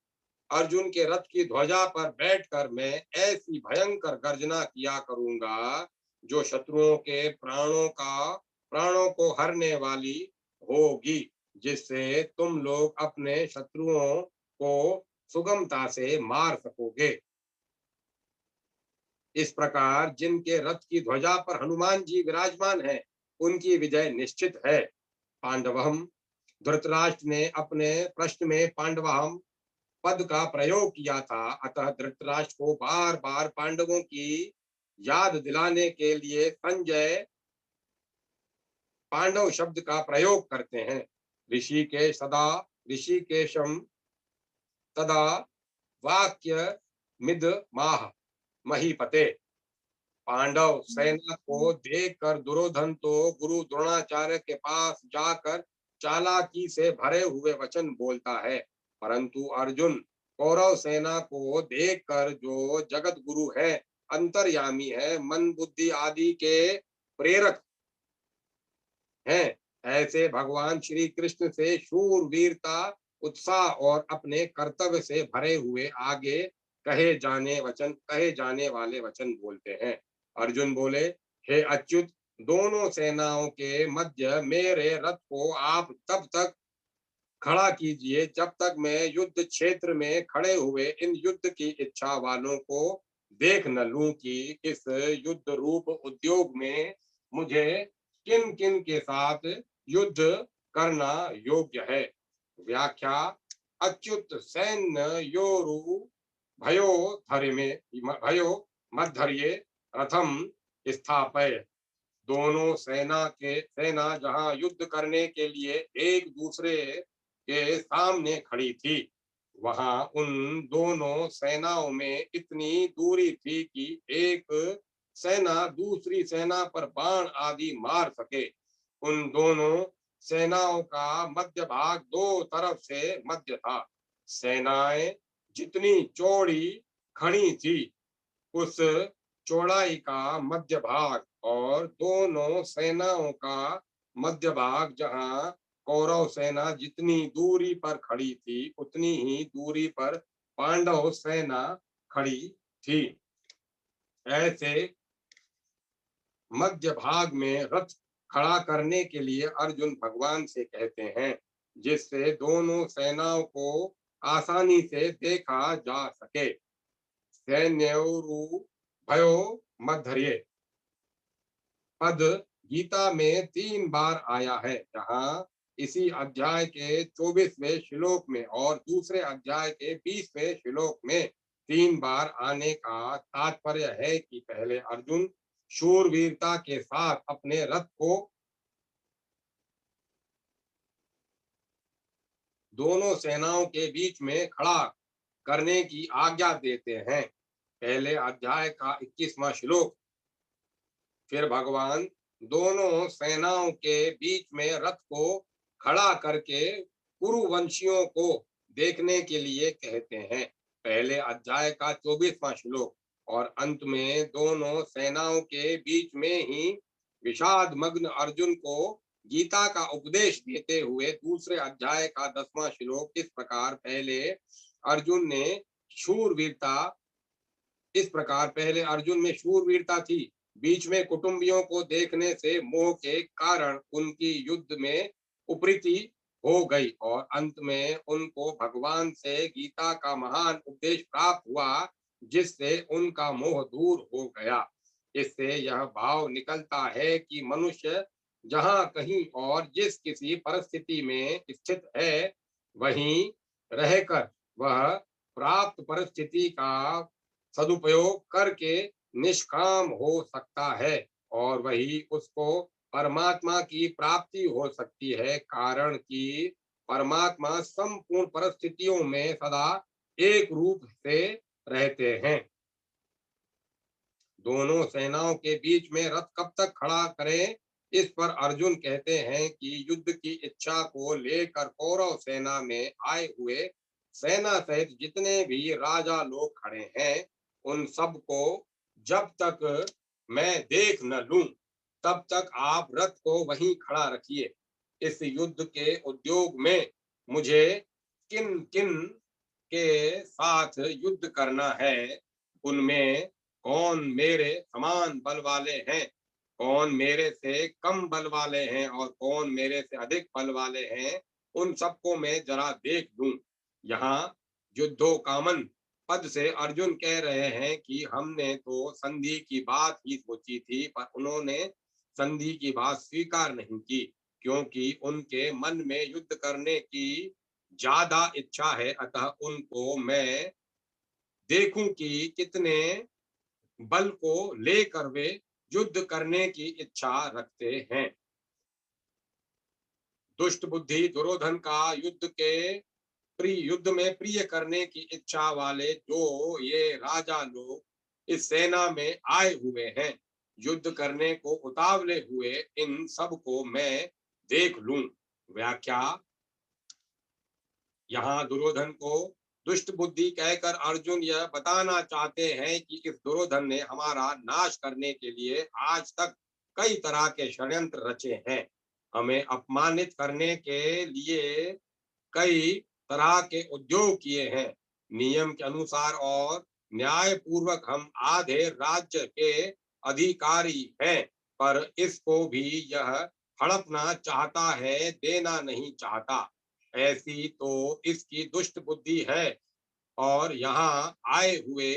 अर्जुन के रथ की ध्वजा पर बैठकर मैं ऐसी भयंकर गर्जना किया करूंगा जो शत्रुओं के प्राणों को हरने वाली होगी, जिससे तुम लोग अपने शत्रुओं को सुगमता से मार सकोगे। इस प्रकार जिनके रथ की ध्वजा पर हनुमान जी विराजमान हैं, उनकी विजय निश्चित है। पांडवहम, धृतराष्ट्र ने अपने प्रश्न में पांडवहम पद का प्रयोग किया था। अतः धृतराष्ट्र को बार बार पांडवों की याद दिलाने के लिए संजय पांडव शब्द का प्रयोग करते हैं। ऋषिकेशम तदा वाक्य मिद माह महीपते। पांडव सेना को देखकर दुर्योधन तो गुरु द्रोणाचार्य के पास जाकर चालाकी से भरे हुए वचन बोलता है, परंतु अर्जुन कौरव सेना को देखकर जो जगत गुरु है, अंतर्यामी है, मन बुद्धि आदि के प्रेरक हैं, ऐसे भगवान श्री कृष्ण से शूर वीरता, उत्साह और अपने कर्तव्य से भरे हुए आगे कहे जाने वाले वचन बोलते हैं। अर्जुन बोले, हे अच्युत, दोनों सेनाओं के मध्य मेरे रथ को आप तब तक खड़ा कीजिए जब तक मैं युद्ध क्षेत्र में खड़े हुए इन युद्ध की इच्छा वालों को देख न लूं कि इस युद्ध रूप उद्योग में मुझे किन किन के साथ युद्ध करना योग्य है। व्याख्या: अच्युत सैन्य योरु भयो भयो मध्यर्ये रथम स्थापय। दोनों सेना जहां युद्ध करने के लिए एक दूसरे के सामने खड़ी थी, वहां उन दोनों सेनाओं में इतनी दूरी थी कि एक सेना दूसरी सेना पर बाण आदि मार सके। उन दोनों सेनाओं का मध्य भाग दो तरफ से मध्य था। सेनाएं जितनी चौड़ी खड़ी थी, उस चौड़ाई का मध्य भाग और दोनों सेनाओं का मध्य भाग, जहां कौरव सेना जितनी दूरी पर खड़ी थी उतनी ही दूरी पर पांडव सेना खड़ी थी। ऐसे मध्य भाग में रथ खड़ा करने के लिए अर्जुन भगवान से कहते हैं, जिससे दोनों सेनाओं को आसानी से देखा जा सके। सैन्योरु भयो मध्यर्ये पद गीता में 3 बार आया है, जहां इसी अध्याय के 24वें श्लोक में और दूसरे अध्याय के 20वें श्लोक में 3 बार आने का तात्पर्य है कि पहले अर्जुन शूरवीरता के साथ अपने रथ को दोनों सेनाओं के बीच में खड़ा करने की आज्ञा देते हैं। पहले अध्याय का 21वां श्लोक। फिर भगवान दोनों सेनाओं के बीच में रथ को खड़ा करके कुरुवंशियों को देखने के लिए कहते हैं। पहले अध्याय का 24वां श्लोक और अंत में दोनों सेनाओं के बीच में ही विषाद मग्न अर्जुन को गीता का उपदेश देते हुए दूसरे अध्याय का 10वां श्लोक इस प्रकार अर्जुन ने शूरवीरता पहले अर्जुन में शूरवीरता थी, बीच में कुटुंबियों को देखने से मोह के कारण उनकी युद्ध में उपरीति हो गई और अंत में उनको भगवान से गीता का महान उपदेश प्राप्त हुआ, जिससे उनका मोह दूर हो गया। इससे यह भाव निकलता है कि मनुष्य जहाँ कहीं और जिस किसी परिस्थिति में स्थित है, वहीं रहकर वह प्राप्त परिस्थिति का सदुपयोग करके निष्काम हो सकता है, और वही उसको परमात्मा की प्राप्ति हो सकती है, कारण कि परमात्मा संपूर्ण परिस्थितियों में सदा एक रूप से रहते हैं। दोनों सेनाओं के बीच में रथ कब तक खड़ा करें, इस पर अर्जुन कहते हैं कि युद्ध की इच्छा को लेकर कौरव सेना में आए हुए सेना सहित जितने भी राजा लोग खड़े हैं, उन सबको जब तक मैं देख न लूं, तब तक आप रथ को वहीं खड़ा रखिए। इस युद्ध के उद्योग में मुझे किन किन के साथ युद्ध करना है, उनमें कौन मेरे समान बल वाले हैं, कौन मेरे से कम बल वाले हैं और कौन मेरे से अधिक बल वाले हैं, उन सबको मैं जरा देख लूं। यहाँ युद्धो कामन पद से अर्जुन कह रहे हैं कि हमने तो संधि की बात ही सोची थी, पर उन्होंने संधि की बात स्वीकार नहीं की, क्योंकि उनके मन में युद्ध करने की ज्यादा इच्छा है। अतः उनको मैं देखूं कि कितने बल को लेकर वे युद्ध करने की इच्छा रखते हैं। दुष्ट बुद्धि दुर्योधन का युद्ध में प्रिय करने की इच्छा वाले जो ये राजा लोग इस सेना में आए हुए हैं, युद्ध करने को उतावले हुए, इन सब को मैं देख लूं। व्याख्या। यहाँ दुर्योधन को दुष्ट बुद्धि कहकर अर्जुन यह बताना चाहते हैं कि इस दुर्योधन ने हमारा नाश करने के लिए आज तक कई तरह के षड्यंत्र रचे हैं, हमें अपमानित करने के लिए कई तरह के उद्योग किए हैं। नियम के अनुसार और न्याय पूर्वक हम आधे राज्य के अधिकारी हैं, पर इसको भी यह हड़पना चाहता है, देना नहीं चाहता। ऐसी तो इसकी दुष्ट बुद्धि है, और यहाँ आए हुए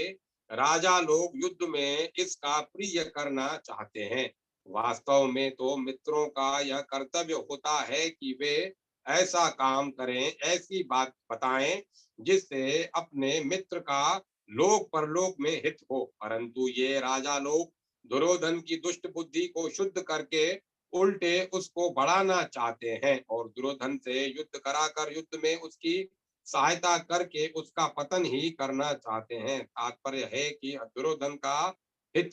राजा लोग युद्ध में इसका प्रिय करना चाहते हैं। वास्तव में तो मित्रों का यह कर्तव्य होता है कि वे ऐसा काम करें, ऐसी बात बताएं जिससे अपने मित्र का लोक परलोक में हित हो, परंतु ये राजा लोग दुर्योधन की दुष्ट बुद्धि को शुद्ध करके उल्टे उसको बढ़ाना चाहते हैं, और दुर्योधन से युद्ध कराकर युद्ध में उसकी सहायता करके उसका पतन ही करना चाहते हैं। तात्पर्य है कि दुर्योधन का हित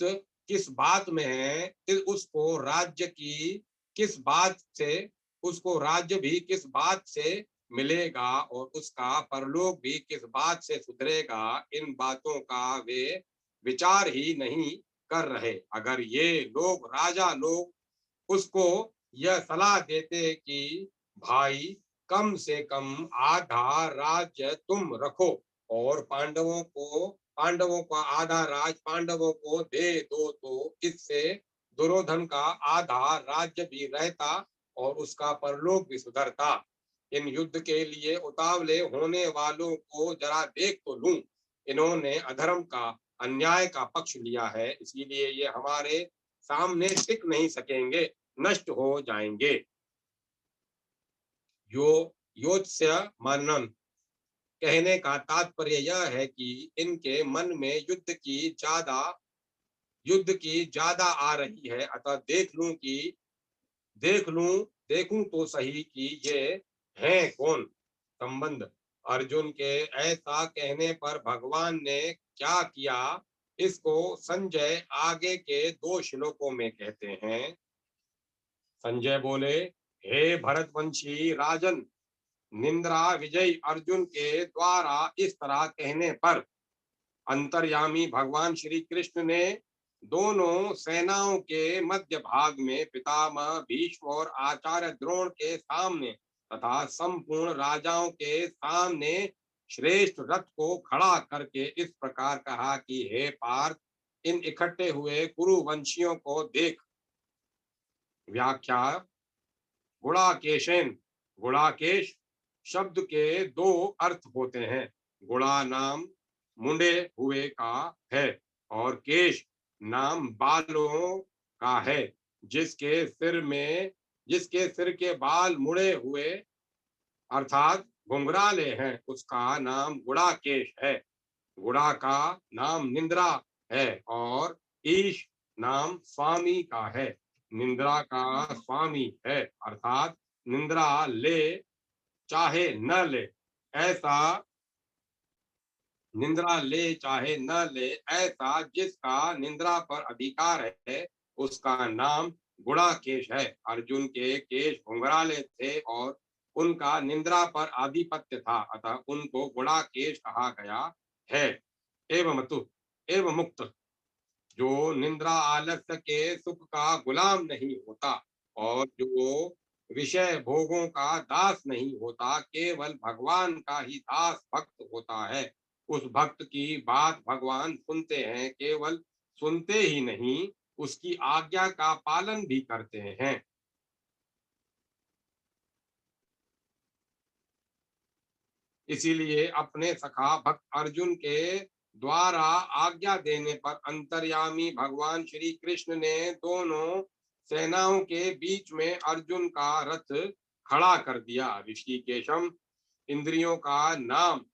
किस बात में है, उसको राज्य की किस बात से, उसको राज्य भी किस बात से मिलेगा और उसका परलोक भी किस बात से सुधरेगा, इन बातों का वे विचार ही नहीं कर रहे। अगर ये लोग राजा लोग उसको यह सलाह देते कि भाई कम से कम आधा राज्य तुम रखो और पांडवों का आधा राज पांडवों को दे दो, तो इससे दुर्योधन का आधा राज्य भी रहता और उसका परलोक भी सुधरता। इन युद्ध के लिए उतावले होने वालों को जरा देख तो लूं, इन्होंने अधर्म का अन्याय का पक्ष लिया है, इसीलिए ये हमारे सामने टिक नहीं सकेंगे, नष्ट हो जाएंगे। यो योत्स्य मनन कहने का तात्पर्य यह है कि इनके मन में युद्ध की ज्यादा आ रही है, अतः देखूं तो सही कि ये हैं कौन। संबंध। अर्जुन के ऐसा कहने पर भगवान ने क्या किया, इसको संजय आगे के 2 श्लोकों में कहते हैं। संजय बोले, हे भरतवंशी राजन, निंद्रा विजय अर्जुन के द्वारा इस तरह कहने पर अंतर्यामी भगवान श्री कृष्ण ने दोनों सेनाओं के मध्य भाग में पितामह भीष्म और आचार्य द्रोण के सामने तथा संपूर्ण राजाओं के सामने श्रेष्ठ रथ को खड़ा करके इस प्रकार कहा कि हे पार्थ, इन इकट्ठे हुए कुरुवंशियों को देख। व्याख्या। गुणाकेशेन, गुणाकेश शब्द के 2 अर्थ होते हैं। गुणा नाम मुंडे हुए का है और केश नाम बालों का है, जिसके सिर के बाल मुड़े हुए अर्थात घुंघराले हैं, उसका नाम गुड़ाकेश है। गुड़ा का नाम निंद्रा है और ईश नाम स्वामी का है। निंद्रा का स्वामी है अर्थात निंद्रा ले चाहे न ले, ऐसा निंद्रा ले चाहे न ले, ऐसा जिसका निंद्रा पर अधिकार है, उसका नाम गुड़ाकेश है। अर्जुन के केश घुंघराले थे और उनका निंद्रा पर आधिपत्य था, अतः उनको गुड़ाकेश कहा गया है। एवं तु एवं मुक्त, जो निंद्रा आलस्य के सुख का गुलाम नहीं होता और जो विषय भोगों का दास नहीं होता, केवल भगवान का ही दास भक्त होता है। उस भक्त की बात भगवान सुनते हैं, केवल सुनते ही नहीं, उसकी आज्ञा का पालन भी करते हैं। इसीलिए अपने सखा भक्त अर्जुन के द्वारा आज्ञा देने पर अंतर्यामी भगवान श्री कृष्ण ने दोनों सेनाओं के बीच में अर्जुन का रथ खड़ा कर दिया। ऋषिकेशम इंद्रियों का नाम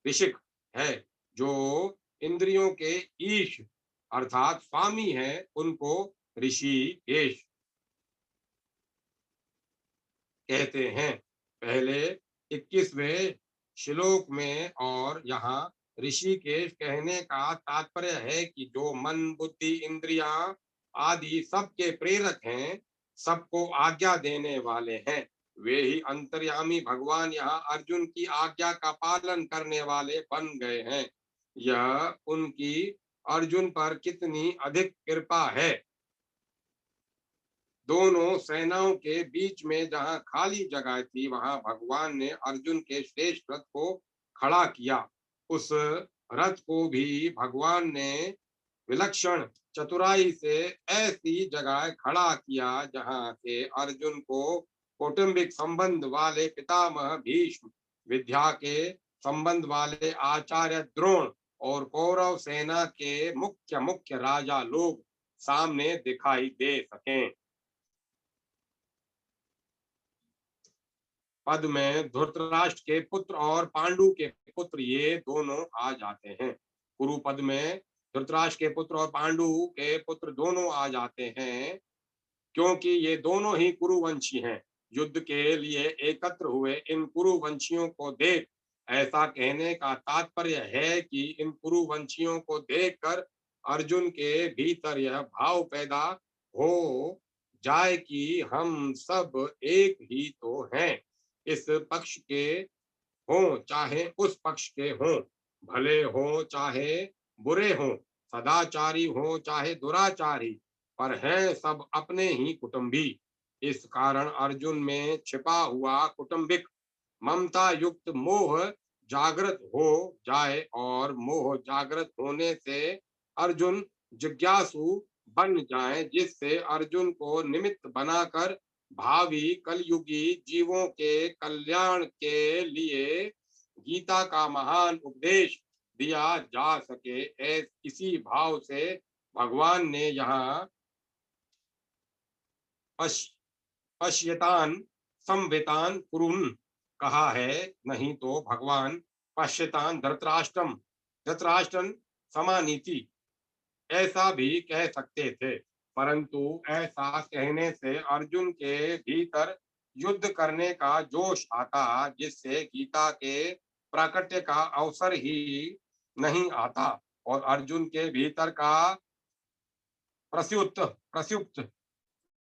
ऋषिक है, जो इंद्रियों के ईश अर्थात स्वामी है, उनको ऋषिकेश कहते हैं। पहले 21वें श्लोक में और यहाँ ऋषिकेश कहने का तात्पर्य है कि जो मन बुद्धि इंद्रियां आदि सबके प्रेरक हैं, सबको आज्ञा देने वाले हैं, वे ही अंतर्यामी भगवान यहाँ अर्जुन की आज्ञा का पालन करने वाले बन गए हैं। यह उनकी अर्जुन पर कितनी अधिक कृपा है। दोनों सेनाओं के बीच में जहां खाली जगह थी, वहां भगवान ने अर्जुन के श्रेष्ठ रथ को खड़ा किया। उस रथ को भी भगवान ने विलक्षण चतुराई से ऐसी जगह खड़ा किया जहां से अर्जुन को कौटुंबिक संबंध वाले पितामह भीष्म, विद्या के संबंध वाले आचार्य द्रोण और कौरव सेना के मुख्य मुख्य राजा लोग सामने दिखाई दे सकें। पद में धृतराष्ट्र के पुत्र और पांडु के पुत्र ये दोनों आ जाते हैं। कुरु पद में धृतराष्ट्र के पुत्र और पांडु के पुत्र दोनों आ जाते हैं, क्योंकि ये दोनों ही कुरुवंशी हैं। युद्ध के लिए एकत्र हुए इन कुरुवंशियों को देख, ऐसा कहने का तात्पर्य है कि इन कुरुवंशियों को देखकर अर्जुन के भीतर यह भाव पैदा हो जाए कि हम सब एक ही तो हैं। इस पक्ष के हों चाहे उस पक्ष के हों, भले हों चाहे बुरे हों, सदाचारी हों चाहे दुराचारी, पर हैं सब अपने ही कुटुंबी। इस कारण अर्जुन में छिपा हुआ कुटुंबिक ममता युक्त मोह जागृत हो जाए और मोह जागृत होने से अर्जुन जिज्ञासु बन जाए, जिससे अर्जुन को निमित्त बनाकर भावी कलयुगी जीवों के कल्याण के लिए गीता का महान उपदेश दिया जा सके। इसी भाव से भगवान ने यहाँ पश्यतान संवितान कुरुन कहा है, नहीं तो भगवान पश्यतान धृतराष्ट्रन समानीति ऐसा भी कह सकते थे, परंतु ऐसा कहने से अर्जुन के भीतर युद्ध करने का जोश आता, जिससे गीता के प्राकट्य का अवसर ही नहीं आता और अर्जुन के भीतर का प्रस्युक्त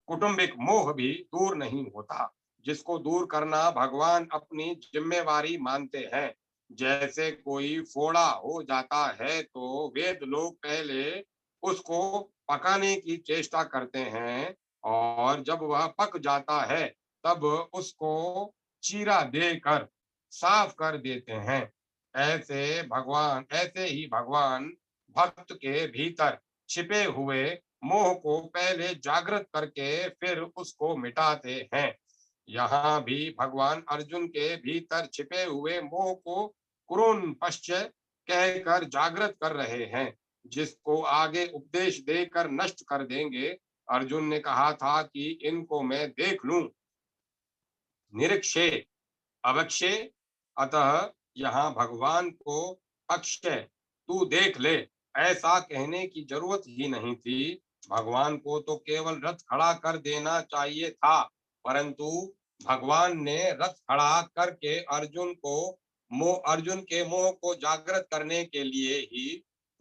कौटुंबिक मोह भी दूर नहीं होता, जिसको दूर करना भगवान अपनी जिम्मेवारी मानते हैं। जैसे कोई फोड़ा हो जाता है तो वेद लोग पहले उसको पकाने की चेष्टा करते हैं और जब वह पक जाता है तब उसको चीरा देकर साफ कर देते हैं। ऐसे ही भगवान भक्त के भीतर छिपे हुए मोह को पहले जागृत करके फिर उसको मिटाते हैं। यहाँ भी भगवान अर्जुन के भीतर छिपे हुए मोह को कुरुन पश्च कहकर जागृत कर रहे हैं। जिसको आगे उपदेश देकर नष्ट कर देंगे। अर्जुन ने कहा था कि इनको मैं देख लूं। निरीक्षे अवक्षे, अतः यहाँ भगवान को अक्षय तू देख ले ऐसा कहने की जरूरत ही नहीं थी। भगवान को तो केवल रथ खड़ा कर देना चाहिए था, परंतु भगवान ने रथ खड़ा करके अर्जुन के मोह को जागृत करने के लिए ही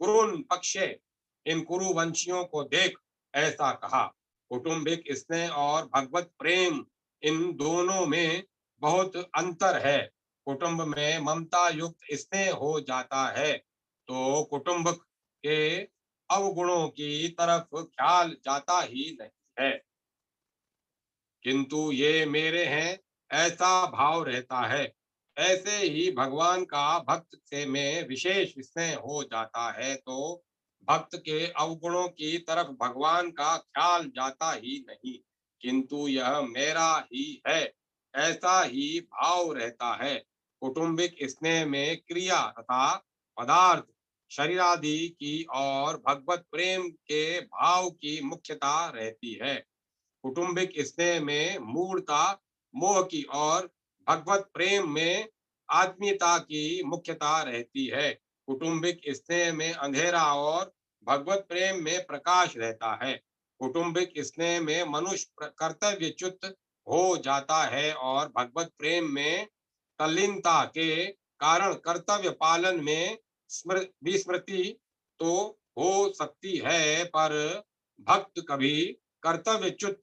कुरुन पक्षे, इन कुरुवंशियों को देख ऐसा कहा। कौटुंबिक स्नेह और भगवत प्रेम, इन दोनों में बहुत अंतर है। कुटुंब में ममता युक्त स्नेह हो जाता है तो कुटुंब के अवगुणों की तरफ ख्याल जाता ही नहीं है, किंतु ये मेरे हैं ऐसा भाव रहता है। ऐसे ही भगवान का भक्त से में विशेष स्नेह हो जाता है तो भक्त के अवगुणों की तरफ भगवान का ख्याल जाता ही नहीं, किंतु यह मेरा ही है ऐसा ही भाव रहता है। कौटुंबिक स्नेह में क्रिया तथा पदार्थ शरीर आदि की और भगवत प्रेम के भाव की मुख्यता रहती है। कौटुंबिक स्नेह में मूढ़ता मोह की और भगवत प्रेम में आत्मीयता की मुख्यता रहती है। कौटुंबिक स्नेह में अंधेरा और भगवत प्रेम में प्रकाश रहता है। कौटुंबिक स्नेह में मनुष्य कर्तव्यच्युत हो जाता है और भगवत प्रेम में तल्लीनता के कारण कर्तव्य पालन में विस्मृति तो हो सकती है, पर भक्त कभी कर्तव्यच्युत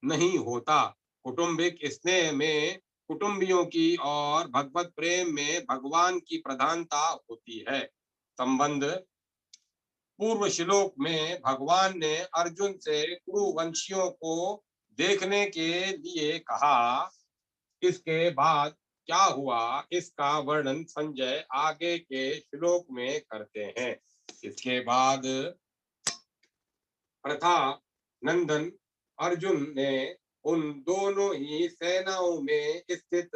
नहीं होता। कौटुंबिक स्नेह में कुटुंबियों की और भगवत प्रेम में भगवान की प्रधानता होती है। संबंध पूर्व श्लोक में भगवान ने अर्जुन से कुरुवंशियों को देखने के लिए कहा। इसके बाद क्या हुआ इसका वर्णन संजय आगे के श्लोक में करते हैं। इसके बाद प्रथा नंदन अर्जुन ने उन दोनों ही सेनाओं में स्थित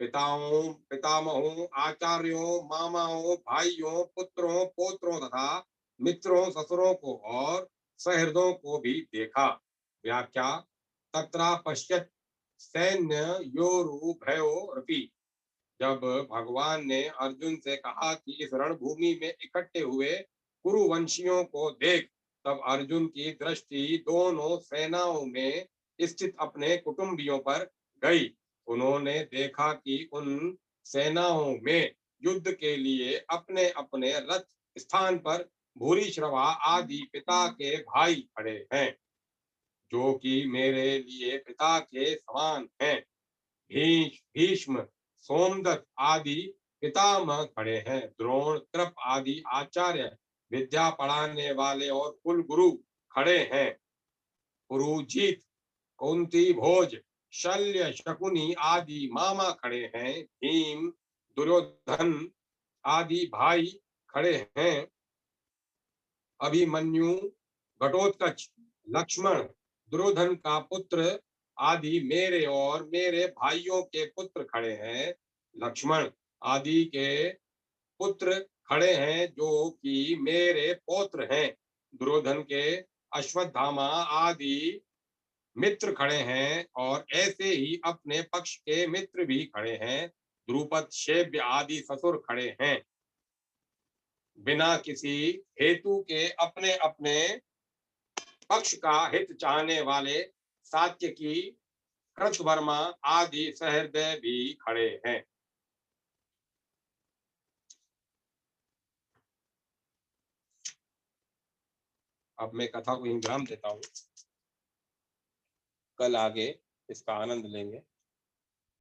पितामहों, आचार्यों, मामाओं, भाइयों, पुत्रों, पौत्रों तथा मित्रों, ससुरों को और सहृदों को भी देखा। व्याख्या तत्रा पश्यत सैन्य योरुभयोरपि। जब भगवान ने अर्जुन से कहा कि इस रणभूमि में इकट्ठे हुए कुरुवंशियों को देख, तब अर्जुन की दृष्टि दोनों सेनाओं में स्थित अपने कुटुंबियों पर गई। उन्होंने देखा कि उन सेनाओं में युद्ध के लिए अपने अपने रथ स्थान पर भूरिश्रवा आदि पिता के भाई खड़े हैं, जो कि मेरे लिए पिता के समान हैं। भीष्म, सोमदत्त आदि पितामह खड़े हैं। द्रोण, कृप आदि आचार्य, विद्या पढ़ाने वाले और कुल गुरु खड़े हैं। पुरुजीत, कुंती भोज, शल्य, शकुनी आदि मामा खड़े हैं। भीम, दुर्योधन आदि भाई खड़े हैं। अभिमन्यु, घटोत्कच, लक्ष्मण, दुर्योधन का पुत्र आदि मेरे और मेरे भाइयों के पुत्र खड़े हैं। लक्ष्मण आदि के पुत्र खड़े हैं जो कि मेरे पौत्र हैं। दुर्योधन के अश्वत्थामा आदि मित्र खड़े हैं और ऐसे ही अपने पक्ष के मित्र भी खड़े हैं। द्रुपद, शेव्य आदि ससुर खड़े हैं। बिना किसी हेतु के अपने अपने पक्ष का हित चाहने वाले सात्यकी, कृतवर्मा आदि सहृदय भी खड़े हैं। अब मैं कथा को विराम देता हूँ, कल आगे इसका आनंद लेंगे।